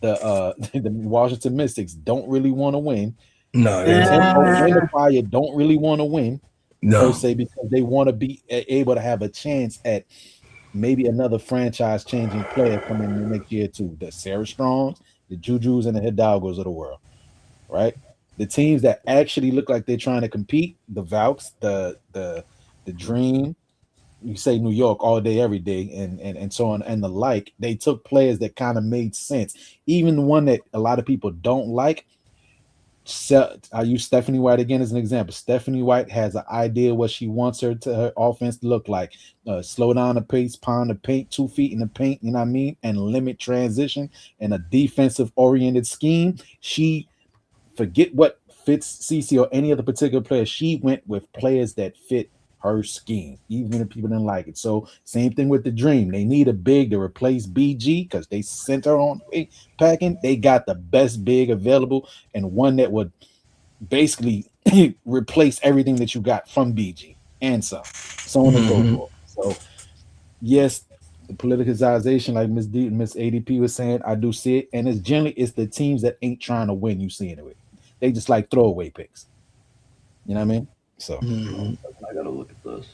the Washington Mystics don't really want to win. No, the Fire don't really want to win per no. se, because they want to be able to have a chance at maybe another franchise changing player coming in the next year too. The Sarah Strongs, the Jujus, and the Hidalgos of the world, right? The teams that actually look like they're trying to compete, the Valks, the Dream, you say New York all day, every day, and so on and the like. They took players that kind of made sense. Even the one that a lot of people don't like. I use Stephanie White again as an example. Stephanie White has an idea what she wants her offense to look like. Slow down the pace, pound the paint, 2 feet in the paint, you know what I mean? And limit transition and a defensive-oriented scheme. She forget what fits CC or any other particular player. She went with players that fit her scheme, even if people didn't like it. So same thing with the Dream. They need a big to replace BG because they sent her on packing. They got the best big available and one that would basically replace everything that you got from BG and so on and so forth. So yes, the politicization, like Miss ADP was saying, I do see it, and it's generally the teams that ain't trying to win. You seeing it with. They just like throwaway picks. You know what I mean? So I gotta look at this.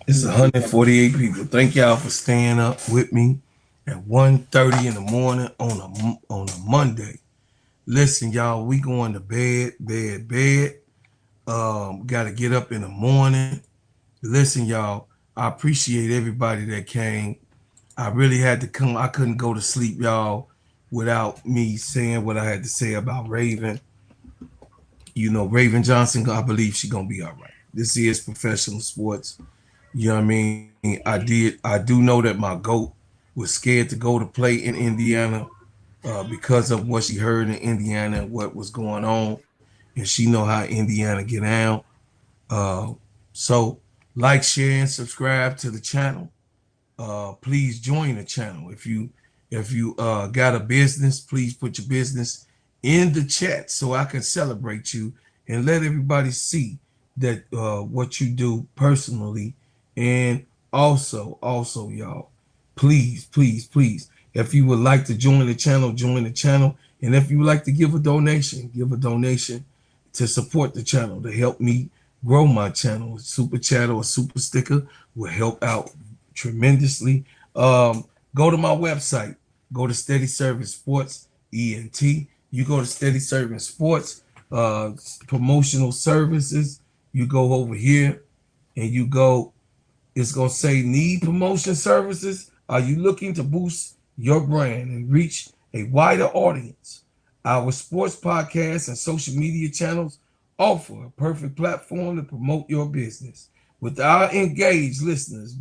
It's 148 people. Thank y'all for staying up with me at 1:30 in the morning on a Monday. Listen, y'all, we going to bed. Got to get up in the morning. Listen, y'all, I appreciate everybody that came. I really had to come. I couldn't go to sleep, y'all, without me saying what I had to say about Raven. You know, Raven Johnson, I believe she's going to be all right. This is professional sports. You know what I mean? I do know that my GOAT was scared to go to play in Indiana because of what she heard in Indiana, what was going on. And she know how Indiana get down. So like, share, and subscribe to the channel. Please join the channel. If you got a business, please put your business in the chat so I can celebrate you and let everybody see that what you do personally. And also y'all, please, if you would like to join the channel, join the channel. And if you would like to give a donation to support the channel, to help me grow my channel. Super chat or super sticker will help out tremendously. Go to my website. Go to Steady Serving Sports, ENT. You go to Steady Serving Sports, promotional services. You go over here and you go, it's going to say need promotion services. Are you looking to boost your brand and reach a wider audience? Our sports podcasts and social media channels offer a perfect platform to promote your business. With our engaged listening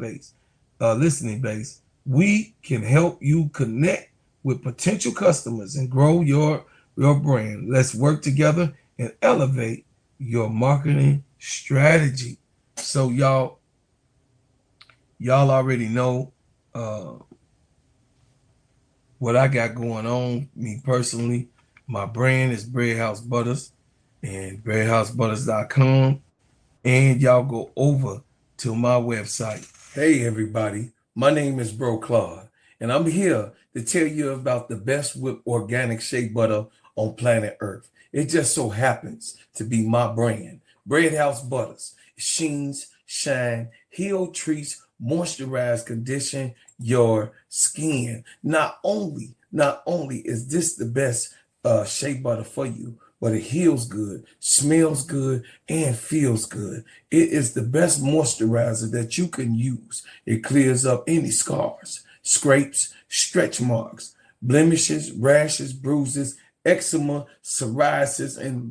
base, we can help you connect with potential customers and grow your brand. Let's work together and elevate your marketing strategy. So y'all already know what I got going on. Me personally, my brand is Bread House Butters and breadhousebutters.com. And y'all go over to my website. Hey everybody, my name is Bro Claude, and I'm here to tell you about the best whipped organic shea butter on planet Earth. It just so happens to be my brand, Bread House Butters. Sheens, shine, heal, treats, moisturize, condition your skin. Not only is this the best shea butter for you, but it heals good, smells good, and feels good. It is the best moisturizer that you can use. It clears up any scars, scrapes, stretch marks, blemishes, rashes, bruises, eczema, psoriasis, and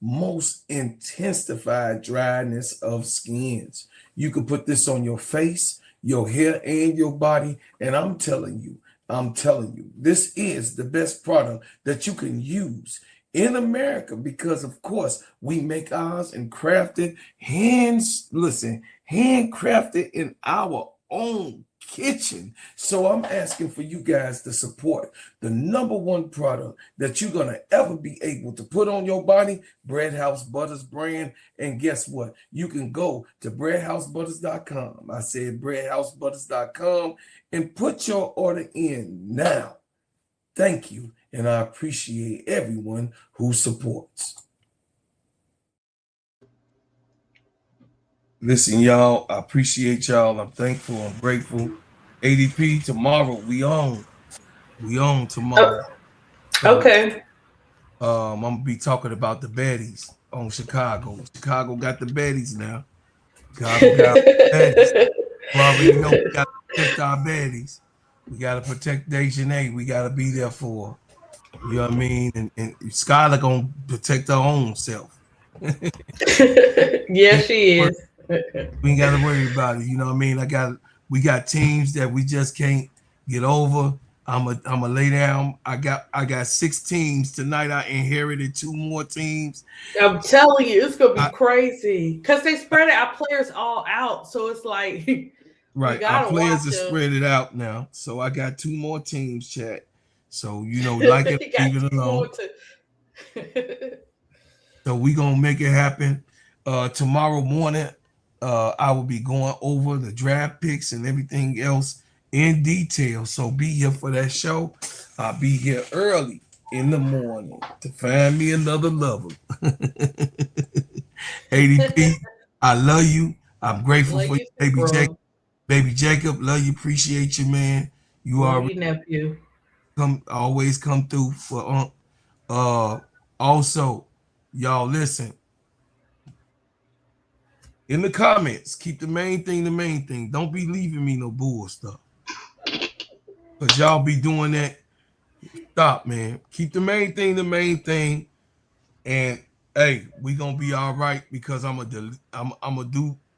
most intensified dryness of skins. You can put this on your face, your hair, and your body, and I'm telling you, this is the best product that you can use in America, because of course we make ours and crafted handcrafted in our own kitchen. So I'm asking for you guys to support the #1 product that you're gonna ever be able to put on your body, Bread House Butters brand. And guess what? You can go to breadhousebutters.com. I said breadhousebutters.com and put your order in now. thank you, and I appreciate everyone who supports. Listen, y'all, I appreciate y'all. I'm thankful. I'm grateful. ADP, tomorrow we on. We on tomorrow. Okay. I'm gonna be talking about the baddies on Chicago. Chicago got the baddies now. Chicago got baddies. We already know we gotta protect our baddies. We gotta protect Dejanay. We gotta be there for her. You know what I mean? And Skylar gonna protect her own self. Yeah, she is. We ain't gotta worry about it. You know what I mean? We got teams that we just can't get over. I'm a lay down. I got 6 teams tonight. I inherited 2 more teams. I'm telling you, it's gonna be crazy because they spread our players all out. So it's like right. Our players are spread it out now. So I got 2 more teams, chat. So like it, leave it alone. So we gonna make it happen. Tomorrow morning, I will be going over the draft picks and everything else in detail. So be here for that show. I'll be here early in the morning to find me another lover. ADP, I love you. I'm grateful for you, baby Jacob. Baby Jacob, love you, appreciate you, man. You already nephew. Always come through for also, y'all listen. In the comments, keep the main thing the main thing. Don't be leaving me no bull stuff. But y'all be doing that. Stop, man. Keep the main thing the main thing. And hey, we gonna be all right because I'm gonna do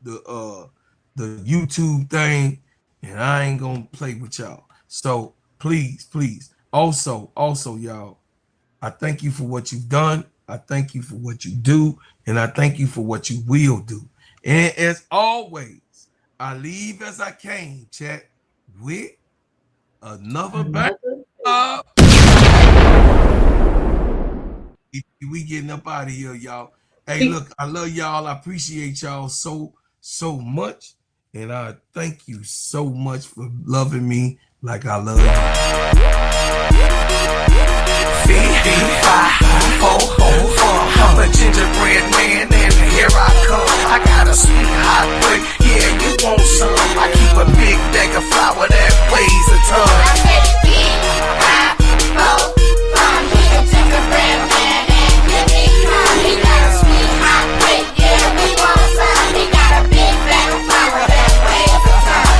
the YouTube thing, and I ain't gonna play with y'all. So please. Also, y'all, I thank you for what you've done. I thank you for what you do, and I thank you for what you will do. And as always, I leave as I came, chat, with another back. We getting up out of here, y'all. Hey, look, I love y'all. I appreciate y'all so much. And I thank you so much for loving me like I love you. I'm a gingerbread man and here I come. I got a sweet hot break, yeah, you want some. I keep a big bag of flour that weighs a ton. I said big, hot, I'm a gingerbread man and here he come. He got a sweet hot break, yeah, we want some. He got a big bag of flour that weighs a ton.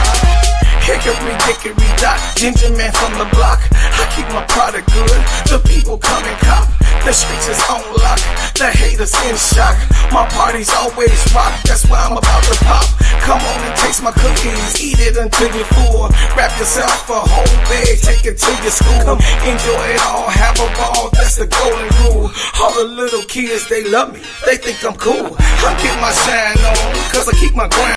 Hickory dickory dock, ginger man from the block. I keep my product good, the people come and cop. The streets is on lock, the haters in shock. My parties always rock, that's why I'm about to pop. Come on and taste my cookies, eat it until you're full. Wrap yourself a whole bag, take it to your school. Enjoy it all, have a ball, that's the golden rule. All the little kids, they love me, they think I'm cool. I get my shine on, cause I keep my grind.